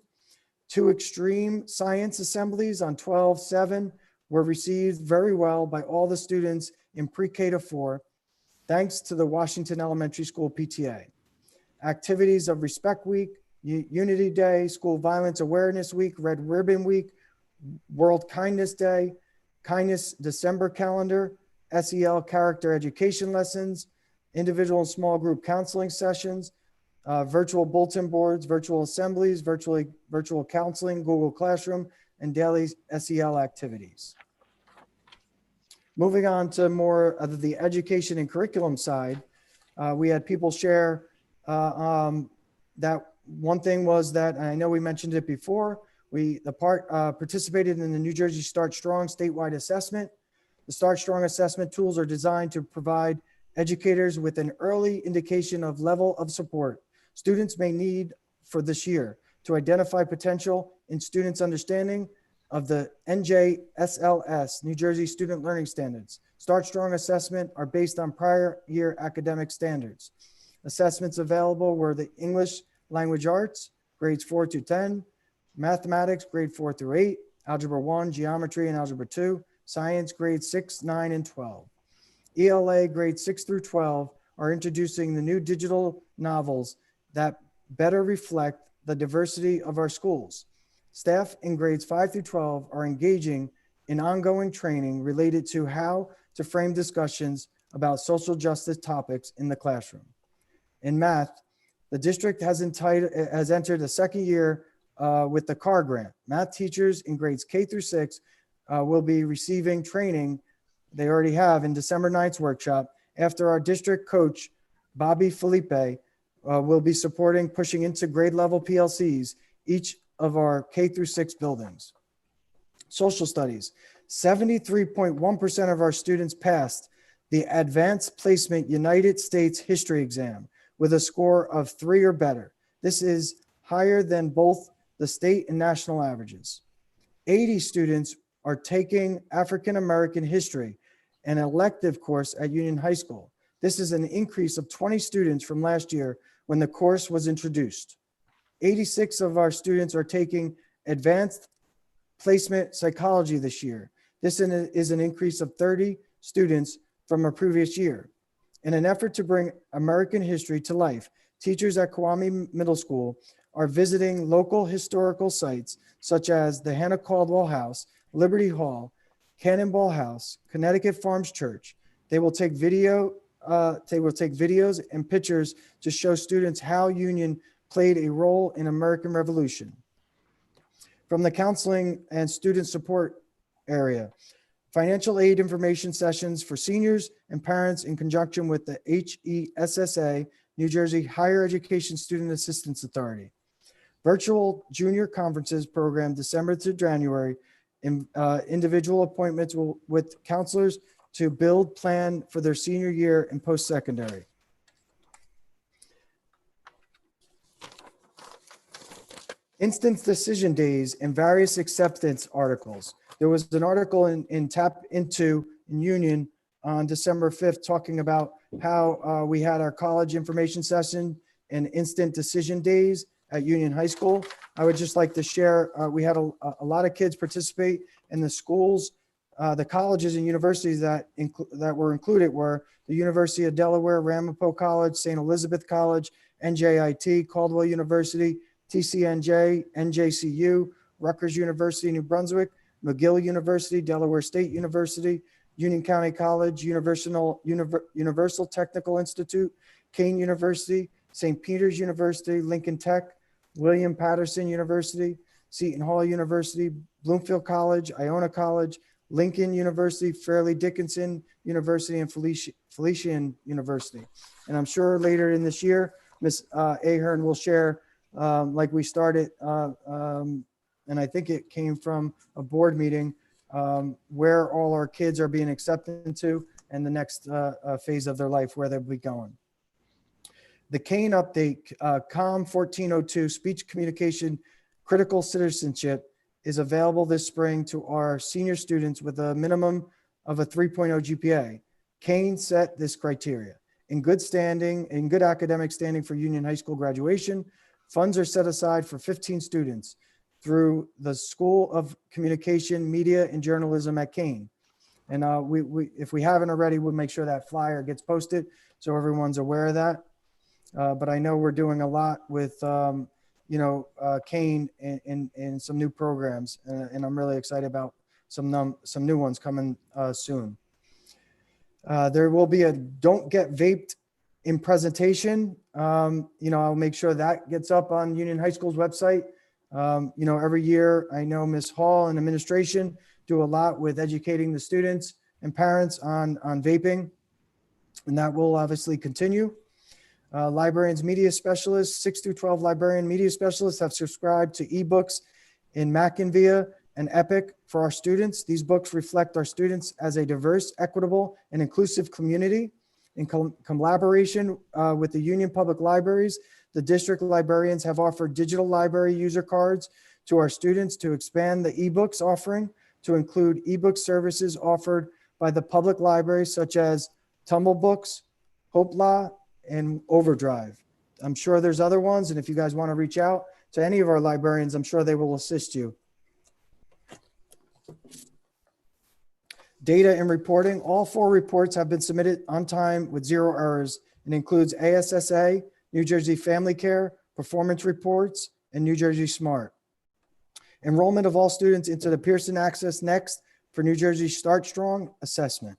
Speaker 2: 2 extreme science assemblies on 12/7 were received very well by all the students in pre-K to 4, thanks to the Washington Elementary School PTA. Activities of Respect Week, Unity Day, School Violence Awareness Week, Red Ribbon Week, World Kindness Day, Kindness December calendar, SEL Character Education lessons, individual and small group counseling sessions, virtual bulletin boards, virtual assemblies, virtual counseling, Google Classroom, and daily SEL activities. Moving on to more of the education and curriculum side, we had people share that one thing was that, and I know we mentioned it before, participated in the New Jersey Start Strong statewide assessment. The Start Strong assessment tools are designed to provide educators with an early indication of level of support students may need for this year to identify potential in students' understanding of the NJSLS, New Jersey Student Learning Standards. Start Strong assessment are based on prior year academic standards. Assessments available were the English Language Arts, grades 4 to 10, mathematics, grade 4 through 8, algebra 1, geometry, and algebra 2, science, grades 6, 9, and 12. ELA, grades 6 through 12, are introducing the new digital novels that better reflect the diversity of our schools. Staff in grades 5 through 12 are engaging in ongoing training related to how to frame discussions about social justice topics in the classroom. In math, the district has entered the second year with the CAR grant. Math teachers in grades K through 6 will be receiving training they already have in December 9th workshop after our district coach, Bobby Felipe, will be supporting pushing into grade level PLCs each of our K through 6 buildings. Social studies, 73.1% of our students passed the Advanced Placement United States History exam with a score of 3 or better. This is higher than both the state and national averages. 80 students are taking African American history, an elective course at Union High School. This is an increase of 20 students from last year when the course was introduced. 86 of our students are taking advanced placement psychology this year. This is an increase of 30 students from a previous year. In an effort to bring American history to life, teachers at Kiwami Middle School are visiting local historical sites such as the Hannah Caldwell House, Liberty Hall, Cannonball House, Connecticut Farms Church. They will take videos and pictures to show students how Union played a role in American Revolution. From the counseling and student support area, financial aid information sessions for seniors and parents in conjunction with the HESSA, New Jersey Higher Education Student Assistance Authority. Virtual junior conferences program December to January, individual appointments with counselors to build plan for their senior year in post-secondary. Instance decision days and various acceptance articles. There was an article in Tap Into in Union on December 5th, talking about how we had our college information session and instant decision days at Union High School. I would just like to share, we had a lot of kids participate in the schools. The colleges and universities that were included were the University of Delaware, Ramapo College, St. Elizabeth College, NJIT, Caldwell University, TCNJ, NJCU, Rutgers University, New Brunswick, McGill University, Delaware State University, Union County College, Universal Technical Institute, Kane University, St. Peter's University, Lincoln Tech, William Patterson University, Seton Hall University, Bloomfield College, Iona College, Lincoln University, Fairleigh Dickinson University, and Felician University. And I'm sure later in this year, Ms. Ahern will share, like we started, and I think it came from a board meeting, where all our kids are being accepted into and the next phase of their life, where they'll be going. The Kane update, COM 1402, speech communication, critical citizenship, is available this spring to our senior students with a minimum of a 3.0 GPA. Kane set this criteria. In good academic standing for Union High School graduation, funds are set aside for 15 students through the School of Communication, Media, and Journalism at Kane. And if we haven't already, we'll make sure that flyer gets posted so everyone's aware of that. But I know we're doing a lot with, Kane and some new programs, and I'm really excited about some new ones coming soon. There will be a Don't Get Vaped in presentation. I'll make sure that gets up on Union High School's website. Every year, I know Ms. Hall and administration do a lot with educating the students and parents on vaping, and that will obviously continue. Librarians, media specialists, 6 through 12 librarian media specialists have subscribed to ebooks in Mackinvia and Epic for our students. These books reflect our students as a diverse, equitable, and inclusive community. In collaboration with the Union Public Libraries, the district librarians have offered digital library user cards to our students to expand the ebooks offering to include ebook services offered by the public libraries such as Tumble Books, Hoopla, and Overdrive. I'm sure there's other ones, and if you guys want to reach out to any of our librarians, I'm sure they will assist you. Data and reporting. All 4 reports have been submitted on time with 0 errors and includes ASSA, New Jersey Family Care, performance reports, and New Jersey Smart. Enrollment of all students into the Pearson Access Next for New Jersey Start Strong assessment.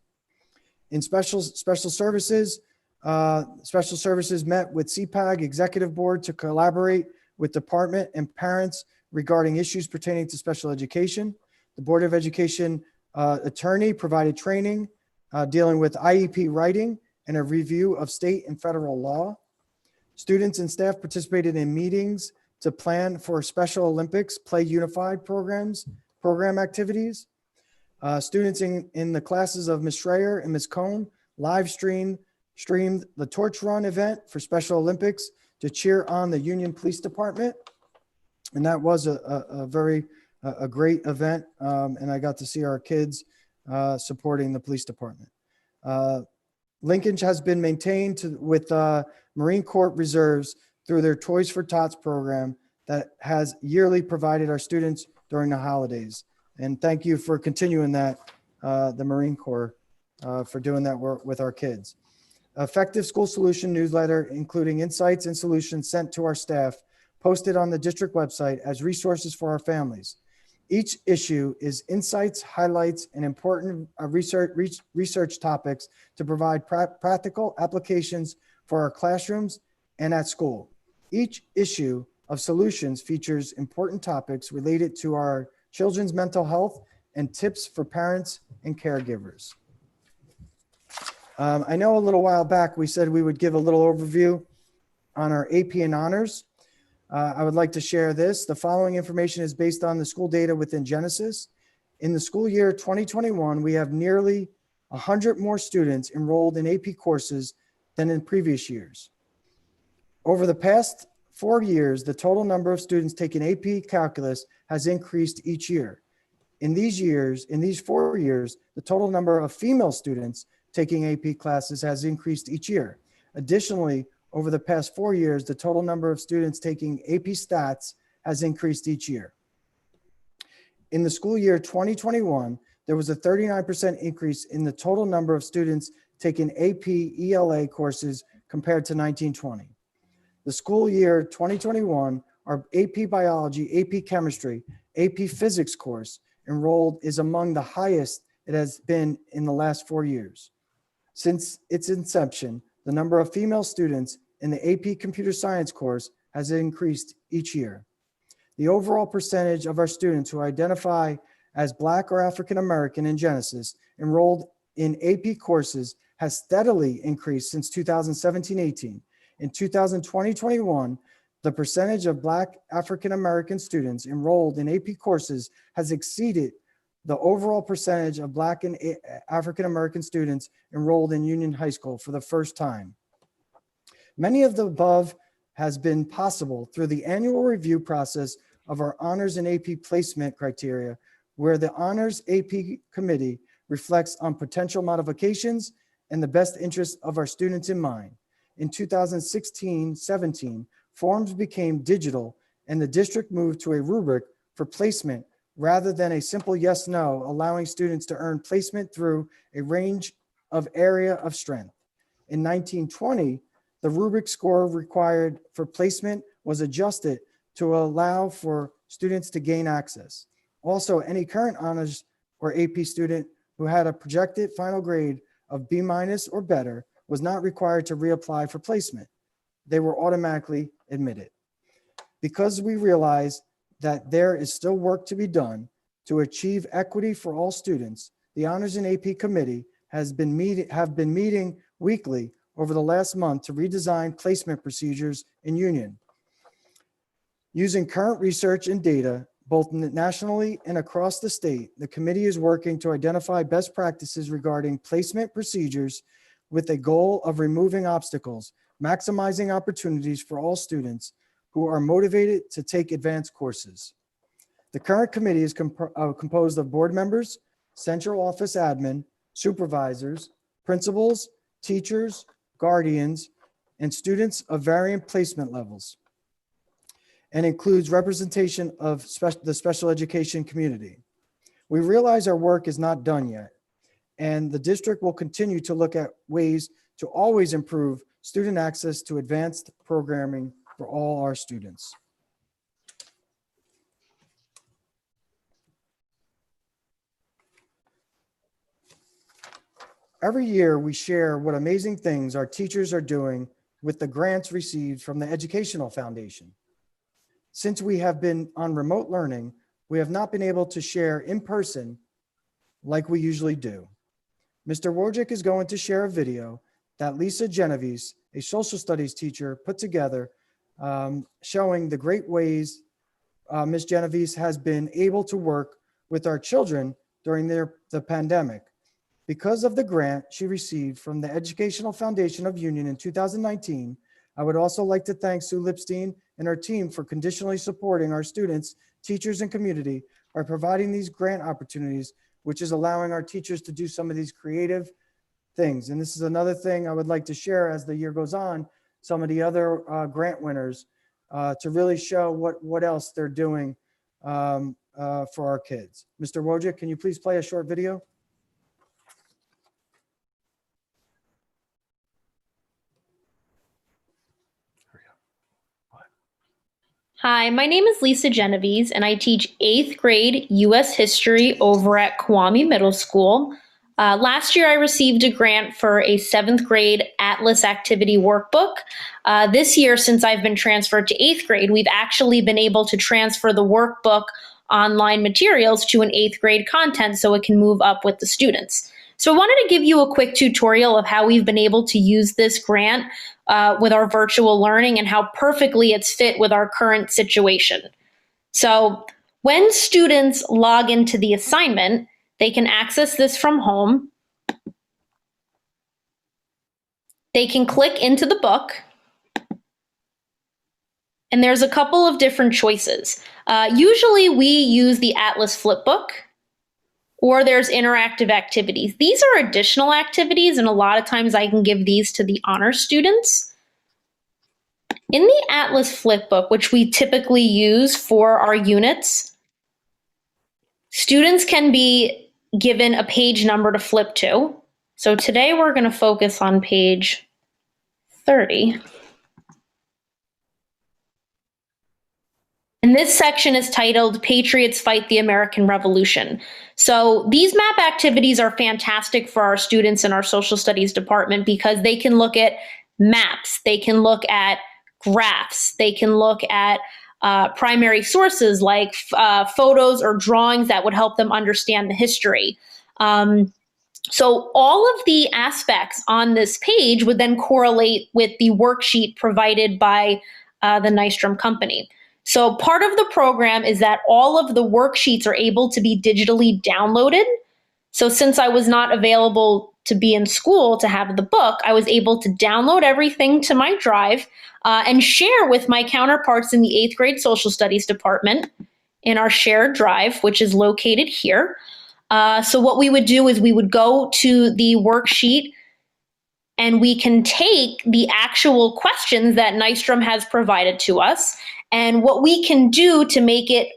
Speaker 2: In special services met with CPAG Executive Board to collaborate with department and parents regarding issues pertaining to special education. The Board of Education attorney provided training dealing with IEP writing and a review of state and federal law. Students and staff participated in meetings to plan for Special Olympics Play Unified program activities. Students in the classes of Ms. Schreier and Ms. Cohn live streamed the Torch Run event for Special Olympics to cheer on the Union Police Department. And that was a great event. And I got to see our kids supporting the police department. Linkage has been maintained with Marine Corps Reserves through their Toys for Tots program that has yearly provided our students during the holidays. And thank you for continuing that, the Marine Corps, for doing that work with our kids. Effective School Solution newsletter, including insights and solutions sent to our staff, posted on the district website as resources for our families. Each issue is insights, highlights, and important research topics to provide practical applications for our classrooms and at school. Each issue of solutions features important topics related to our children's mental health and tips for parents and caregivers. I know a little while back we said we would give a little overview on our AP and honors. I would like to share this. The following information is based on the school data within Genesis. In the school year 2021, we have nearly 100 more students enrolled in AP courses than in previous years. Over the past 4 years, the total number of students taking AP Calculus has increased each year. In these 4 years, the total number of female students taking AP classes has increased each year. Additionally, over the past 4 years, the total number of students taking AP Stats has increased each year. In the school year 2021, there was a 39% increase in the total number of students taking AP ELA courses compared to 1920. The school year 2021, our AP Biology, AP Chemistry, AP Physics course enrolled is among the highest it has been in the last 4 years. Since its inception, the number of female students in the AP Computer Science course has increased each year. The overall percentage of our students who identify as Black or African American in Genesis enrolled in AP courses has steadily increased since 2017-18. In 2020-21, the percentage of Black African American students enrolled in AP courses has exceeded the overall percentage of Black and African American students enrolled in Union High School for the first time. Many of the above has been possible through the annual review process of our honors and AP placement criteria, where the honors AP committee reflects on potential modifications and the best interest of our students in mind. In 2016-17, forms became digital and the district moved to a rubric for placement rather than a simple yes/no, allowing students to earn placement through a range of area of strength. In 1920, the rubric score required for placement was adjusted to allow for students to gain access. Also, any current honors or AP student who had a projected final grade of B- or better was not required to reapply for placement. They were automatically admitted. Because we realize that there is still work to be done to achieve equity for all students, the Honors and AP Committee have been meeting weekly over the last month to redesign placement procedures in Union. Using current research and data, both nationally and across the state, the committee is working to identify best practices regarding placement procedures with a goal of removing obstacles, maximizing opportunities for all students who are motivated to take advanced courses. The current committee is composed of board members, central office admin, supervisors, principals, teachers, guardians, and students of varying placement levels, and includes representation of the special education community. We realize our work is not done yet, and the district will continue to look at ways to always improve student access to advanced programming for all our students. Every year, we share what amazing things our teachers are doing with the grants received from the Educational Foundation. Since we have been on remote learning, we have not been able to share in person like we usually do. Mr. Wojcik is going to share a video that Lisa Genovese, a social studies teacher, put together showing the great ways Ms. Genovese has been able to work with our children during the pandemic. Because of the grant she received from the Educational Foundation of Union in 2019, I would also like to thank Sue Lipstein and her team for conditionally supporting our students, teachers, and community by providing these grant opportunities, which is allowing our teachers to do some of these creative things. And this is another thing I would like to share as the year goes on, some of the other grant winners to really show what else they're doing for our kids. Mr. Wojcik, can you please play a short video?
Speaker 13: Hi, my name is Lisa Genovese, and I teach 8th grade U.S. history over at Kwame Middle School. Last year, I received a grant for a 7th grade Atlas activity workbook. This year, since I've been transferred to 8th grade, we've actually been able to transfer the workbook online materials to an 8th grade content so it can move up with the students. So I wanted to give you a quick tutorial of how we've been able to use this grant with our virtual learning and how perfectly it's fit with our current situation. So when students log into the assignment, they can access this from home. They can click into the book, and there's a couple of different choices. Usually we use the Atlas Flipbook. or there's interactive activities. These are additional activities, and a lot of times I can give these to the honor students. In the Atlas Flipbook, which we typically use for our units, students can be given a page number to flip to. So today we're going to focus on page 30. And this section is titled Patriots Fight the American Revolution. So these map activities are fantastic for our students in our social studies department because they can look at maps, they can look at graphs, they can look at primary sources like photos or drawings that would help them understand the history. So all of the aspects on this page would then correlate with the worksheet provided by the Nystrom company. So part of the program is that all of the worksheets are able to be digitally downloaded. So since I was not available to be in school to have the book, I was able to download everything to my drive and share with my counterparts in the 8th grade social studies department in our shared drive, which is located here. So what we would do is we would go to the worksheet and we can take the actual questions that Nystrom has provided to us. And what we can do to make it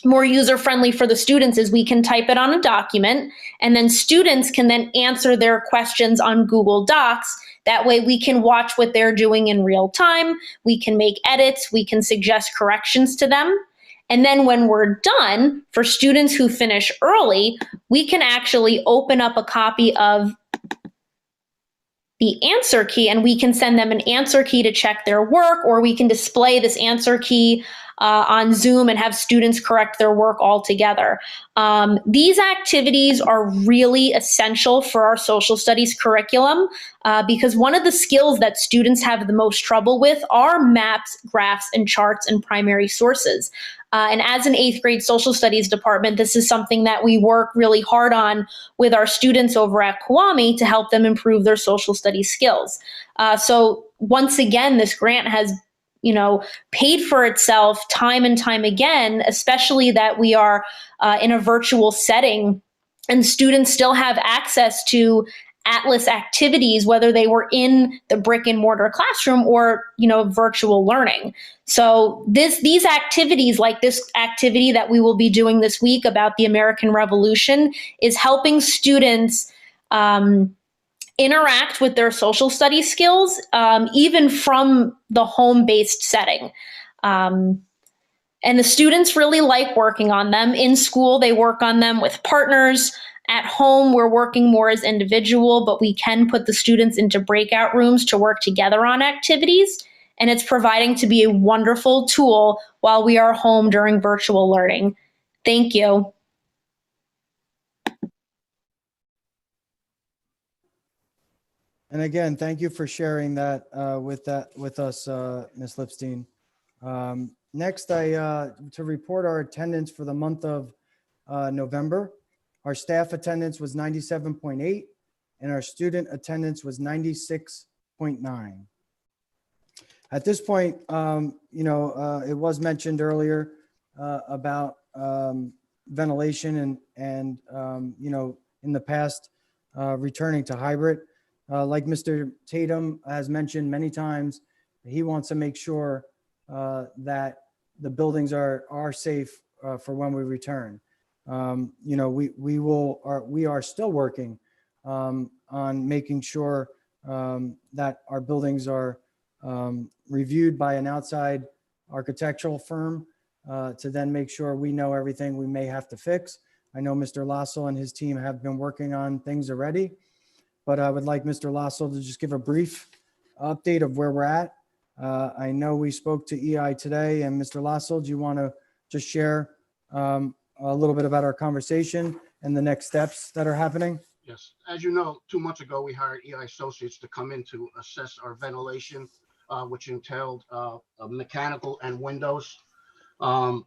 Speaker 13: more user-friendly for the students is we can type it on a document, and then students can then answer their questions on Google Docs. That way we can watch what they're doing in real time. We can make edits. We can suggest corrections to them. And then when we're done, for students who finish early, we can actually open up a copy of the answer key, and we can send them an answer key to check their work, or we can display this answer key on Zoom and have students correct their work all together. These activities are really essential for our social studies curriculum because one of the skills that students have the most trouble with are maps, graphs, and charts and primary sources. And as an 8th grade social studies department, this is something that we work really hard on with our students over at Kwame to help them improve their social studies skills. So once again, this grant has paid for itself time and time again, especially that we are in a virtual setting and students still have access to Atlas activities, whether they were in the brick and mortar classroom or, virtual learning. So these activities, like this activity that we will be doing this week about the American Revolution, is helping students interact with their social studies skills, even from the home-based setting. And the students really like working on them. In school, they work on them with partners. At home, we're working more as individual, but we can put the students into breakout rooms to work together on activities. And it's providing to be a wonderful tool while we are home during virtual learning. Thank you.
Speaker 2: And again, thank you for sharing that with us, Ms. Lipstein. Next, to report our attendance for the month of November. Our staff attendance was 97.8 and our student attendance was 96.9. At this point, it was mentioned earlier about ventilation and in the past, returning to hybrid. Like Mr. Tatum has mentioned many times, he wants to make sure that the buildings are safe for when we return. We are still working on making sure that our buildings are reviewed by an outside architectural firm to then make sure we know everything we may have to fix. I know Mr. Lasso and his team have been working on things already, but I would like Mr. Lasso to just give a brief update of where we're at. I know we spoke to EI today, and Mr. Lasso, do you want to just share a little bit about our conversation and the next steps that are happening?
Speaker 14: Yes, as you know, 2 months ago, we hired EI Associates to come in to assess our ventilation, which entailed mechanical and windows. I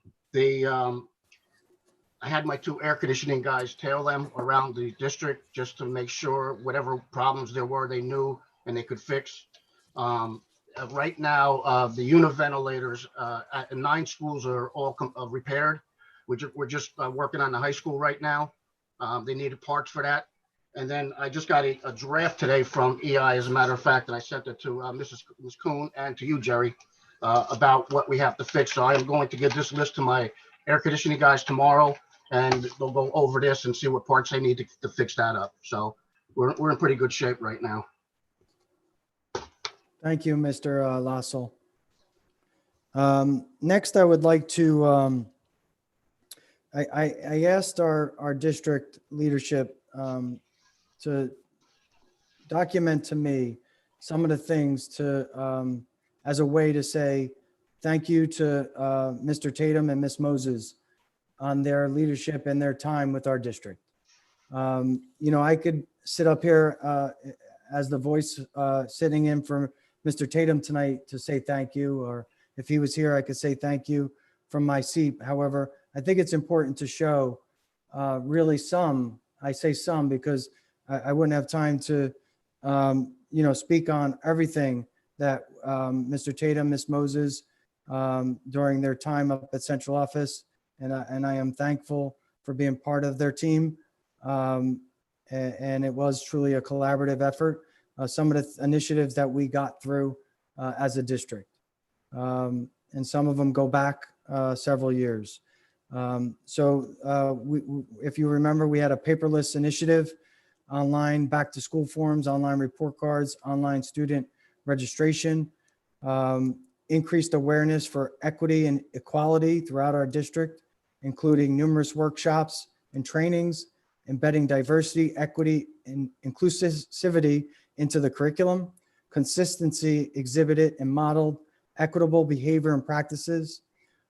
Speaker 14: had my 2 air conditioning guys tail them around the district just to make sure whatever problems there were, they knew and they could fix. Right now, the univentilators at 9 schools are all repaired. We're just working on the high school right now. They needed parts for that. And then I just got a draft today from EI, as a matter of fact, and I sent it to Ms. Kuhn and to you, Jerry, about what we have to fix. So I am going to give this list to my air conditioning guys tomorrow, and they'll go over this and see what parts they need to fix that up. So we're in pretty good shape right now.
Speaker 2: Thank you, Mr. Lassel. Next, I would like to, I asked our district leadership to document to me some of the things to, as a way to say thank you to Mr. Tatum and Ms. Moses on their leadership and their time with our district. You know, I could sit up here as the voice sitting in for Mr. Tatum tonight to say thank you, or if he was here, I could say thank you from my seat. However, I think it's important to show really some, I say some because I wouldn't have time to, you know, speak on everything that Mr. Tatum, Ms. Moses, during their time up at central office. And I am thankful for being part of their team. And it was truly a collaborative effort. Some of the initiatives that we got through as a district. And some of them go back several years. If you remember, we had a paperless initiative, online back to school forms, online report cards, online student registration, increased awareness for equity and equality throughout our district, including numerous workshops and trainings, embedding diversity, equity, and inclusivity into the curriculum, consistency exhibited and modeled, equitable behavior and practices,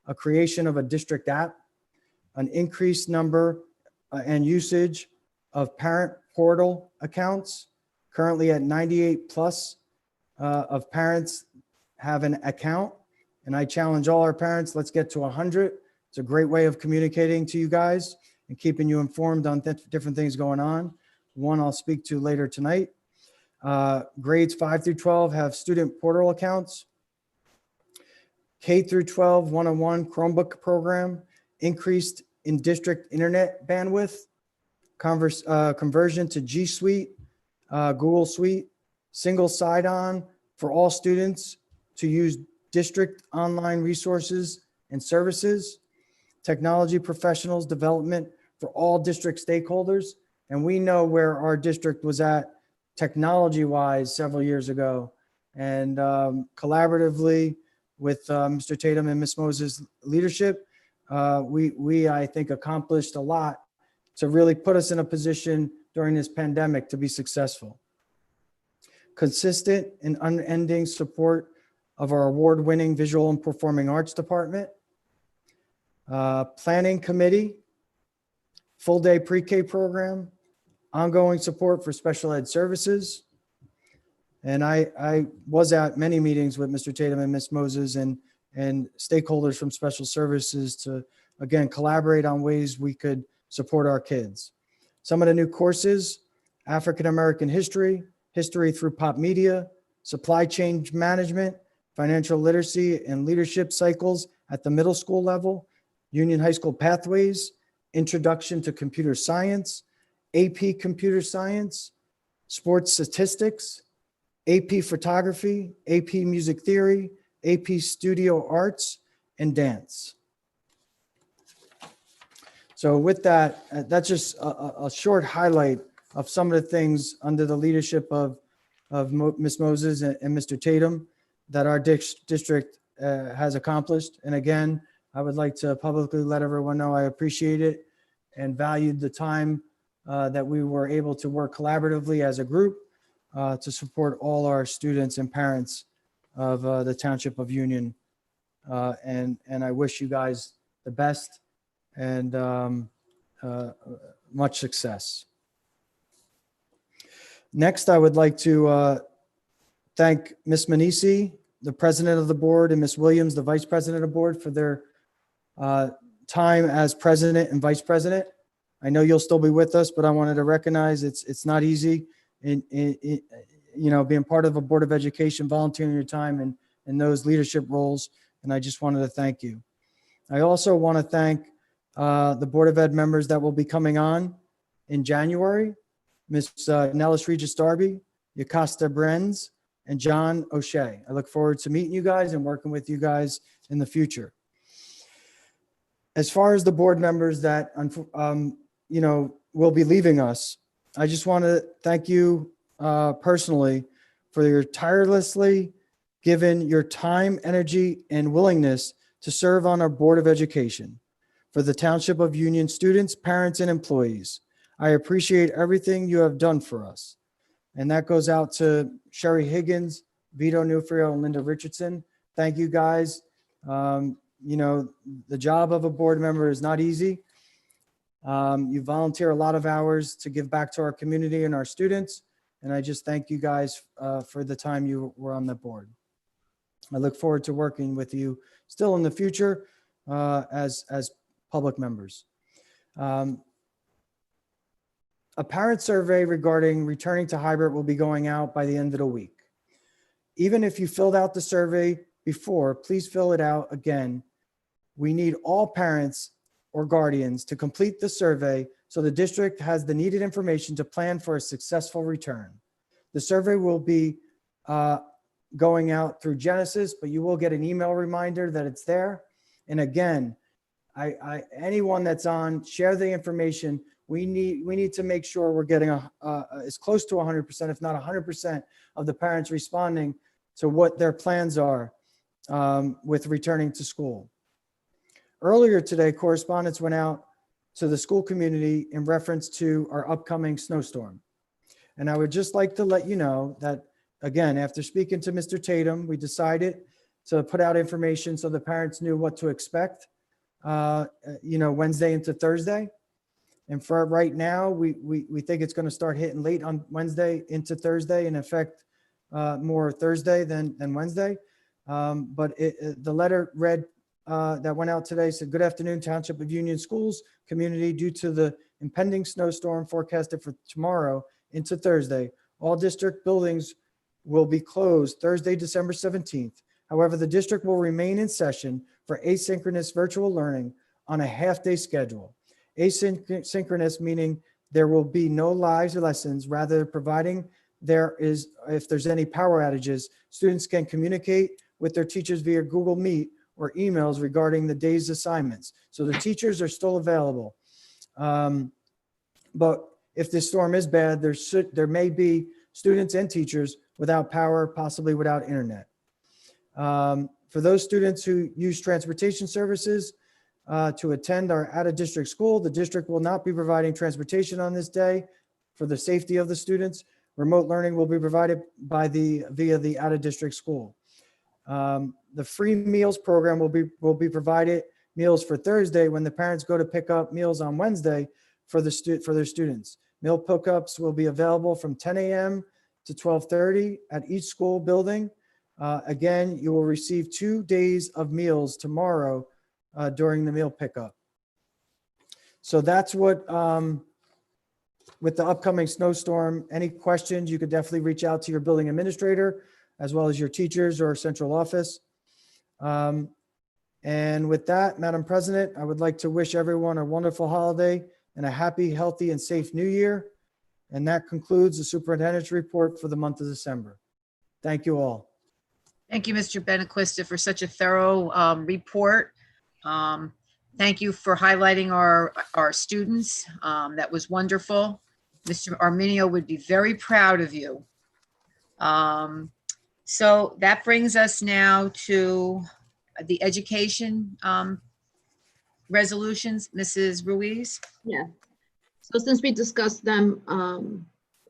Speaker 2: a creation of a district app, an increased number and usage of parent portal accounts, currently at 98 plus of parents have an account. And I challenge all our parents, let's get to 100. It's a great way of communicating to you guys and keeping you informed on different things going on. One I'll speak to later tonight. Grades 5 through 12 have student portal accounts. K through 12 101 Chromebook program, increased in district internet bandwidth, conversion to G Suite, Google Suite, single sign-on for all students to use district online resources and services, technology professionals development for all district stakeholders. And we know where our district was at technology-wise several years ago. And collaboratively with Mr. Tatum and Ms. Moses' leadership, we, I think, accomplished a lot to really put us in a position during this pandemic to be successful. Consistent and unending support of our award-winning visual and performing arts department, planning committee, full-day pre-K program, ongoing support for special ed services. And I was at many meetings with Mr. Tatum and Ms. Moses and stakeholders from special services to, again, collaborate on ways we could support our kids. Some of the new courses: African-American history, history through pop media, supply chain management, financial literacy and leadership cycles at the middle school level, Union High School pathways, introduction to computer science, AP computer science, sports statistics, AP photography, AP music theory, AP studio arts, and dance. So with that, that's just a short highlight of some of the things under the leadership of Ms. Moses and Mr. Tatum that our district has accomplished. And again, I would like to publicly let everyone know I appreciate it and valued the time that we were able to work collaboratively as a group to support all our students and parents of the Township of Union. And I wish you guys the best and much success. Next, I would like to thank Ms. Manisi, the president of the board, and Ms. Williams, the vice president of the board, for their time as president and vice president. I know you'll still be with us, but I wanted to recognize it's not easy in you know, being part of a board of education, volunteering your time in those leadership roles. And I just wanted to thank you. I also want to thank the Board of Ed members that will be coming on in January, Ms. Nellis Regis Darby, Yocasta Brenz, and John O'Shea. I look forward to meeting you guys and working with you guys in the future. As far as the board members that, will be leaving us, I just want to thank you personally for your tirelessly given your time, energy, and willingness to serve on our Board of Education for the Township of Union students, parents, and employees. I appreciate everything you have done for us. And that goes out to Sherry Higgins, Vito Newfrio, and Linda Richardson. Thank you guys. The job of a board member is not easy. You volunteer a lot of hours to give back to our community and our students. And I just thank you guys for the time you were on the board. I look forward to working with you still in the future as public members. A parent survey regarding returning to hybrid will be going out by the end of the week. Even if you filled out the survey before, please fill it out again. We need all parents or guardians to complete the survey so the district has the needed information to plan for a successful return. The survey will be going out through Genesis, but you will get an email reminder that it's there. And again, anyone that's on, share the information. We need to make sure we're getting as close to 100%, if not 100% of the parents responding to what their plans are with returning to school. Earlier today, correspondence went out to the school community in reference to our upcoming snowstorm. And I would just like to let you know that, again, after speaking to Mr. Tatum, we decided to put out information so the parents knew what to expect, Wednesday into Thursday. And for right now, we think it's going to start hitting late on Wednesday into Thursday and affect more Thursday than Wednesday. But the letter read that went out today said, "Good afternoon, Township of Union Schools community. Due to the impending snowstorm forecasted for tomorrow into Thursday, all district buildings will be closed Thursday, December 17th. However, the district will remain in session for asynchronous virtual learning on a half-day schedule. Asynchronous meaning there will be no live lessons, rather providing if there's any power outages, students can communicate with their teachers via Google Meet or emails regarding the day's assignments. So the teachers are still available. But if the storm is bad, there may be students and teachers without power, possibly without internet. For those students who use transportation services to attend our out-of-district school, the district will not be providing transportation on this day for the safety of the students. Remote learning will be provided via the out-of-district school. The free meals program will be provided meals for Thursday when the parents go to pick up meals on Wednesday for their students. Meal pickups will be available from 10 a.m. to 12:30 at each school building. Again, you will receive 2 days of meals tomorrow during the meal pickup. So that's what, with the upcoming snowstorm, any questions, you could definitely reach out to your building administrator as well as your teachers or central office. And with that, Madam President, I would like to wish everyone a wonderful holiday and a happy, healthy, and safe new year. And that concludes the superintendent's report for the month of December. Thank you all.
Speaker 9: Thank you, Mr. Benequista, for such a thorough report. Thank you for highlighting our students. That was wonderful. Mr. Arminio would be very proud of you. So that brings us now to the education resolutions. Mrs. Ruiz?
Speaker 26: Yeah. So since we discussed them,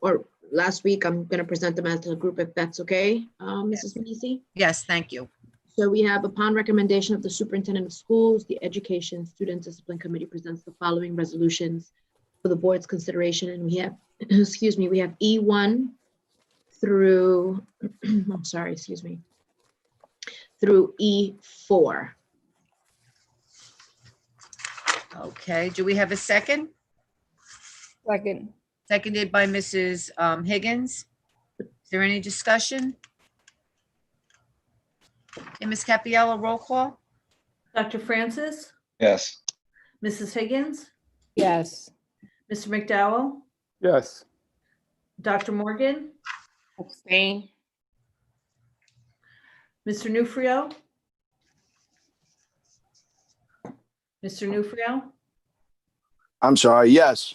Speaker 26: or last week, I'm going to present them as a group if that's okay, Mrs. Medici?
Speaker 9: Yes, thank you.
Speaker 26: So we have, upon recommendation of the superintendent of schools, the Education Student Discipline Committee presents the following resolutions for the board's consideration. And we have, excuse me, we have E1 through, I'm sorry, excuse me, through E4.
Speaker 9: Okay, do we have a second?
Speaker 20: Second.
Speaker 9: Seconded by Mrs. Higgins. Is there any discussion? Okay, Ms. Capiello, roll call?
Speaker 22: Dr. Francis,
Speaker 6: Yes.
Speaker 22: Mrs. Higgins,
Speaker 20: Yes.
Speaker 22: Mr. McDowell,
Speaker 11: Yes.
Speaker 22: Dr. Morgan,
Speaker 24: Abstain.
Speaker 22: Mr. Nufrio, Mr. Nufrio,
Speaker 25: I'm sorry, yes.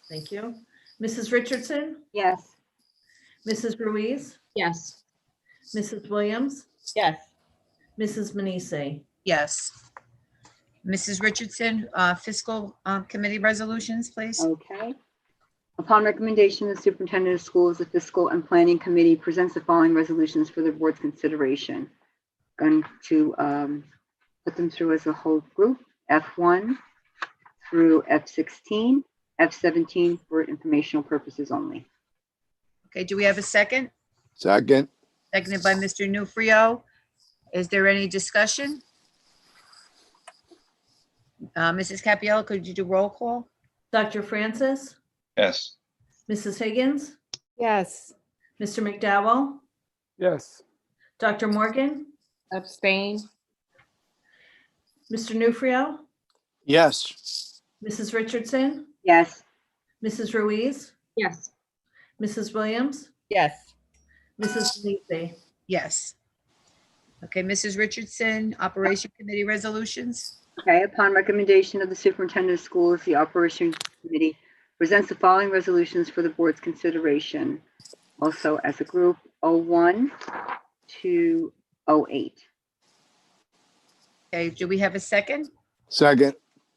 Speaker 22: thank you. Mrs. Richardson,
Speaker 26: Yes.
Speaker 22: Mrs. Ruiz,
Speaker 26: Yes.
Speaker 22: Mrs. Williams,
Speaker 26: Yes.
Speaker 22: Mrs. Manise.
Speaker 9: Yes. Mrs. Richardson, fiscal committee resolutions, please.
Speaker 15: Okay. Upon recommendation of the superintendent of schools, the fiscal and planning committee presents the following resolutions for the board's consideration. Going to put them through as a whole group, F1 through F16, F17 for informational purposes only.
Speaker 9: Okay, do we have a second?
Speaker 25: Second,
Speaker 9: Seconded by Mr. Nufrio. Is there any discussion? Mrs. Capello, could you do roll call?
Speaker 22: Dr. Francis,
Speaker 6: Yes.
Speaker 22: Mrs. Higgins,
Speaker 20: Yes.
Speaker 22: Mr. McDowell,
Speaker 11: Yes.
Speaker 22: Dr. Morgan,
Speaker 24: Abstain.
Speaker 22: Mr. Nufrio,
Speaker 25: yes.
Speaker 22: Mrs. Richardson,
Speaker 15: Yes.
Speaker 22: Mrs. Ruiz,
Speaker 26: Yes.
Speaker 22: Mrs. Williams,
Speaker 20: Yes.
Speaker 22: Mrs. Manise.
Speaker 9: Yes. Okay, Mrs. Richardson, Operation Committee resolutions.
Speaker 15: Okay, upon recommendation of the superintendent of schools, the operations committee presents the following resolutions for the board's consideration. Also as a group, 01 to 08.
Speaker 9: Okay, do we have a second?
Speaker 25: Second,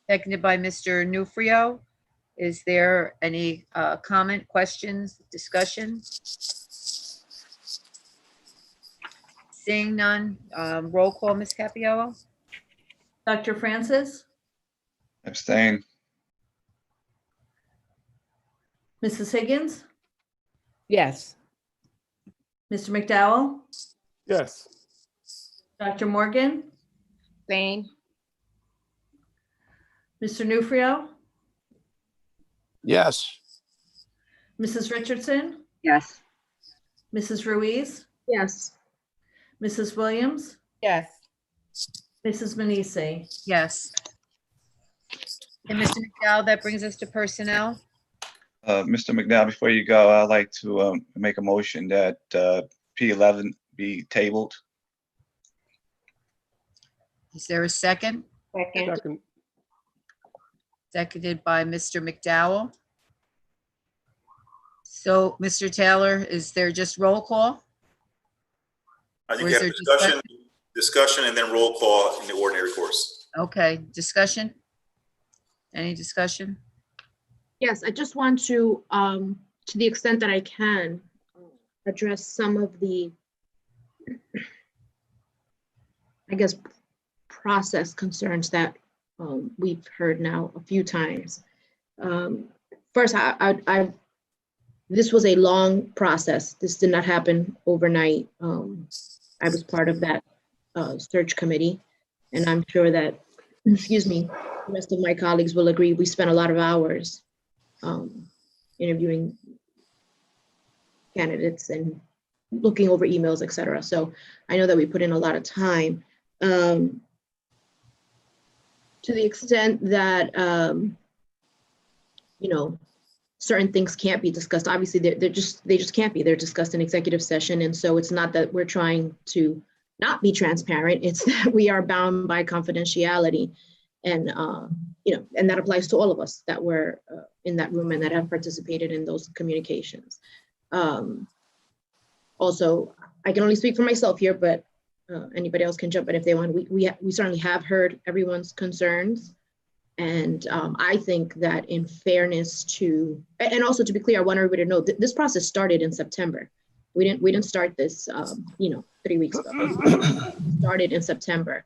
Speaker 9: Seconded by Mr. Nufrio. Is there any comment, questions, discussion? Seeing none, roll call, Ms. Capello?
Speaker 22: Dr. Francis,
Speaker 6: Abstain.
Speaker 22: Mrs. Higgins,
Speaker 20: Yes.
Speaker 22: Mr. McDowell,
Speaker 11: Yes.
Speaker 22: Dr. Morgan,
Speaker 24: Abstain.
Speaker 22: Mr. Nufrio,
Speaker 25: yes.
Speaker 22: Mrs. Richardson,
Speaker 15: Yes.
Speaker 22: Mrs. Ruiz,
Speaker 26: Yes.
Speaker 22: Mrs. Williams,
Speaker 20: Yes.
Speaker 22: Mrs. Manise.
Speaker 9: Yes. And Mr. McDowell, that brings us to personnel.
Speaker 6: Mr. McDowell, before you go, I'd like to make a motion that P11 be tabled.
Speaker 9: Is there a second?
Speaker 11: Second.
Speaker 9: Seconded by Mr. McDowell. So, Mr. Taylor, is there just roll call?
Speaker 12: I
Speaker 9: Or
Speaker 12: think
Speaker 9: is
Speaker 12: you have
Speaker 9: there
Speaker 12: discussion and then roll call in the ordinary course.
Speaker 9: Okay, discussion? Any discussion?
Speaker 26: Yes, I just want to the extent that I can, address some of the, I guess, process concerns that we've heard now a few times. First, this was a long process. This did not happen overnight. I was part of that search committee, and I'm sure that, excuse me, the rest of my colleagues will agree, we spent a lot of hours interviewing candidates and looking over emails, et cetera. So I know that we put in a lot of time. To the extent that, certain things can't be discussed. Obviously, they just can't be. They're discussed in executive session. And so it's not that we're trying to not be transparent. It's that we are bound by confidentiality. And, and that applies to all of us that were in that room and that have participated in those communications. Also, I can only speak for myself here, but anybody else can jump in if they want. We certainly have heard everyone's concerns. And I think that in fairness to, and also to be clear, I want everybody to know that this process started in September. We didn't start this, 3 weeks ago. It started in September.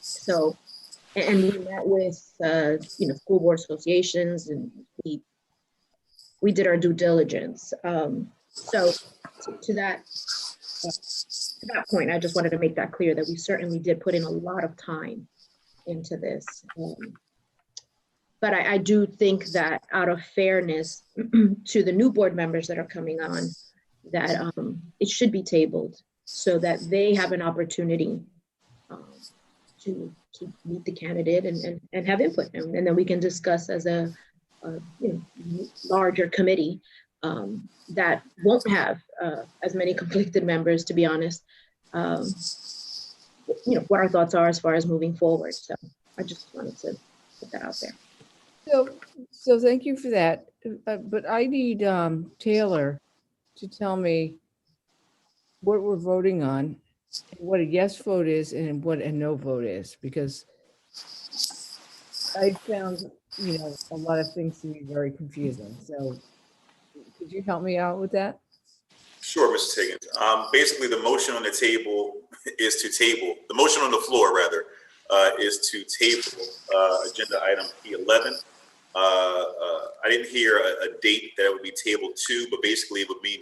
Speaker 26: So, and we met with, school board associations, and we did our due diligence. So to that point, I just wanted to make that clear that we certainly did put in a lot of time into this. But I do think that out of fairness to the new board members that are coming on, that it should be tabled so that they have an opportunity to meet the candidate and have input. And then we can discuss as a larger committee that won't have as many conflicted members, to be honest, what our thoughts are as far as moving forward. So I just wanted to put that out there.
Speaker 20: So thank you for that. But I need Taylor to tell me what we're voting on, what a yes vote is and what a no vote is, because I found, a lot of things to be very confusing. So could you help me out with that?
Speaker 12: Sure, Mr. Higgins. Basically, the motion on the table is to table, the motion on the floor, rather, is to table agenda item P11. I didn't hear a date that it would be tabled to, but basically it would mean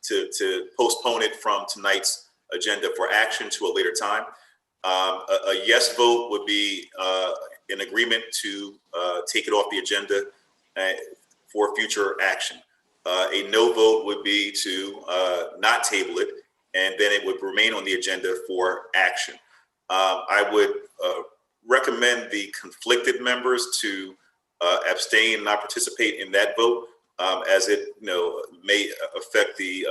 Speaker 12: to postpone it from tonight's agenda for action to a later time. A yes vote would be in agreement to take it off the agenda for future action. A no vote would be to not table it, and then it would remain on the agenda for action. I would recommend the conflicted members to abstain and not participate in that vote, as it may affect the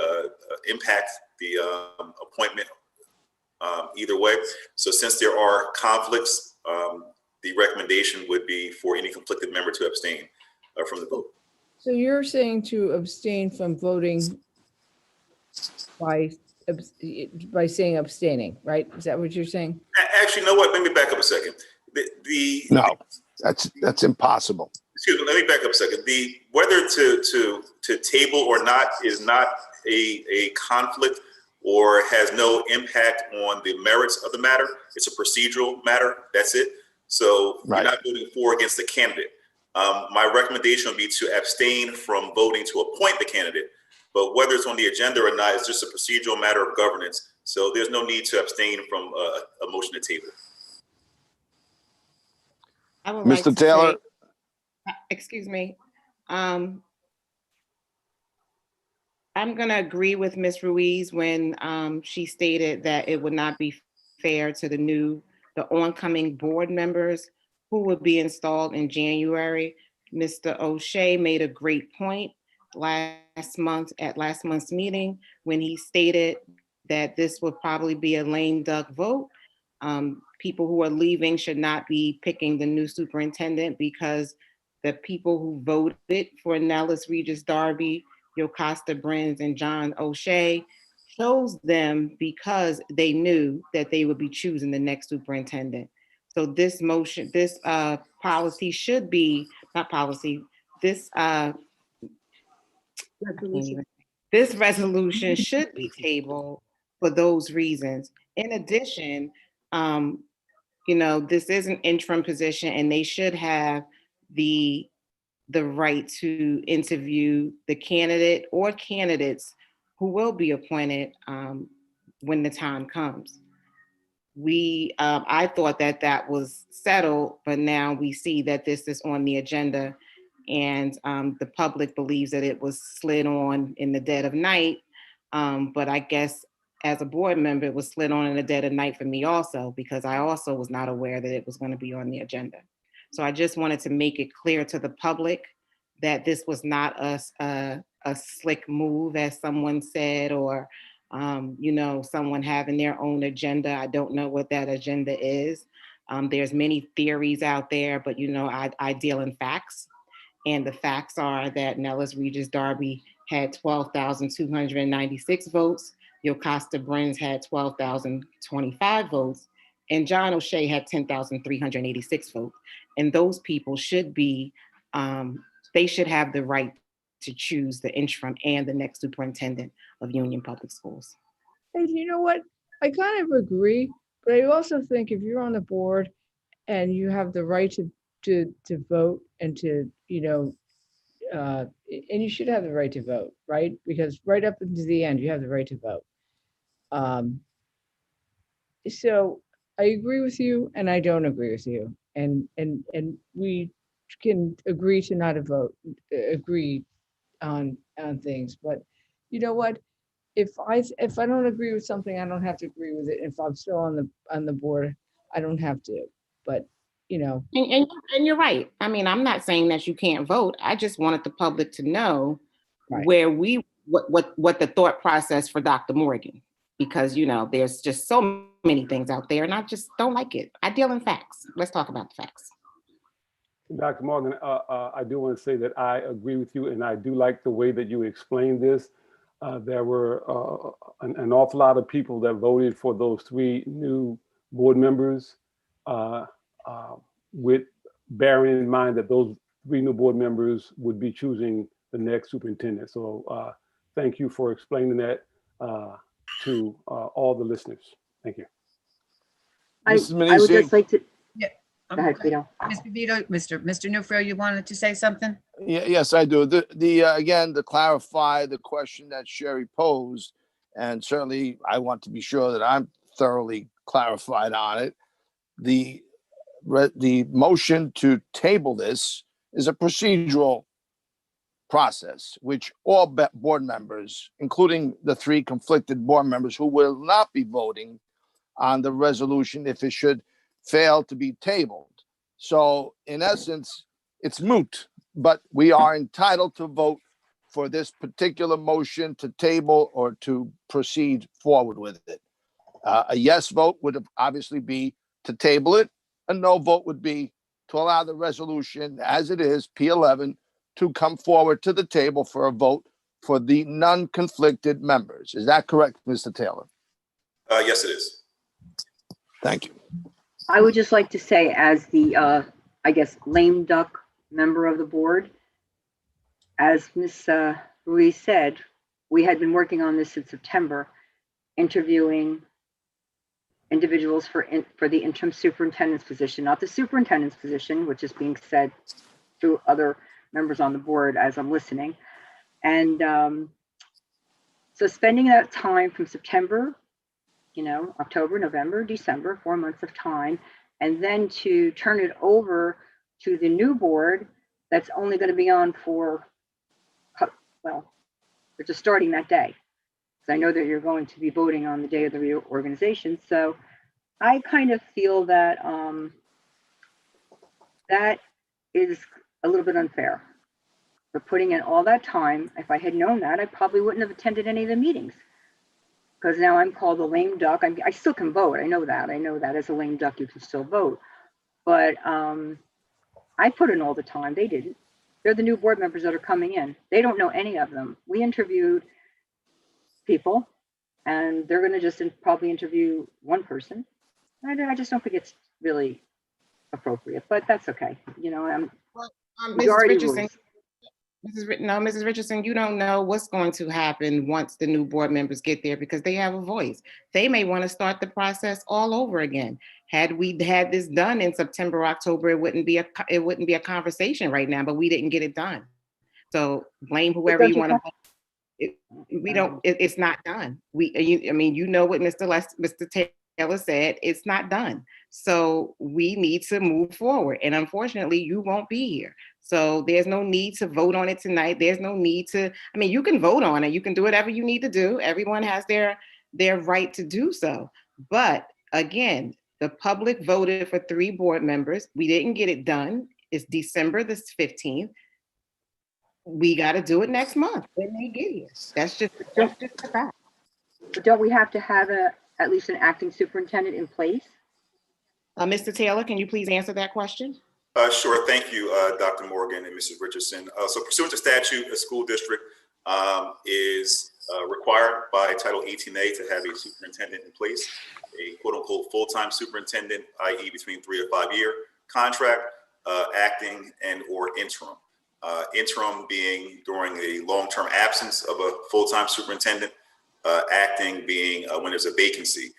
Speaker 12: impact the appointment either way. So since there are conflicts, the recommendation would be for any conflicted member to abstain from the vote.
Speaker 20: So you're saying to abstain from voting by saying abstaining, right? Is that what you're saying?
Speaker 12: Actually, you know what? Let me back up a second.
Speaker 25: No, that's impossible.
Speaker 12: Excuse me. Let me back up a second. Whether to table or not is not a conflict or has no impact on the merits of the matter. It's a procedural matter. That's it. So You're not voting for or against the candidate. My recommendation would be to abstain from voting to appoint the candidate, but whether it's on the agenda or not, it's just a procedural matter of governance. So there's no need to abstain from a motion to table.
Speaker 24: I would
Speaker 25: Mr.
Speaker 24: like to
Speaker 25: Taylor.
Speaker 24: say, excuse me. I'm going to agree with Ms. Ruiz when she stated that it would not be fair to the oncoming board members who would be installed in January. Mr. O'Shea made a great point last month's meeting when he stated that this would probably be a lame duck vote. People who are leaving should not be picking the new superintendent because the people who voted for Nellis Regis Darby, Yocasta Brins, and John O'Shea chose them because they knew that they would be choosing the next superintendent. So this motion, this policy should be, not policy, this resolution should be tabled for those reasons. In addition, this is an interim position and they should have the right to interview the candidate or candidates who will be appointed when the time comes. I thought that was settled, but now we see that this is on the agenda and the public believes that it was slid on in the dead of night. But I guess as a board member, it was slid on in the dead of night for me also, because I also was not aware that it was going to be on the agenda. So I just wanted to make it clear to the public that this was not a slick move, as someone said, or someone having their own agenda. I don't know what that agenda is. There's many theories out there, but I deal in facts. And the facts are that Nellis Regis Darby had 12,296 votes. Yocasta Brins had 12,025 votes. And John O'Shea had 10,386 votes. And those people should be, they should have the right to choose the interim and the next superintendent of Union Public Schools.
Speaker 20: And you know what? I kind of agree, but I also think if you're on the board and you have the right to vote and to, and you should have the right to vote, right? Because right up into the end, you have the right to vote. So I agree with you and I don't agree with you. And we can agree to not agree on things, but you know what? If I don't agree with something, I don't have to agree with it. If I'm still on the board, I don't have to, but you know.
Speaker 24: And you're right. I mean, I'm not saying that you can't vote. I just wanted the public to know
Speaker 20: Right.
Speaker 24: where what the thought process for Dr. Morgan, because you know, there's just so many things out there and I just don't like it. I deal in facts. Let's talk about the facts.
Speaker 11: Dr. Morgan, I do want to say that I agree with you, and I do like the way that you explained this. There were an awful lot of people that voted for those 3 new board members, with bearing in mind that those 3 new board members would be choosing the next superintendent. So thank you for explaining that to all the listeners. Thank you.
Speaker 15: I would just like to.
Speaker 9: Yeah.
Speaker 15: Go ahead, Vito.
Speaker 9: Mr. Vito, Mr. Newfield, you wanted to say something?
Speaker 25: Yes, I do. Again, to clarify the question that Sherry posed, and certainly I want to be sure that I'm thoroughly clarified on it. The motion to table this is a procedural process, which all board members, including the 3 conflicted board members who will not be voting on the resolution if it should fail to be tabled. So in essence, it's moot, but we are entitled to vote for this particular motion to table or to proceed forward with it. A yes vote would obviously be to table it. A no vote would be to allow the resolution as it is, P11, to come forward to the table for a vote for the non-conflicted members. Is that correct, Mr. Taylor?
Speaker 12: Yes, it is.
Speaker 25: Thank you.
Speaker 15: I would just like to say, as the, I guess, lame duck member of the board, as Ms. Ruiz said, we had been working on this in September, interviewing individuals for the interim superintendent's position, not the superintendent's position, which is being said through other members on the board as I'm listening. And so spending that time from September, you know, October, November, December, 4 months of time, and then to turn it over to the new board that's only going to be on for, well, they're just starting that day. Because I know that you're going to be voting on the day of the reorganization. So I kind of feel that that is a little bit unfair. For putting in all that time. If I had known that, I probably wouldn't have attended any of the meetings. Because now I'm called a lame duck. I still can vote. I know that. I know that as a lame duck, you can still vote. But I put in all the time. They didn't. They're the new board members that are coming in. They don't know any of them. We interviewed people, and they're going to just probably interview one person. I just don't think it's really appropriate, but that's okay. You know,
Speaker 24: Mrs. Richardson, Mrs. Richardson, you don't know what's going to happen once the new board members get there because they have a voice. They may want to start the process all over again. Had we had this done in September, October, it wouldn't be a conversation right now, but we didn't get it done. So blame whoever you want to. It's not done. I mean, you know what Mr. Taylor said, it's not done. So we need to move forward. And unfortunately, you won't be here. So there's no need to vote on it tonight. There's no need to, I mean, you can vote on it. You can do whatever you need to do. Everyone has their right to do so. But again, the public voted for 3 board members. We didn't get it done. It's December the 15th. We got to do it next month when they get here. That's just a fact.
Speaker 15: But don't we have to have at least an acting superintendent in place?
Speaker 24: Mr. Taylor, can you please answer that question?
Speaker 12: Sure. Thank you, Dr. Morgan and Mrs. Richardson. So pursuant to statute, a school district is required by Title 18A to have a superintendent in place, a quote unquote full-time superintendent, i.e. between 3 or 5 year contract, acting and or interim. Interim being during a long-term absence of a full-time superintendent, acting being when there's a vacancy.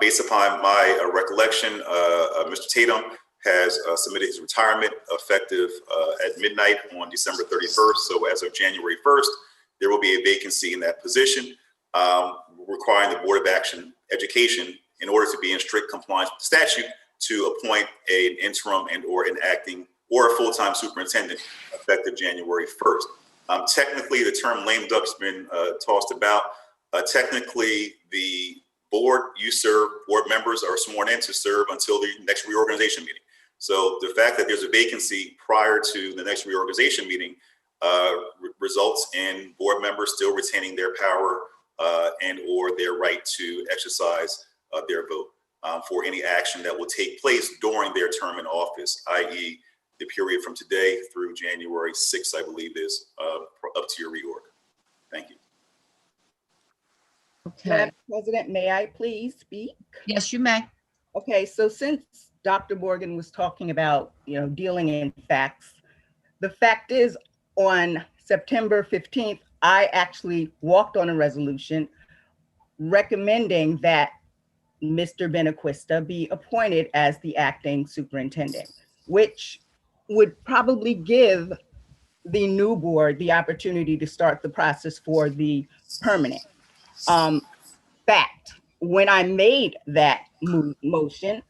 Speaker 12: Based upon my recollection, Mr. Tatum has submitted his retirement effective at midnight on December 31st. So as of January 1st, there will be a vacancy in that position, requiring the Board of Education, in order to be in strict compliance with the statute, to appoint an interim and or an acting or a full-time superintendent effective January 1st. Technically, the term lame duck's been tossed about. Technically, the board, board members are sworn in to serve until the next reorganization meeting. So the fact that there's a vacancy prior to the next reorganization meeting results in board members still retaining their power and or their right to exercise their vote for any action that will take place during their term in office, i.e. the period from today through January 6th, I believe is up to your reorg. Thank you.
Speaker 9: Okay.
Speaker 3: Madam President, may I please speak?
Speaker 9: Yes, you may.
Speaker 3: Okay, so since Dr. Morgan was talking about, dealing in facts, the fact is on September 15th, I actually walked on a resolution recommending that Mr. Benaquista be appointed as the acting superintendent, which would probably give the new board the opportunity to start the process for the permanent. Fact, when I made that motion,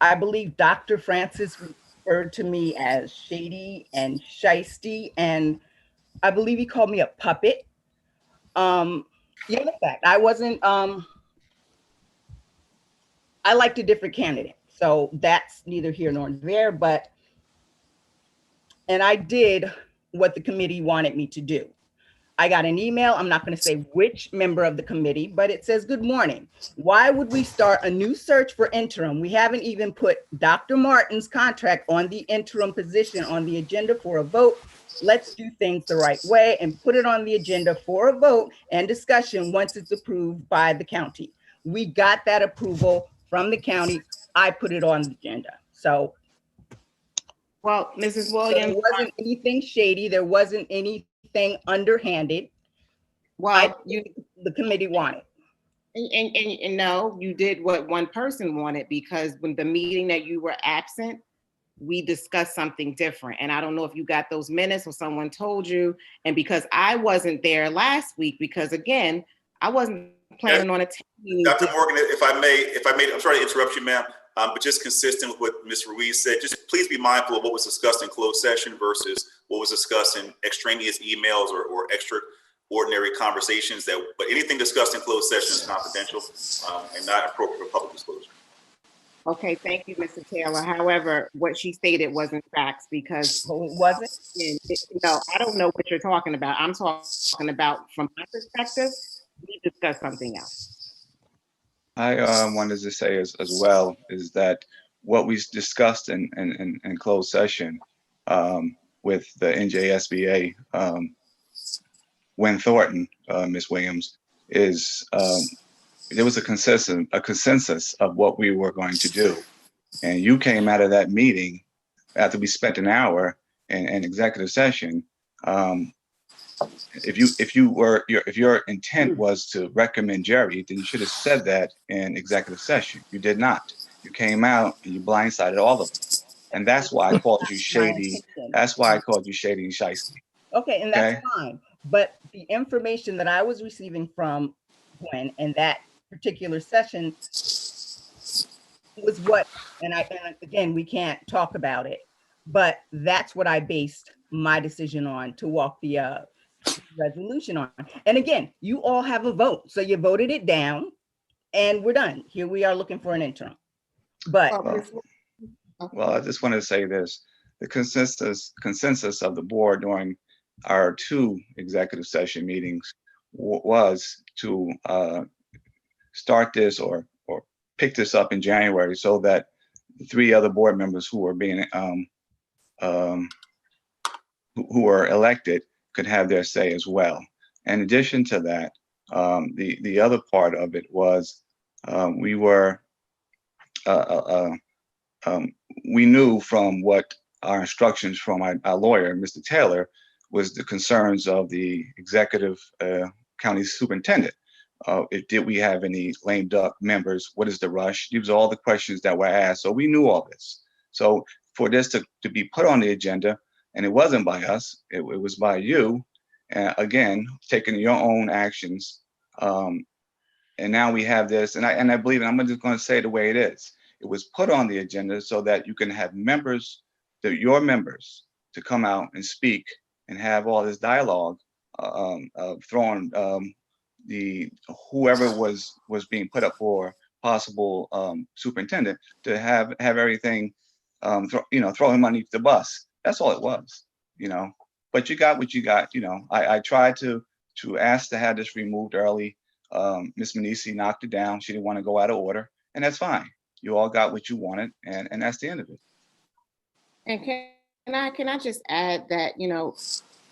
Speaker 3: I believe Dr. Francis referred to me as shady and shisty, and I believe he called me a puppet. The other fact, I wasn't, I liked a different candidate. So that's neither here nor there, and I did what the committee wanted me to do. I got an email, I'm not going to say which member of the committee, but it says, "Good morning. Why would we start a new search for interim? We haven't even put Dr. Martin's contract on the interim position on the agenda for a vote. Let's do things the right way and put it on the agenda for a vote and discussion once it's approved by the county." We got that approval from the county. I put it on the agenda. So,
Speaker 24: well, Mrs. Williams,
Speaker 3: there wasn't anything shady. There wasn't anything underhanded.
Speaker 24: Well,
Speaker 3: the committee wanted.
Speaker 24: And no, you did what one person wanted, because when the meeting that you were absent, we discussed something different. And I don't know if you got those minutes or someone told you. And because I wasn't there last week, because again, I wasn't planning on attending.
Speaker 12: Dr. Morgan, if I may, I'm sorry to interrupt you, ma'am, but just consistent with what Ms. Ruiz said, just please be mindful of what was discussed in closed session versus what was discussed in extraneous emails or extraordinary conversations. But anything discussed in closed session is confidential and not appropriate for public disclosure.
Speaker 24: Okay, thank you, Mr. Taylor. However, what she stated wasn't facts, because
Speaker 3: it wasn't.
Speaker 24: No, I don't know what you're talking about. I'm talking about, from my perspective, we discussed something else.
Speaker 6: I wanted to say as well is that what we discussed in closed session with the NJSBA, Wynn Thornton, Ms. Williams, is there was a consensus of what we were going to do. And you came out of that meeting after we spent an hour in executive session. If your intent was to recommend Jerry, then you should have said that in executive session. You did not. You came out and you blindsided all of them. And that's why I called you shady. That's why I called you shady and shiesty.
Speaker 3: Okay, and that's fine. But the information that I was receiving from Gwen in that particular session was what, and again, we can't talk about it, but that's what I based my decision on to walk the resolution on. And again, you all have a vote. So you voted it down and we're done. Here we are looking for an interim. But
Speaker 6: well, I just wanted to say this. The consensus of the board during our 2 executive session meetings was to start this or pick this up in January, so that the 3 other board members who were being who were elected could have their say as well. In addition to that, the other part of it was we knew from what our instructions from our lawyer, Mr. Taylor, was the concerns of the executive county superintendent. Did we have any lame duck members? What is the rush? These are all the questions that were asked. So we knew all this. So for this to be put on the agenda, and it wasn't by us, it was by you, again, taking your own actions. And now we have this, and I believe, and I'm just going to say it the way it is. It was put on the agenda so that you can have members, your members, to come out and speak and have all this dialogue of throwing whoever was being put up for possible superintendent to have everything, throw him underneath the bus. That's all it was, But you got what you got. I tried to ask to have this removed early. Ms. Manisi knocked it down. She didn't want to go out of order, and that's fine. You all got what you wanted, and that's the end of it.
Speaker 24: And can I just add that,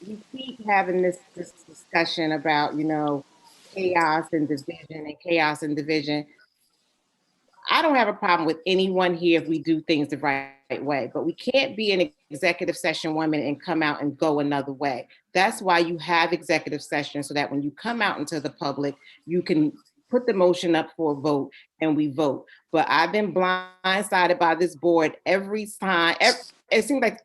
Speaker 24: we keep having this discussion about, chaos and division. I don't have a problem with anyone here if we do things the right way, but we can't be in executive session 1 minute and come out and go another way. That's why you have executive session, so that when you come out into the public, you can put the motion up for a vote and we vote. But I've been blindsided by this board every time. It seems like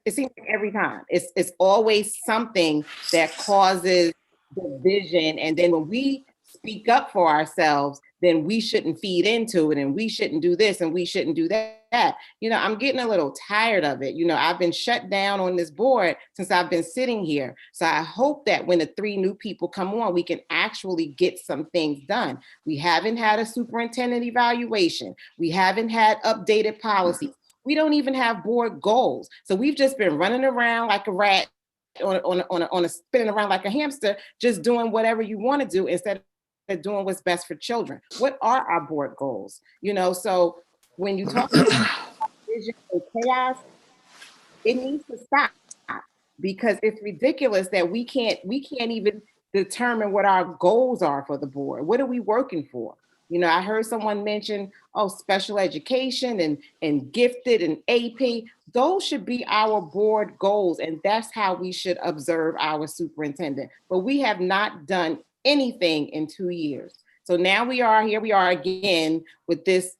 Speaker 24: every time. It's always something that causes division. And then when we speak up for ourselves, then we shouldn't feed into it, and we shouldn't do this and we shouldn't do that. I'm getting a little tired of it. I've been shut down on this board since I've been sitting here. So I hope that when the 3 new people come on, we can actually get some things done. We haven't had a superintendent evaluation. We haven't had updated policies. We don't even have board goals. So we've just been running around like a rat on a spinning around like a hamster, just doing whatever you want to do instead of doing what's best for children. What are our board goals? So when you talk about division and chaos, it needs to stop, because it's ridiculous that we can't even determine what our goals are for the board. What are we working for? I heard someone mention, special education and gifted and AP. Those should be our board goals, and that's how we should observe our superintendent. But we have not done anything in 2 years. So now here we are again with this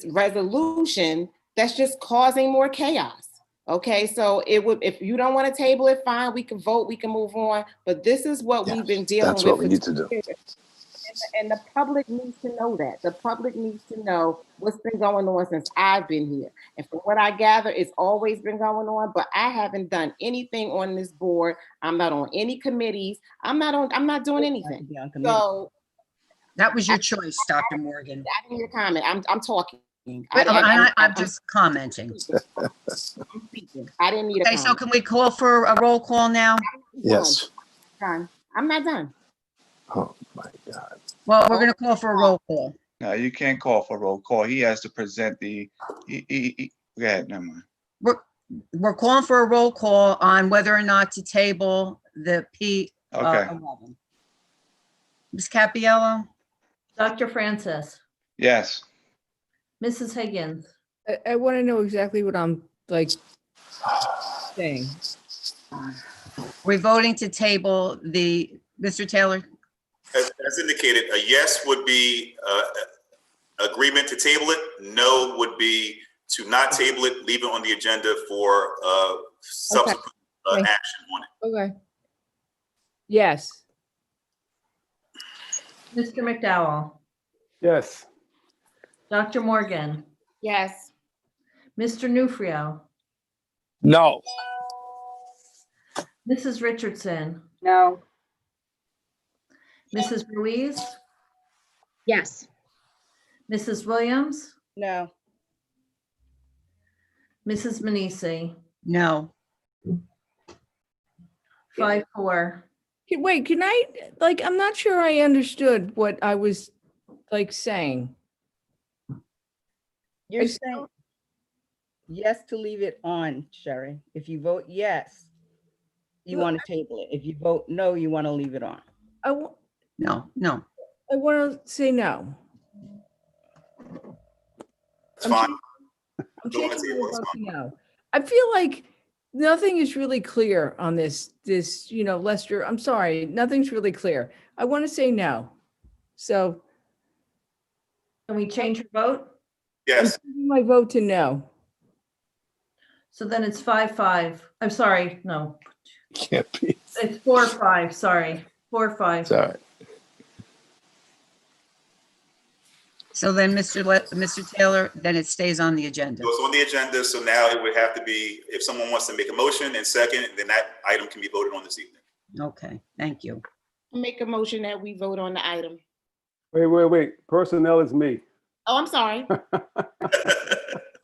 Speaker 24: resolution that's just causing more chaos. Okay, so if you don't want to table it, fine, we can vote, we can move on. But this is what we've been dealing with.
Speaker 25: That's what we need to do.
Speaker 24: And the public needs to know that. The public needs to know what's been going on since I've been here. And from what I gather, it's always been going on, but I haven't done anything on this board. I'm not on any committees. I'm not doing anything. So
Speaker 9: that was your choice, Dr. Morgan.
Speaker 24: I didn't hear a comment. I'm talking.
Speaker 9: I'm just commenting.
Speaker 24: I'm speaking. I didn't need a comment.
Speaker 9: So can we call for a roll call now?
Speaker 25: Yes.
Speaker 24: Done. I'm not done.
Speaker 25: Oh my God.
Speaker 9: Well, we're going to call for a roll call.
Speaker 6: No, you can't call for a roll call. He has to present the. Go ahead, never mind.
Speaker 9: We're calling for a roll call on whether or not to table the P11.
Speaker 6: Okay.
Speaker 9: Ms. Cappiello?
Speaker 22: Dr. Francis,
Speaker 6: Yes.
Speaker 22: Mrs. Higgins,
Speaker 20: I want to know exactly what I'm saying.
Speaker 9: We're voting to table Mr. Taylor?
Speaker 12: As indicated, a yes would be agreement to table it. No would be to not table it, leave it on the agenda for subsequent action on it.
Speaker 20: Okay. Yes.
Speaker 22: Mr. McDowell,
Speaker 11: Yes.
Speaker 22: Dr. Morgan,
Speaker 24: Yes.
Speaker 22: Mr. Nufrio,
Speaker 25: No.
Speaker 22: Mrs. Richardson,
Speaker 15: No.
Speaker 22: Mrs. Ruiz,
Speaker 26: Yes.
Speaker 22: Mrs. Williams,
Speaker 3: No.
Speaker 22: Mrs. Manisi,
Speaker 9: No.
Speaker 22: 5-4.
Speaker 20: Wait, can I, I'm not sure I understood what I was saying.
Speaker 3: You're saying yes to leave it on, Sherry. If you vote yes, you want to table it. If you vote no, you want to leave it on.
Speaker 9: No.
Speaker 20: I want to say no.
Speaker 12: It's fine.
Speaker 20: I'm
Speaker 12: Don't want to
Speaker 20: changing
Speaker 12: table
Speaker 20: my
Speaker 12: it, it's
Speaker 20: vote
Speaker 12: fine.
Speaker 20: to no. I feel like nothing is really clear on this, Lester, I'm sorry, nothing's really clear. I want to say no. So
Speaker 22: Can we change your vote?
Speaker 12: Yes.
Speaker 20: I'm changing my vote to no.
Speaker 22: So then it's 5-5. I'm sorry, no.
Speaker 25: Can't be.
Speaker 22: It's 4-5, sorry. 4-5.
Speaker 25: It's all right.
Speaker 9: So then, Mr. Taylor, then it stays on the agenda.
Speaker 12: So it's on the agenda, so now it would have to be, if someone wants to make a motion and second, then that item can be voted on this evening.
Speaker 9: Okay, thank you.
Speaker 24: Make a motion that we vote on the item.
Speaker 11: Wait. Personnel is me.
Speaker 24: Oh, I'm sorry.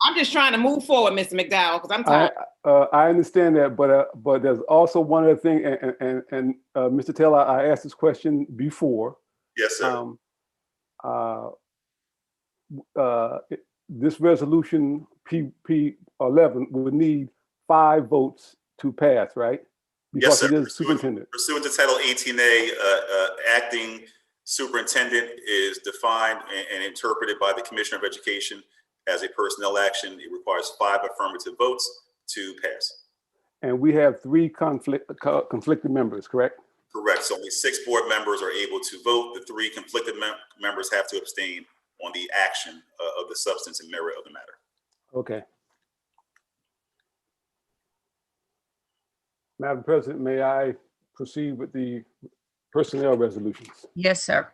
Speaker 24: I'm just trying to move forward, Mr. McDowell, because I'm tired.
Speaker 11: I understand that, but there's also one other thing, and Mr. Taylor, I asked this question before.
Speaker 12: Yes, sir.
Speaker 11: This resolution P11 would need 5 votes to pass, right?
Speaker 12: Yes,
Speaker 11: Because
Speaker 12: sir.
Speaker 11: it is superintendent.
Speaker 12: Pursuant to Title 18A, acting superintendent is defined and interpreted by the Commissioner of Education as a personnel action. It requires 5 affirmative votes to pass.
Speaker 11: And we have 3 conflicted members, correct?
Speaker 12: Correct. So only 6 board members are able to vote. The 3 conflicted members have to abstain on the action of the substance and merit of the matter.
Speaker 11: Okay. Madam President, may I proceed with the personnel resolutions?
Speaker 9: Yes, sir.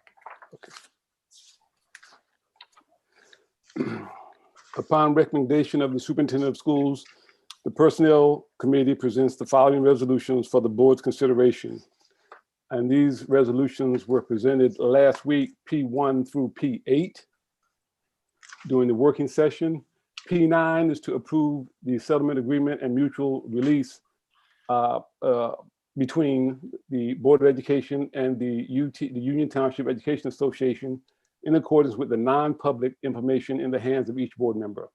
Speaker 11: Upon recommendation of the superintendent of schools, the Personnel Committee presents the following resolutions for the board's consideration. And these resolutions were presented last week, P1 through P8, during the working session. P9 is to approve the settlement agreement and mutual release between the Board of Education and the Union Township Education Association in accordance with the non-public information in the hands of each board member.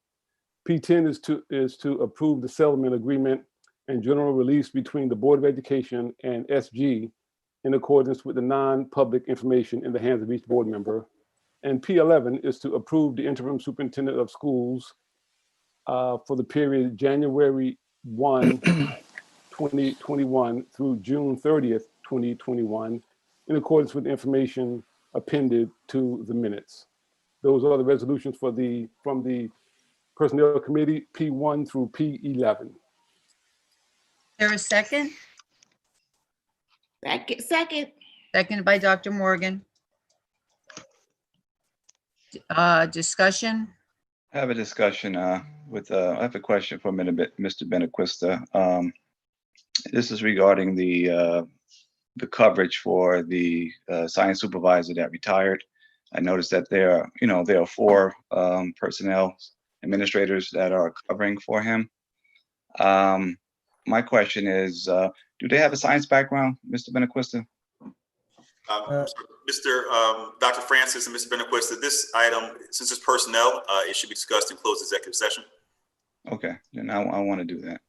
Speaker 11: P10 is to approve the settlement agreement and general release between the Board of Education and SG in accordance with the non-public information in the hands of each board member. And P11 is to approve the interim superintendent of schools for the period January 1, 2021 through June 30th, 2021, in accordance with the information appended to the minutes. Those are the resolutions from the Personnel Committee, P1 through P11.
Speaker 9: There a second?
Speaker 24: Second.
Speaker 9: Seconded by Dr. Morgan. Discussion?
Speaker 6: I have a discussion I have a question for Mr. Benequista. This is regarding the coverage for the science supervisor that retired. I noticed that there are 4 personnel administrators that are covering for him. My question is, do they have a science background, Mr. Benequista?
Speaker 12: Dr. Francis and Mr. Benequista, this item, since it's personnel, it should be discussed in closed executive session.
Speaker 6: Okay, then I want to do that.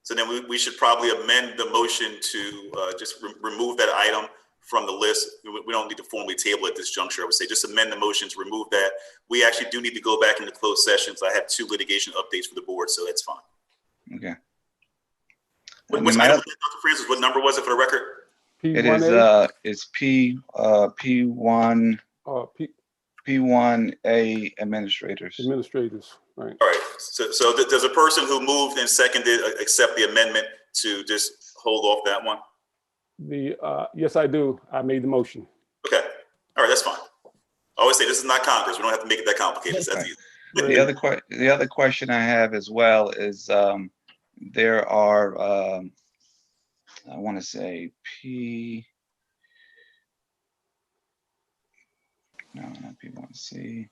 Speaker 12: So then we should probably amend the motion to just remove that item from the list. We don't need to formally table at this juncture. I would say just amend the motion to remove that. We actually do need to go back into closed sessions. I have 2 litigation updates for the board, so that's fine.
Speaker 6: Okay.
Speaker 12: Which item, Dr. Francis, what number was it for the record?
Speaker 6: It is it's P1 P1A administrators.
Speaker 11: Right.
Speaker 12: All right. So does a person who moved and seconded accept the amendment to just hold off that one?
Speaker 11: Yes, I do. I made the motion.
Speaker 12: Okay. All right. That's fine. I always say this is not Congress. We don't have to make it that complicated. That's easy.
Speaker 6: The other question I have as well is there are I want to say not P1C.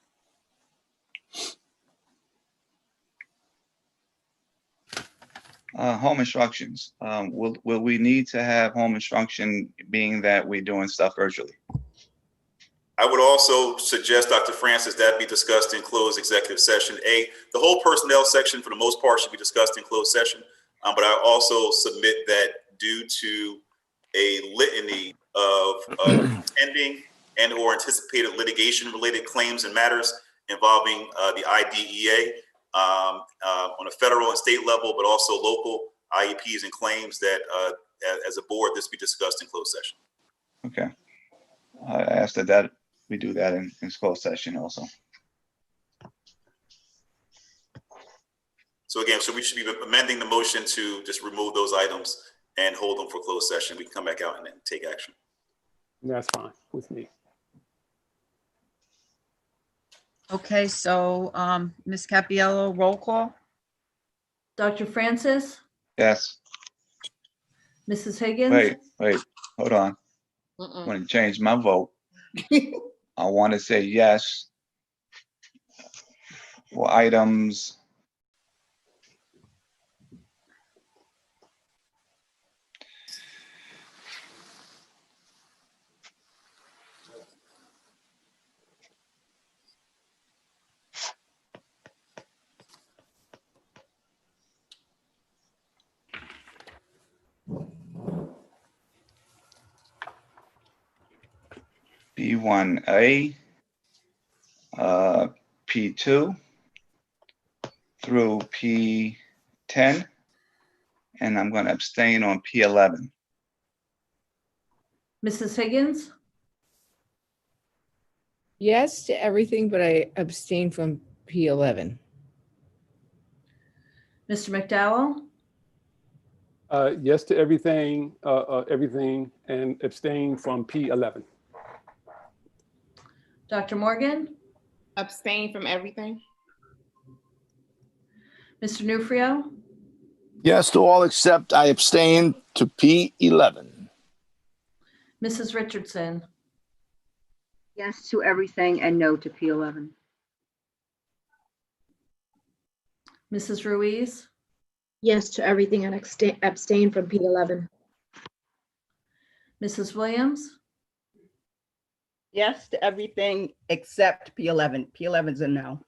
Speaker 6: Home instructions. Will we need to have home instruction, being that we're doing stuff virtually?
Speaker 12: I would also suggest, Dr. Francis, that be discussed in closed executive session. The whole personnel section, for the most part, should be discussed in closed session. But I also submit that due to a litany of pending and or anticipated litigation related claims and matters involving the IDEA on a federal and state level, but also local IEPs and claims, that as a board, this be discussed in closed session.
Speaker 6: Okay. I asked that we do that in closed session also.
Speaker 12: So again, so we should be amending the motion to just remove those items and hold them for closed session. We can come back out and then take action.
Speaker 11: That's fine with me.
Speaker 9: Okay, so Ms. Cappiello, roll call?
Speaker 22: Dr. Francis,
Speaker 6: Yes.
Speaker 22: Mrs. Higgins?
Speaker 6: Wait, hold on. I'm going to change my vote. I want to say yes for items B1A, P2 through P10, and I'm going to abstain on P11.
Speaker 22: Mrs. Higgins?
Speaker 20: Yes to everything, but I abstain from P11.
Speaker 22: Mr. McDowell?
Speaker 11: Yes to everything, everything, and abstain from P11.
Speaker 22: Dr. Morgan?
Speaker 24: Abstain from everything.
Speaker 22: Mr. Nufrio?
Speaker 25: Yes to all except I abstain to P11.
Speaker 22: Mrs. Richardson?
Speaker 15: Yes to everything and no to P11.
Speaker 22: Mrs. Ruiz?
Speaker 26: Yes to everything and abstain from P11.
Speaker 22: Mrs. Williams?
Speaker 3: Yes to everything except P11. P11's a no.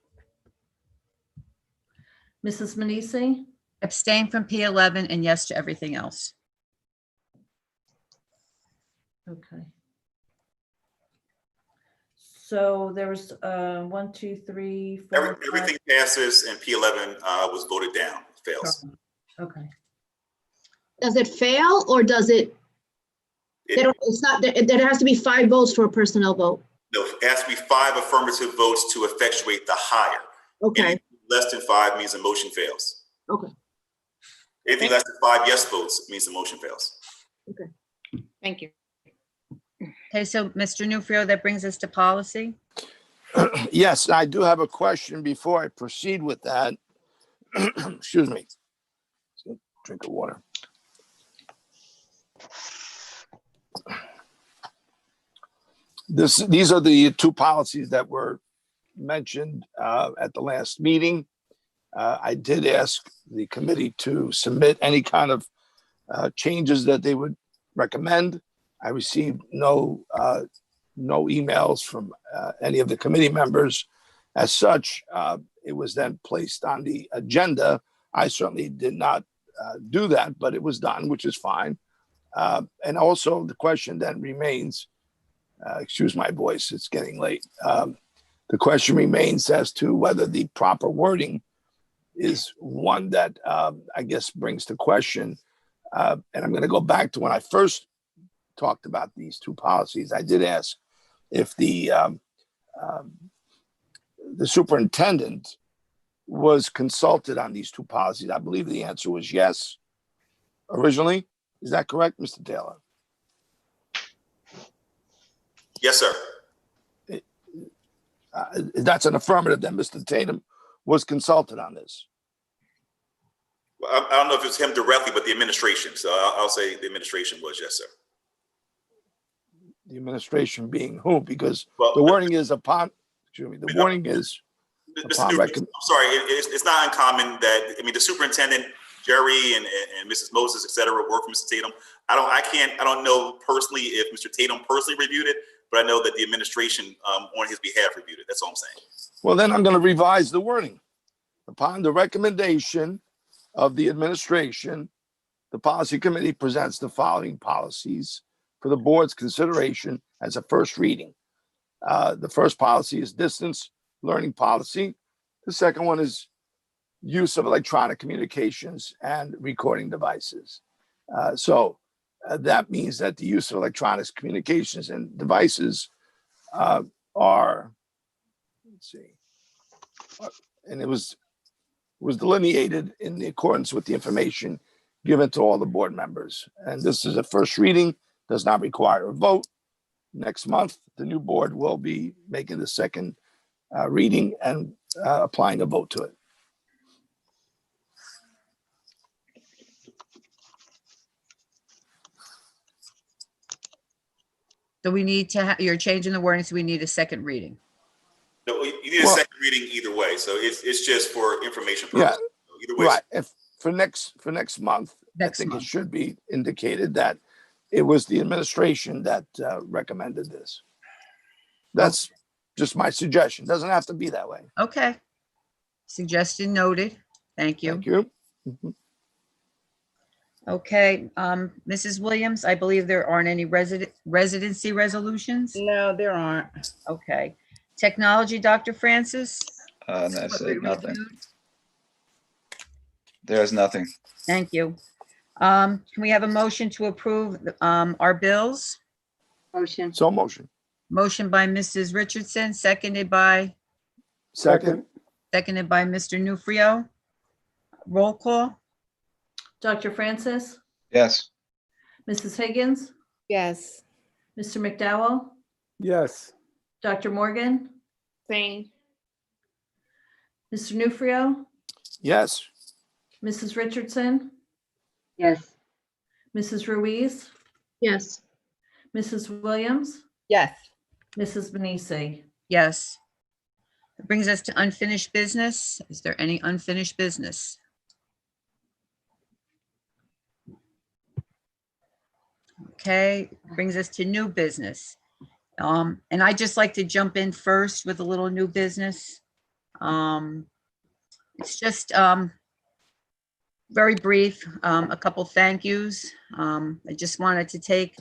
Speaker 22: Mrs. Manisi?
Speaker 9: Abstain from P11 and yes to everything else.
Speaker 22: Okay. So there was 1, 2, 3, 4, 5.
Speaker 12: Everything passes and P11 was voted down, fails.
Speaker 22: Okay.
Speaker 26: Does it fail or does it? It's not. There has to be 5 votes for a personnel vote.
Speaker 12: No, it has to be 5 affirmative votes to effectuate the hire.
Speaker 26: Okay.
Speaker 12: Anything less than 5 means the motion fails.
Speaker 26: Okay.
Speaker 12: Anything less than 5 yes votes means the motion fails.
Speaker 26: Okay.
Speaker 24: Thank you.
Speaker 9: Okay, so Mr. Nufrio, that brings us to policy.
Speaker 25: Yes, I do have a question before I proceed with that. Excuse me. Drink of water. These are the 2 policies that were mentioned at the last meeting. I did ask the committee to submit any kind of changes that they would recommend. I received no emails from any of the committee members. As such, it was then placed on the agenda. I certainly did not do that, but it was done, which is fine. And also the question then remains, excuse my voice, it's getting late. The question remains as to whether the proper wording is one that I guess brings to question. And I'm going to go back to when I first talked about these 2 policies. I did ask if the superintendent was consulted on these 2 policies. I believe the answer was yes originally. Is that correct, Mr. Taylor?
Speaker 12: Yes, sir.
Speaker 25: That's an affirmative that Mr. Tatum was consulted on this.
Speaker 12: Well, I don't know if it's him directly, but the administration. So I'll say the administration was, yes, sir.
Speaker 25: The administration being who? Because the wording is upon, excuse me, the wording is upon
Speaker 12: Mr. I'm sorry, it's not uncommon that, I mean, the superintendent, Jerry and Mrs. Moses, et cetera, work for Mr. Tatum. I don't know personally if Mr. Tatum personally reviewed it, but I know that the administration on his behalf reviewed it. That's all I'm saying.
Speaker 25: Well, then I'm going to revise the wording. Upon the recommendation of the administration, the policy committee presents the following policies for the board's consideration as a first reading. The first policy is distance learning policy. The second one is use of electronic communications and recording devices. So that means that the use of electronic communications and devices are, let's see, and it was delineated in accordance with the information given to all the board members. And this is a first reading, does not require a vote. Next month, the new board will be making the second reading and applying a vote to it.
Speaker 9: So we need to, you're changing the wording, so we need a second reading.
Speaker 12: No, you need a second reading either way. So it's just for information purposes. Either way.
Speaker 25: Right. If for next month, I think it should be indicated that it was the administration that recommended this. That's just my suggestion. Doesn't have to be that way.
Speaker 9: Okay. Suggestion noted. Thank you.
Speaker 25: Thank you.
Speaker 9: Okay, Mrs. Williams, I believe there aren't any residency resolutions?
Speaker 3: No, there aren't.
Speaker 9: Okay. Technology, Dr. Francis?
Speaker 8: That's it, nothing.
Speaker 9: Reviewed?
Speaker 8: There's nothing.
Speaker 9: Thank you. Can we have a motion to approve our bills?
Speaker 15: Motion.
Speaker 25: So motion.
Speaker 9: Motion by Mrs. Richardson, seconded by?
Speaker 25: Second.
Speaker 9: Seconded by Mr. Nufrio. Roll call?
Speaker 22: Dr. Francis,
Speaker 8: Yes.
Speaker 22: Mrs. Higgins,
Speaker 24: Yes.
Speaker 22: Mr. McDowell,
Speaker 11: Yes.
Speaker 22: Dr. Morgan,
Speaker 4: Same.
Speaker 22: Mr. Nufrio,
Speaker 25: Yes.
Speaker 22: Mrs. Richardson,
Speaker 15: Yes.
Speaker 22: Mrs. Ruiz,
Speaker 26: Yes.
Speaker 22: Mrs. Williams,
Speaker 3: Yes.
Speaker 22: Mrs. Benisi.
Speaker 9: Yes. It brings us to unfinished business. Is there any unfinished business? Okay, brings us to new business. And I'd just like to jump in first with a little new business. It's just very brief, a couple thank yous. I just wanted to take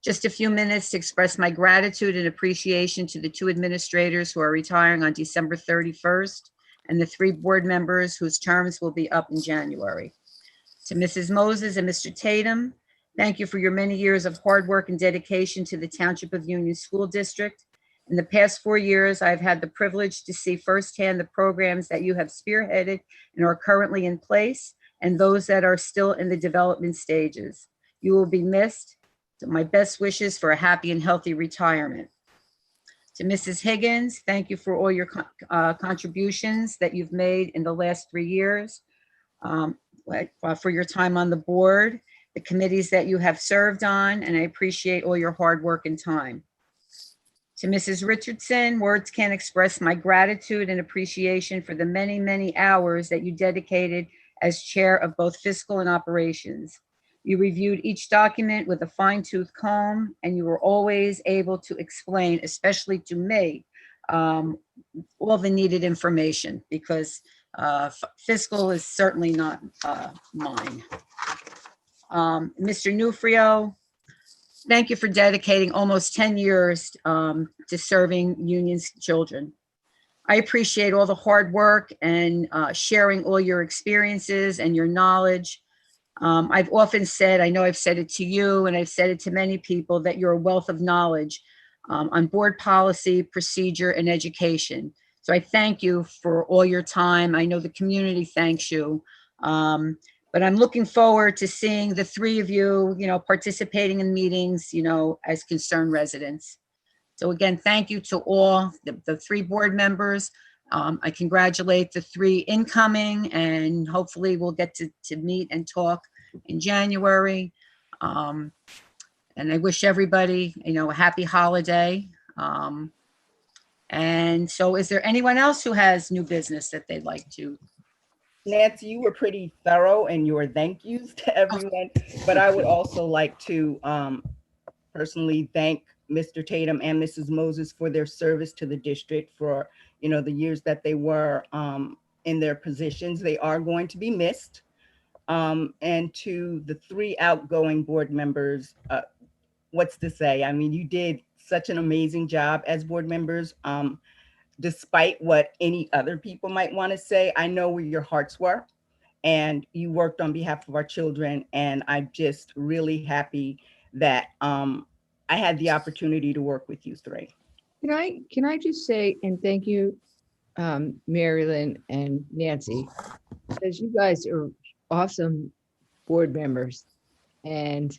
Speaker 9: just a few minutes to express my gratitude and appreciation to the 2 administrators who are retiring on December 31st and the 3 board members whose terms will be up in January. To Mrs. Moses and Mr. Tatum, thank you for your many years of hard work and dedication to the Township of Union School District. In the past 4 years, I've had the privilege to see firsthand the programs that you have spearheaded and are currently in place, and those that are still in the development stages. You will be missed. My best wishes for a happy and healthy retirement. To Mrs. Higgins, thank you for all your contributions that you've made in the last 3 years, for your time on the board, the committees that you have served on, and I appreciate all your hard work and time. To Mrs. Richardson, words can't express my gratitude and appreciation for the many, many hours that you dedicated as chair of both fiscal and operations. You reviewed each document with a fine-tooth comb, and you were always able to explain, especially to me, all the needed information, because fiscal is certainly not mine. Mr. Nufrio, thank you for dedicating almost 10 years to serving Union's children. I appreciate all the hard work and sharing all your experiences and your knowledge. I've often said, I know I've said it to you and I've said it to many people, that you're a wealth of knowledge on board policy, procedure, and education. So I thank you for all your time. I know the community thanks you. But I'm looking forward to seeing the 3 of you, participating in meetings, as concerned residents. So again, thank you to all the 3 board members. I congratulate the 3 incoming, and hopefully we'll get to meet and talk in January. And I wish everybody, a happy holiday. And so is there anyone else who has new business that they'd like to?
Speaker 3: Nancy, you were pretty thorough in your thank yous to everyone, but I would also like to personally thank Mr. Tatum and Mrs. Moses for their service to the district for, the years that they were in their positions. They are going to be missed. And to the 3 outgoing board members, what's to say? I mean, you did such an amazing job as board members. Despite what any other people might want to say, I know where your hearts were, and you worked on behalf of our children. And I'm just really happy that I had the opportunity to work with you 3.
Speaker 20: Can I just say, and thank you, Marilyn and Nancy, because you guys are awesome board members. And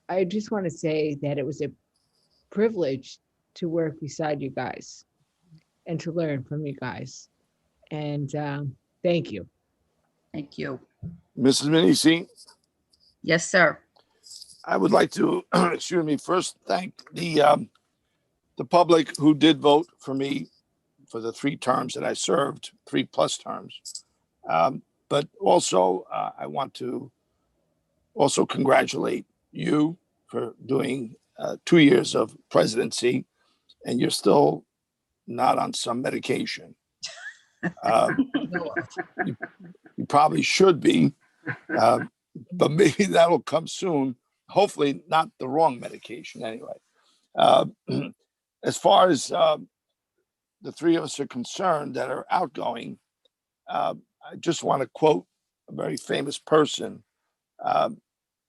Speaker 20: I just want to say that it was a privilege to work beside you guys and to learn from you guys. And thank you.
Speaker 9: Thank you.
Speaker 25: Mrs. Minisi,
Speaker 9: Yes, sir.
Speaker 25: I would like to, excuse me, first thank the the public who did vote for me for the 3 terms that I served, 3+ terms. But also, I want to also congratulate you for doing 2 years of presidency, and you're still not on some medication. You probably should be, but maybe that'll come soon. Hopefully not the wrong medication anyway. As far as the 3 of us are concerned that are outgoing, I just want to quote a very famous person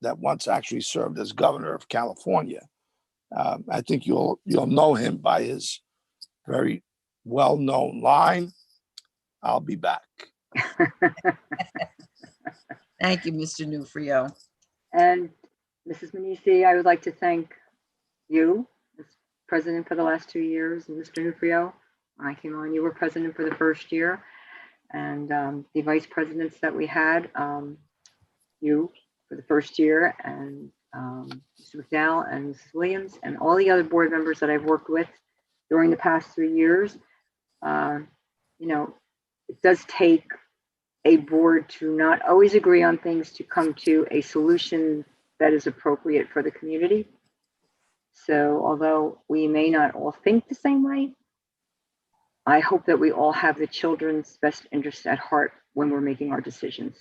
Speaker 25: that once actually served as governor of California. I think you'll know him by his very well-known line, "I'll be back."
Speaker 9: Thank you, Mr. Nufrio.
Speaker 15: And Mrs. Manisi, I would like to thank you as president for the last 2 years, and Mr. Nufrio. When I came on, you were president for the first year, and the vice presidents that we had, you for the first year, and Mr. McDowell and Mrs. Williams, and all the other board members that I've worked with during the past 3 years. You know, it does take a board to not always agree on things to come to a solution that is appropriate for the community. So although we may not all think the same way, I hope that we all have the children's best interest at heart when we're making our decisions.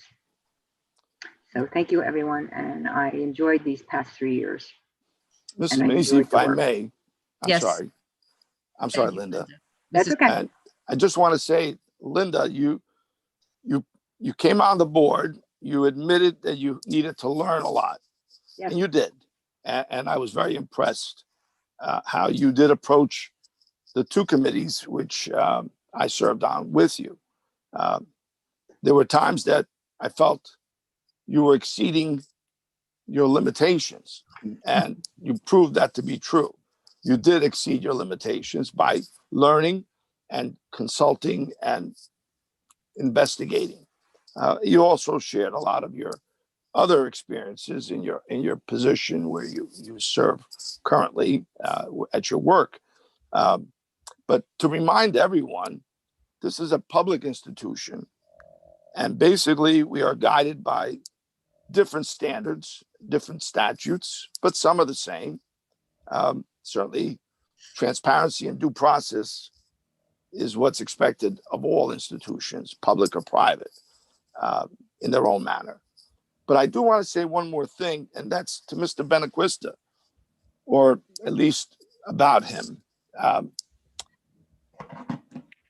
Speaker 15: So thank you, everyone, and I enjoyed these past 3 years.
Speaker 25: Mrs. Manisi, if I may, I'm sorry. I'm sorry, Linda.
Speaker 15: That's okay.
Speaker 25: And I just want to say, Linda, you came on the board, you admitted that you needed to learn a lot, and you did. And I was very impressed how you did approach the 2 committees, which I served on with you. There were times that I felt you were exceeding your limitations, and you proved that to be true. You did exceed your limitations by learning and consulting and investigating. You also shared a lot of your other experiences in your position where you serve currently at your work. But to remind everyone, this is a public institution, and basically we are guided by different standards, different statutes, but some are the same. Certainly, transparency and due process is what's expected of all institutions, public or private, in their own manner. But I do want to say one more thing, and that's to Mr. Benaquista, or at least about him.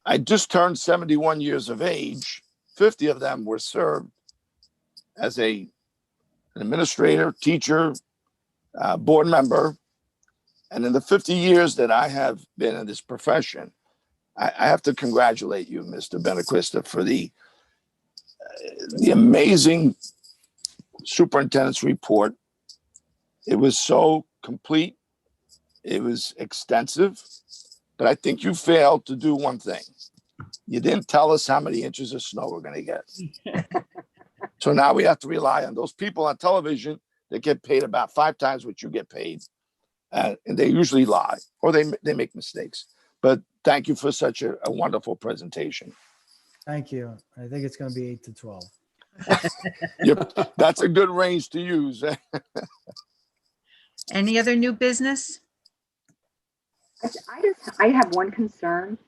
Speaker 25: I just turned 71 years of age. 50 of them were served as an administrator, teacher, board member. And in the 50 years that I have been in this profession, I have to congratulate you, Mr. Benaquista, for the amazing superintendent's report. It was so complete. It was extensive. But I think you failed to do one thing. You didn't tell us how many inches of snow we're going to get. So now we have to rely on those people on television that get paid about 5 times what you get paid. And they usually lie or they make mistakes. But thank you for such a wonderful presentation.
Speaker 2: Thank you. I think it's going to be 8 to 12.
Speaker 25: That's a good range to use.
Speaker 9: Any other new business?
Speaker 15: I have one concern,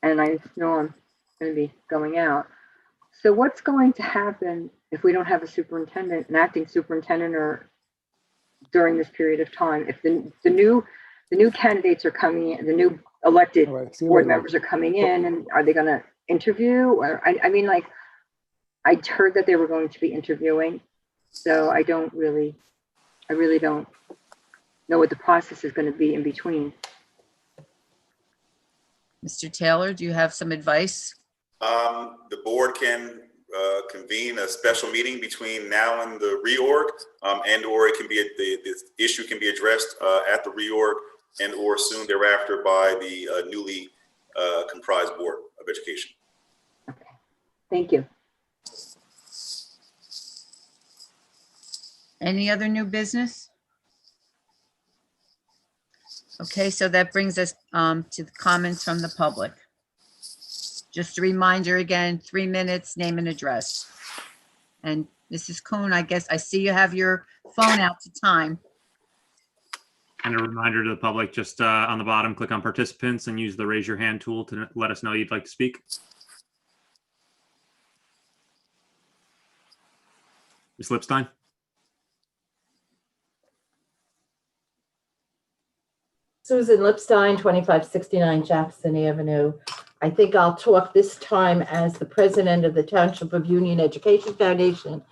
Speaker 15: and I know I'm going to be going out. So what's going to happen if we don't have a superintendent, an acting superintendent, or during this period of time? If the new candidates are coming in, the new elected board members are coming in, and are they going to interview? Or I mean, like, I heard that they were going to be interviewing, so I really don't know what the process is going to be in between.
Speaker 9: Mr. Taylor, do you have some advice?
Speaker 12: The board can convene a special meeting between now and the reorg, and or it can be the issue can be addressed at the reorg and or soon thereafter by the newly comprised Board of Education.
Speaker 15: Okay, thank you.
Speaker 9: Any other new business? Okay, so that brings us to the comments from the public. Just a reminder again, 3 minutes, name and address. And Mrs. Kuhn, I guess I see you have your phone out to time.
Speaker 16: And a reminder to the public, just on the bottom, click on participants and use the raise your hand tool to let us know you'd like to speak. Ms. Lipstein?
Speaker 17: Susan Lipstein, 2569 Jackson Avenue. I think I'll talk this time as the president of the Township of Union Education Foundation.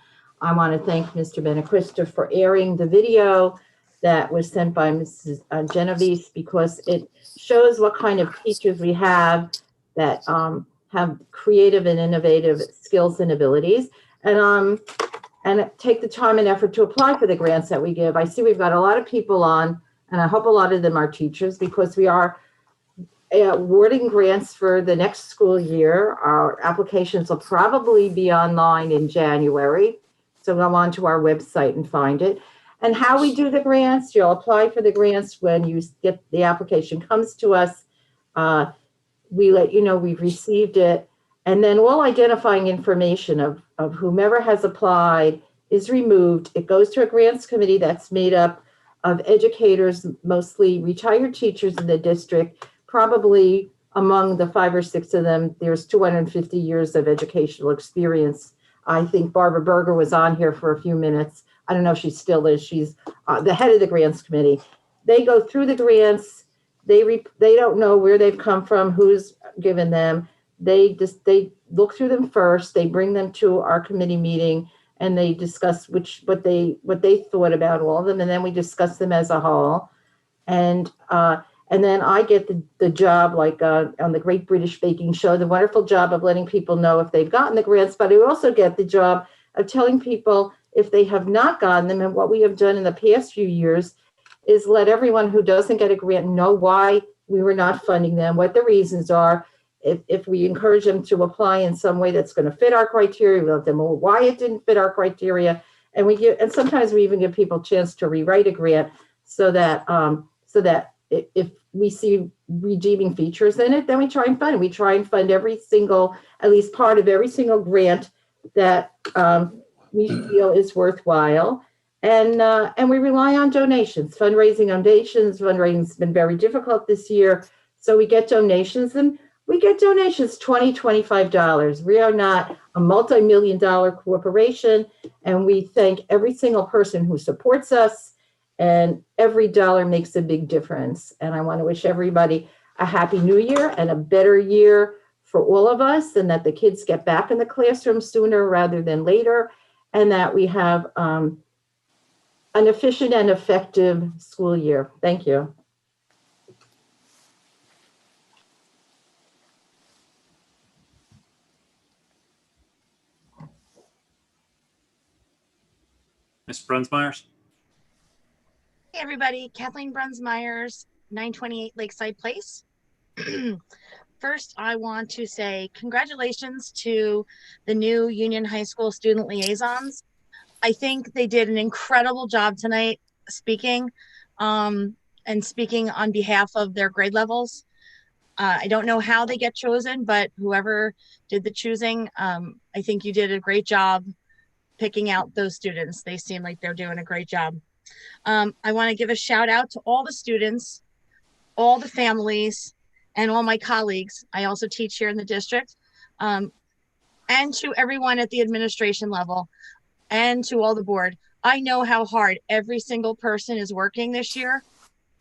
Speaker 17: I want to thank Mr. Benequista for airing the video that was sent by Mrs. Genovese, because it shows what kind of teachers we have that have creative and innovative skills and abilities, and take the time and effort to apply for the grants that we give. I see we've got a lot of people on, and I hope a lot of them are teachers, because we are awarding grants for the next school year. Our applications will probably be online in January. So go on to our website and find it. And how we do the grants, you'll apply for the grants when you get the application comes to us. We let you know we've received it. And then all identifying information of whomever has applied is removed. It goes to a grants committee that's made up of educators, mostly retired teachers in the district. Probably among the 5 or 6 of them, there's 250 years of educational experience. I think Barbara Berger was on here for a few minutes. I don't know if she still is. She's the head of the grants committee. They go through the grants. They don't know where they've come from, who's given them. They look through them first. They bring them to our committee meeting, and they discuss what they thought about all of them, and then we discuss them as a whole. And then I get the job, like on the Great British Baking Show, the wonderful job of letting people know if they've gotten the grants, but I also get the job of telling people if they have not gotten them. And what we have done in the past few years is let everyone who doesn't get a grant know why we were not funding them, what the reasons are. If we encourage them to apply in some way that's going to fit our criteria, we let them know why it didn't fit our criteria. And sometimes we even give people a chance to rewrite a grant so that if we see redeeming features in it, then we try and fund it. We try and fund at least part of every single grant that we feel is worthwhile. And we rely on donations, fundraising. Fundraising's been very difficult this year. So we get donations, and we get donations, $20, $25. We are not a multi-million-dollar corporation. And we thank every single person who supports us. And every dollar makes a big difference. And I want to wish everybody a happy new year and a better year for all of us, and that the kids get back in the classroom sooner rather than later, and that we have an efficient and effective school year. Thank you.
Speaker 16: Ms. Brunsmeyers?
Speaker 18: Hey everybody, Kathleen Brunsmeyers, 928 Lakeside Place. First, I want to say congratulations to the new Union High School student liaisons. I think they did an incredible job tonight speaking and speaking on behalf of their grade levels. I don't know how they get chosen, but whoever did the choosing, I think you did a great job picking out those students. They seem like they're doing a great job. I want to give a shout out to all the students, all the families, and all my colleagues. I also teach here in the district, and to everyone at the administration level, and to all the board. I know how hard every single person is working this year.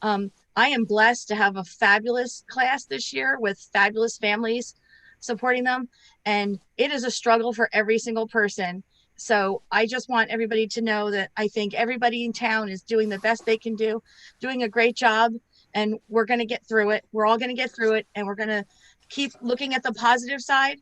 Speaker 18: I am blessed to have a fabulous class this year with fabulous families supporting them, and it is a struggle for every single person. So I just want everybody to know that I think everybody in town is doing the best they can do, doing a great job, and we're going to get through it. We're all going to get through it, and we're going to keep looking at the positive side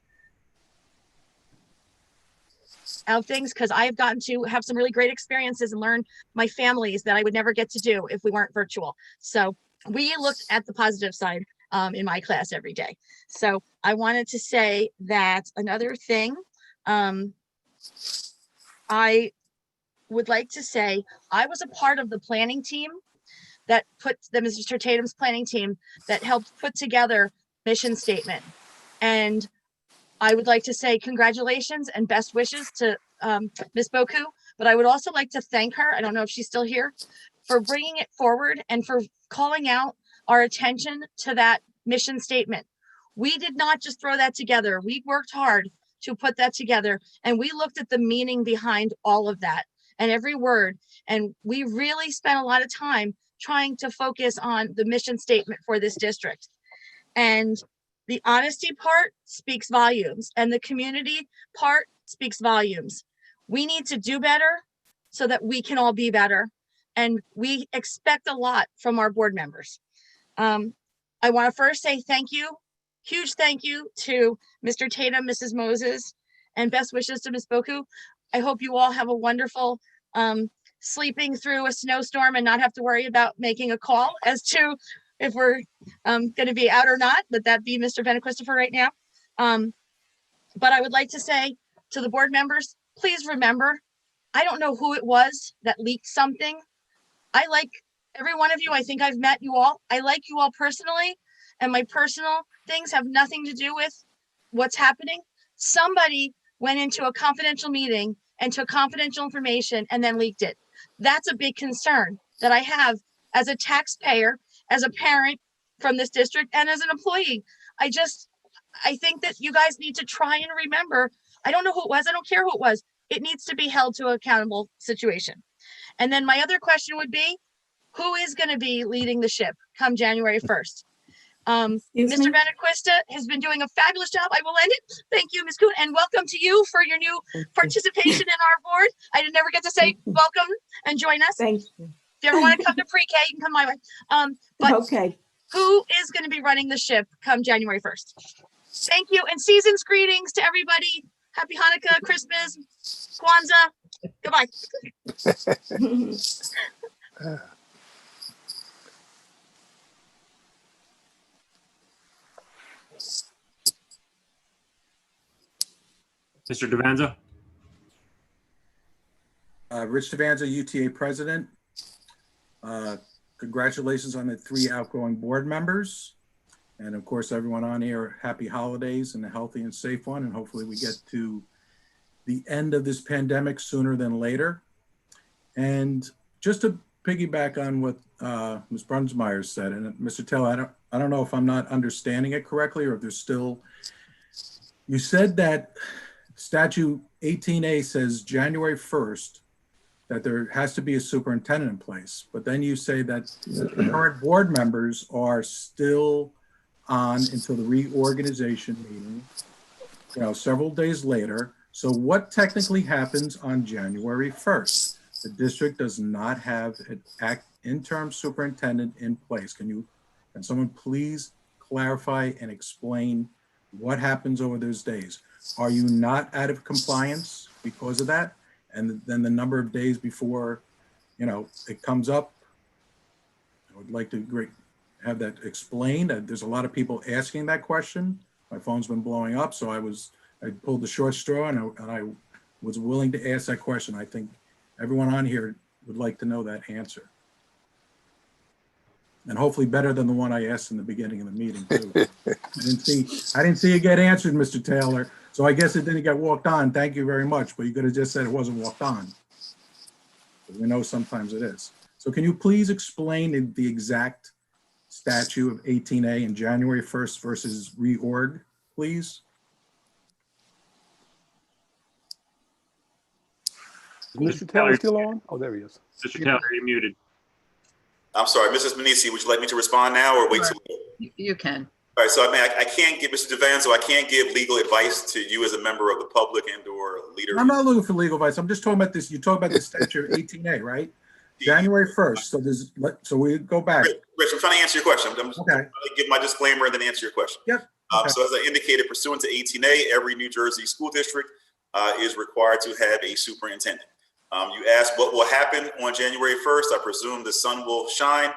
Speaker 18: of things, because I've gotten to have some really great experiences and learn my families that I would never get to do if we weren't virtual. So we looked at the positive side in my class every day. So I wanted to say that another thing, I would like to say I was a part of the planning team that Mr. Tatum's planning team that helped put together mission statement. And I would like to say congratulations and best wishes to Ms. Boku, but I would also like to thank her, I don't know if she's still here, for bringing it forward and for calling out our attention to that mission statement. We did not just throw that together. We worked hard to put that together, and we looked at the meaning behind all of that and every word. And we really spent a lot of time trying to focus on the mission statement for this district. And the honesty part speaks volumes, and the community part speaks volumes. We need to do better so that we can all be better. And we expect a lot from our board members. I want to first say thank you, huge thank you to Mr. Tatum, Mrs. Moses, and best wishes to Ms. Boku. I hope you all have a wonderful sleeping through a snowstorm and not have to worry about making a call as to if we're going to be out or not. But that be Mr. Beniquista right now. But I would like to say to the board members, please remember, I don't know who it was that leaked something. I like every one of you. I think I've met you all. I like you all personally, and my personal things have nothing to do with what's happening. Somebody went into a confidential meeting and took confidential information and then leaked it. That's a big concern that I have as a taxpayer, as a parent from this district, and as an employee. I think that you guys need to try and remember, I don't know who it was. I don't care who it was. It needs to be held to an accountable situation. And then my other question would be, who is going to be leading the ship come January 1st? Mr. Beniquista has been doing a fabulous job. I will end it. Thank you, Ms. Kuhn, and welcome to you for your new participation in our board. I did never get to say welcome and join us.
Speaker 17: Thank you.
Speaker 18: If you ever want to come to pre-K, you can come my way. But
Speaker 17: Okay.
Speaker 18: who is going to be running the ship come January 1st? Thank you, and season's greetings to everybody. Happy Hanukkah, Christmas, Kwanzaa. Goodbye.
Speaker 16: Mr. Devanza?
Speaker 1: Rich Devanza, UTA President. Congratulations on the 3 outgoing board members. And of course, everyone on here, happy holidays and a healthy and safe one. And hopefully we get to the end of this pandemic sooner than later. And just to piggyback on what Ms. Brunsmeyer said, and Mr. Taylor, I don't know if I'm not understanding it correctly or if there's still, you said that statute 18A says January 1st, that there has to be a superintendent in place, but then you say that the current board members are still on until the reorganization meeting, several days later. So what technically happens on January 1st? The district does not have an interim superintendent in place. Can someone please clarify and explain what happens over those days? Are you not out of compliance because of that? And then the number of days before, it comes up, I would like to have that explained. There's a lot of people asking that question. My phone's been blowing up, so I pulled the short straw and I was willing to ask that question. I think everyone on here would like to know that answer. And hopefully better than the one I asked in the beginning of the meeting too. I didn't see it get answered, Mr. Taylor. So I guess it didn't get walked on. Thank you very much. But you could have just said it wasn't walked on. But we know sometimes it is. So can you please explain the exact statute of 18A and January 1st versus reorg, please?
Speaker 11: Is Mr. Taylor still on? Oh, there he is.
Speaker 16: Mr. Taylor, you're muted.
Speaker 12: I'm sorry, Mrs. Manisi, would you like me to respond now or wait till?
Speaker 9: You can.
Speaker 12: All right, so I can't give Mr. Devanzo, I can't give legal advice to you as a member of the public and or leader.
Speaker 1: I'm not looking for legal advice. I'm just talking about this. You talk about the statute of 18A, right? January 1st. So we go back.
Speaker 12: Rich, I'm trying to answer your question. I'm just trying to give my disclaimer and then answer your question.
Speaker 1: Yep.
Speaker 12: Okay. So as I indicated, pursuant to 18A, every New Jersey school district is required to have a superintendent. You asked what will happen on January 1st. I presume the sun will shine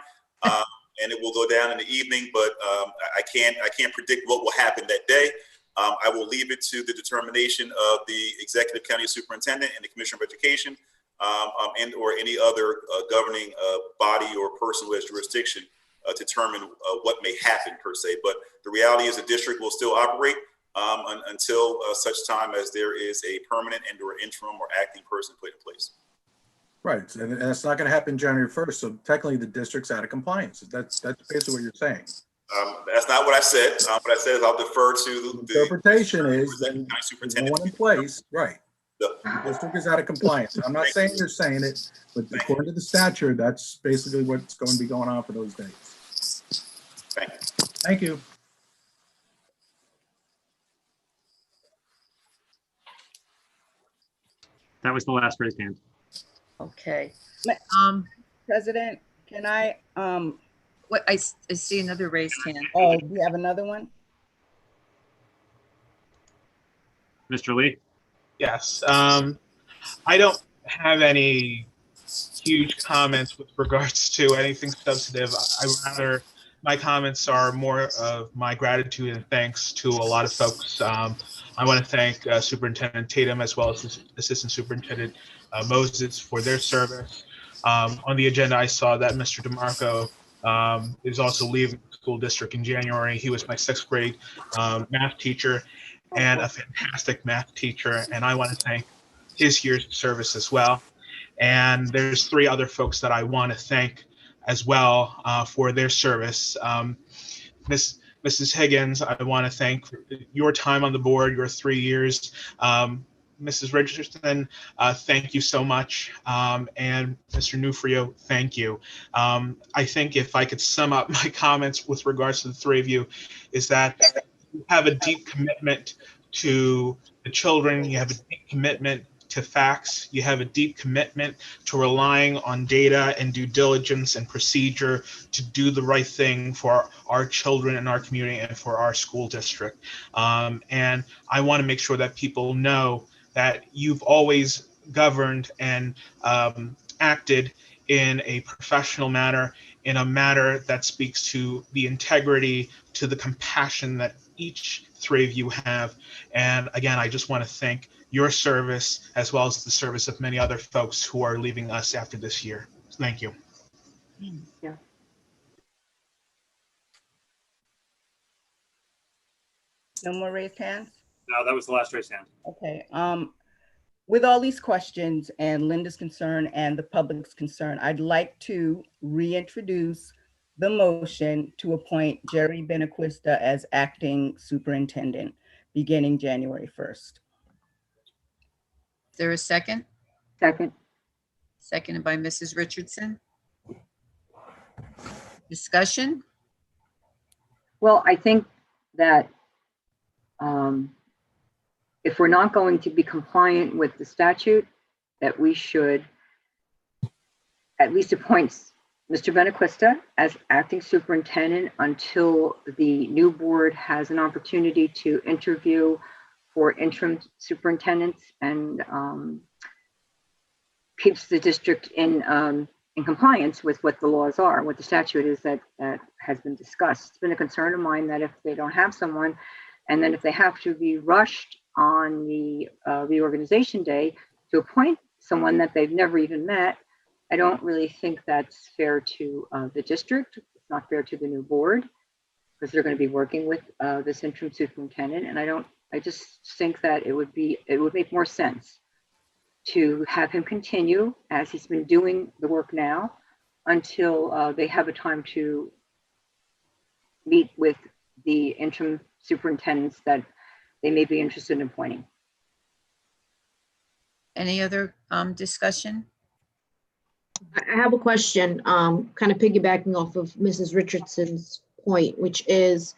Speaker 12: and it will go down in the evening, but I can't predict what will happen that day. I will leave it to the determination of the executive county superintendent and the commissioner of education and or any other governing body or person who has jurisdiction to determine what may happen per se. But the reality is the district will still operate until such time as there is a permanent and or interim or acting person put in place.
Speaker 1: Right, and it's not going to happen January 1st. So technically, the district's out of compliance. That's basically what you're saying.
Speaker 12: That's not what I said. What I said is I'll defer to the
Speaker 1: interpretation is then there's no one in place. Right. The district is out of compliance. I'm not saying you're saying it, but according to the statute, that's basically what's going to be going on for those days.
Speaker 12: Thank you.
Speaker 1: Thank you.
Speaker 16: That was the last raised hand.
Speaker 9: Okay.
Speaker 3: President, can I,
Speaker 9: What, I see another raised hand.
Speaker 3: oh, do you have another one?
Speaker 16: Mr. Lee?
Speaker 5: Yes. I don't have any huge comments with regards to anything substantive. My comments are more of my gratitude and thanks to a lot of folks. I want to thank Superintendent Tatum as well as Assistant Superintendent Moses for their service. On the agenda, I saw that Mr. DeMarco is also leaving the school district in January. He was my 6th grade math teacher and a fantastic math teacher, and I want to thank his years of service as well. And there's 3 other folks that I want to thank as well for their service. Mrs. Higgins, I want to thank your time on the board, your 3 years. Mrs. Richardson, thank you so much. And Mr. Nufrio, thank you. I think if I could sum up my comments with regards to the 3 of you, is that you have a deep commitment to the children. You have a deep commitment to facts. You have a deep commitment to relying on data and due diligence and procedure to do the right thing for our children and our community and for our school district. And I want to make sure that people know that you've always governed and acted in a professional manner, in a manner that speaks to the integrity, to the compassion that each 3 of you have. And again, I just want to thank your service as well as the service of many other folks who are leaving us after this year. Thank you.
Speaker 15: Yeah.
Speaker 3: No more raised hands?
Speaker 16: No, that was the last raised hand.
Speaker 3: Okay. With all these questions and Linda's concern and the public's concern, I'd like to reintroduce the motion to appoint Jerry Benaquista as acting superintendent beginning January 1st.
Speaker 9: Is there a second?
Speaker 15: Second.
Speaker 9: Seconded by Mrs. Richardson. Discussion?
Speaker 15: Well, I think that if we're not going to be compliant with the statute, that we should at least appoint Mr. Benaquista as acting superintendent until the new board has an opportunity to interview for interim superintendents and keeps the district in compliance with what the laws are, what the statute is that has been discussed. It's been a concern of mine that if they don't have someone, and then if they have to be rushed on the reorganization day to appoint someone that they've never even met, I don't really think that's fair to the district. It's not fair to the new board because they're going to be working with this interim superintendent. And I just think that it would make more sense to have him continue as he's been doing the work now until they have a time to meet with the interim superintendents that they may be interested in appointing.
Speaker 9: Any other discussion?
Speaker 26: I have a question, kind of piggybacking off of Mrs. Richardson's point, which is,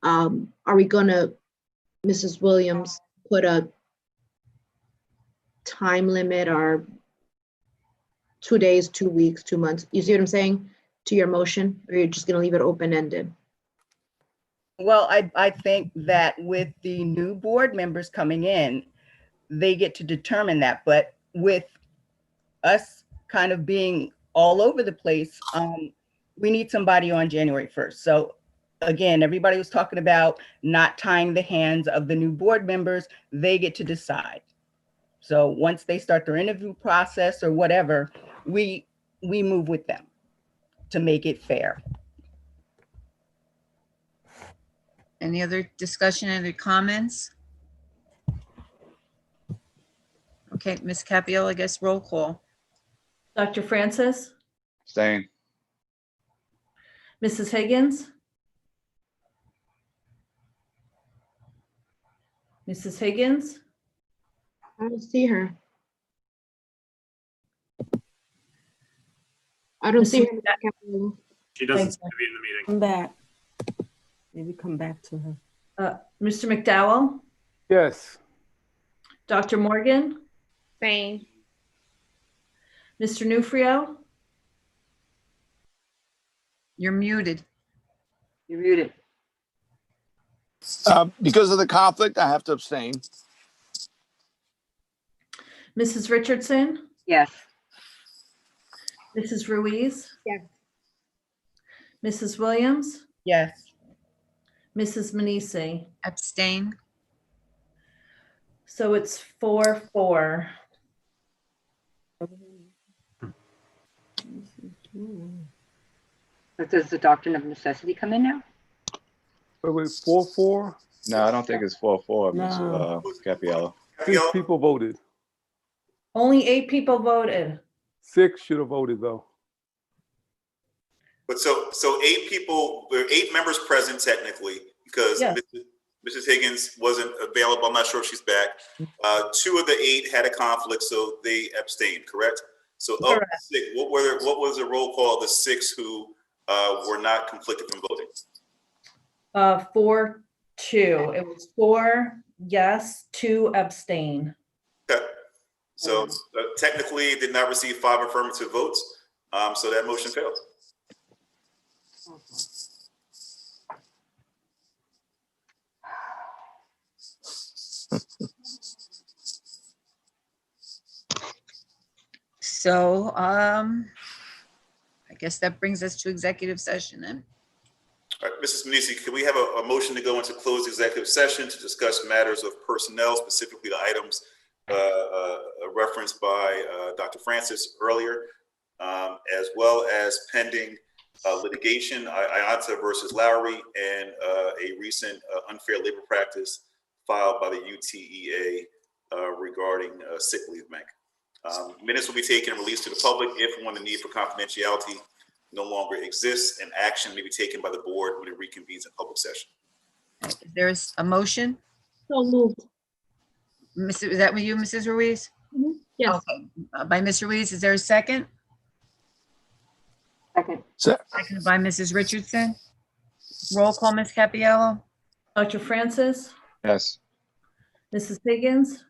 Speaker 26: are we gonna, Mrs. Williams, put a time limit or 2 days, 2 weeks, 2 months? You see what I'm saying to your motion, or you're just gonna leave it open-ended?
Speaker 3: Well, I think that with the new board members coming in, they get to determine that. But with us kind of being all over the place, we need somebody on January 1st. So again, everybody was talking about not tying the hands of the new board members. They get to decide. So once they start their interview process or whatever, we move with them to make it fair.
Speaker 9: Any other discussion, any comments? Okay, Ms. Capio, I guess roll call.
Speaker 22: Dr. Francis,
Speaker 6: Staying.
Speaker 22: Mrs. Higgins, Mrs. Higgins,
Speaker 26: I don't see her. I don't see her.
Speaker 16: She doesn't
Speaker 22: Thank
Speaker 16: seem to be in the meeting.
Speaker 7: Come back. Maybe come back to her.
Speaker 22: Mr. McDowell,
Speaker 11: Yes.
Speaker 22: Dr. Morgan,
Speaker 24: Same.
Speaker 22: Mr. Nufrio,
Speaker 9: You're muted.
Speaker 15: You're muted.
Speaker 25: Because of the conflict, I have to abstain.
Speaker 22: Mrs. Richardson,
Speaker 15: Yes.
Speaker 22: Mrs. Ruiz,
Speaker 26: Yes.
Speaker 22: Mrs. Williams,
Speaker 3: Yes.
Speaker 22: Mrs. Manisi.
Speaker 9: Abstain.
Speaker 22: So it's 4-4.
Speaker 15: But does the doctrine of necessity come in now?
Speaker 11: Wait, 4-4?
Speaker 6: No, I don't think it's 4-4, Ms.
Speaker 7: No.
Speaker 6: Capiello.
Speaker 11: 6 people voted.
Speaker 22: Only 8 people voted.
Speaker 11: 6 should have voted though.
Speaker 12: But so 8 people, there are 8 members present technically, because
Speaker 22: Yes.
Speaker 12: Mrs. Higgins wasn't available. I'm not sure if she's back. 2 of the 8 had a conflict, so they abstained, correct? So of the
Speaker 22: Correct.
Speaker 12: 6, what was the roll call of the 6 who were not conflicted from voting?
Speaker 22: 4-2. It was 4 yes, 2 abstain.
Speaker 12: Okay. So technically did not receive 5 affirmative votes. So that motion failed.
Speaker 9: So, I guess that brings us to executive session then.
Speaker 12: All right, Mrs. Manisi, can we have a motion to go into closed executive session to discuss matters of personnel, specifically the items referenced by Dr. Francis earlier, as well as pending litigation, IATA versus Lowry, and a recent unfair labor practice filed by the UTEA regarding sick leave bank. Minutes will be taken and released to the public if and when the need for confidentiality no longer exists, and action may be taken by the board when it reconvenes in public session.
Speaker 9: There's a motion.
Speaker 26: So moved.
Speaker 9: Is that with you, Mrs. Ruiz?
Speaker 26: Yes.
Speaker 9: Okay. By Ms. Ruiz, is there a second?
Speaker 15: Second.
Speaker 9: Seconded by Mrs. Richardson. Roll call, Ms. Capiello.
Speaker 22: Dr. Francis,
Speaker 6: Yes.
Speaker 22: Mrs. Higgins.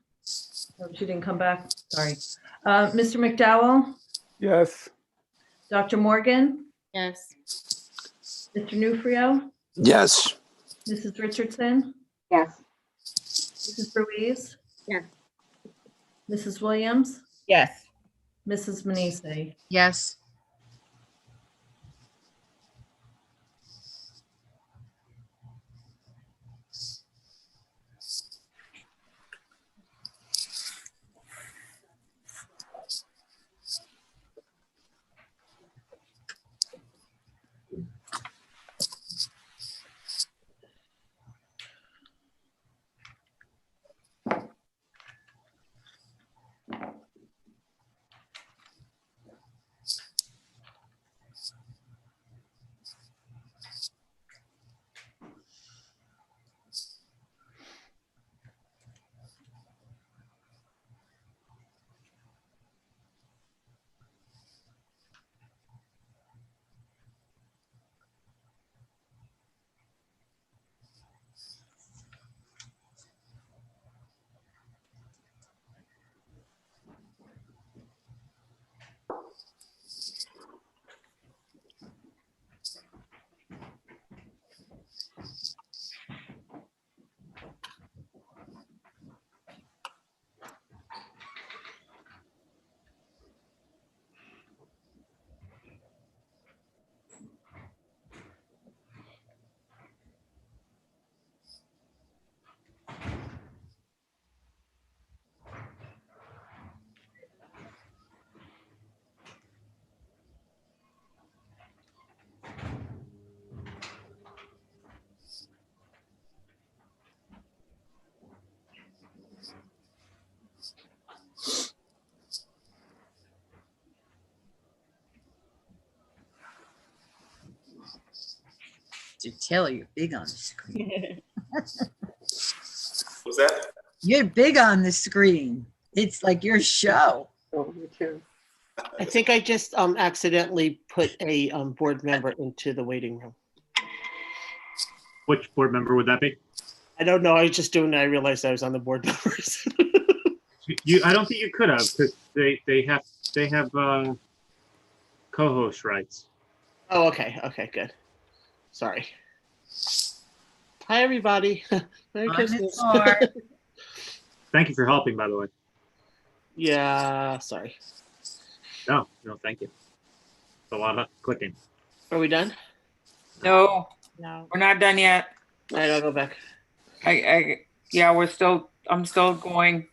Speaker 22: Oh, she didn't come back. Sorry. Mr. McDowell,
Speaker 11: Yes.
Speaker 22: Dr. Morgan,
Speaker 24: Yes.
Speaker 22: Mr. Nufrio,
Speaker 25: Yes.
Speaker 22: Mrs. Richardson,
Speaker 15: Yes.
Speaker 22: Mrs. Ruiz,
Speaker 26: Yes.
Speaker 22: Mrs. Williams,
Speaker 3: Yes.
Speaker 22: Mrs. Manisi.
Speaker 9: Yes. Mr. Taylor, you're big on the screen.
Speaker 12: Was that?
Speaker 9: You're big on the screen. It's like your show.
Speaker 15: Oh, me too.
Speaker 10: I think I just accidentally put a board member into the waiting room.
Speaker 16: Which board member would that be?
Speaker 10: I don't know. I was just doing it. I realized I was on the board members.
Speaker 16: I don't think you could have, because they have co-host rights.
Speaker 10: Oh, okay. Okay, good. Sorry. Hi, everybody. Merry Christmas.
Speaker 16: Thank you for helping, by the way.
Speaker 10: Yeah, sorry.
Speaker 16: No, thank you. It's a lot of clicking.
Speaker 10: Are we done?
Speaker 13: No,
Speaker 10: No.
Speaker 13: we're not done yet.
Speaker 10: I gotta go back.
Speaker 13: Yeah, I'm still going.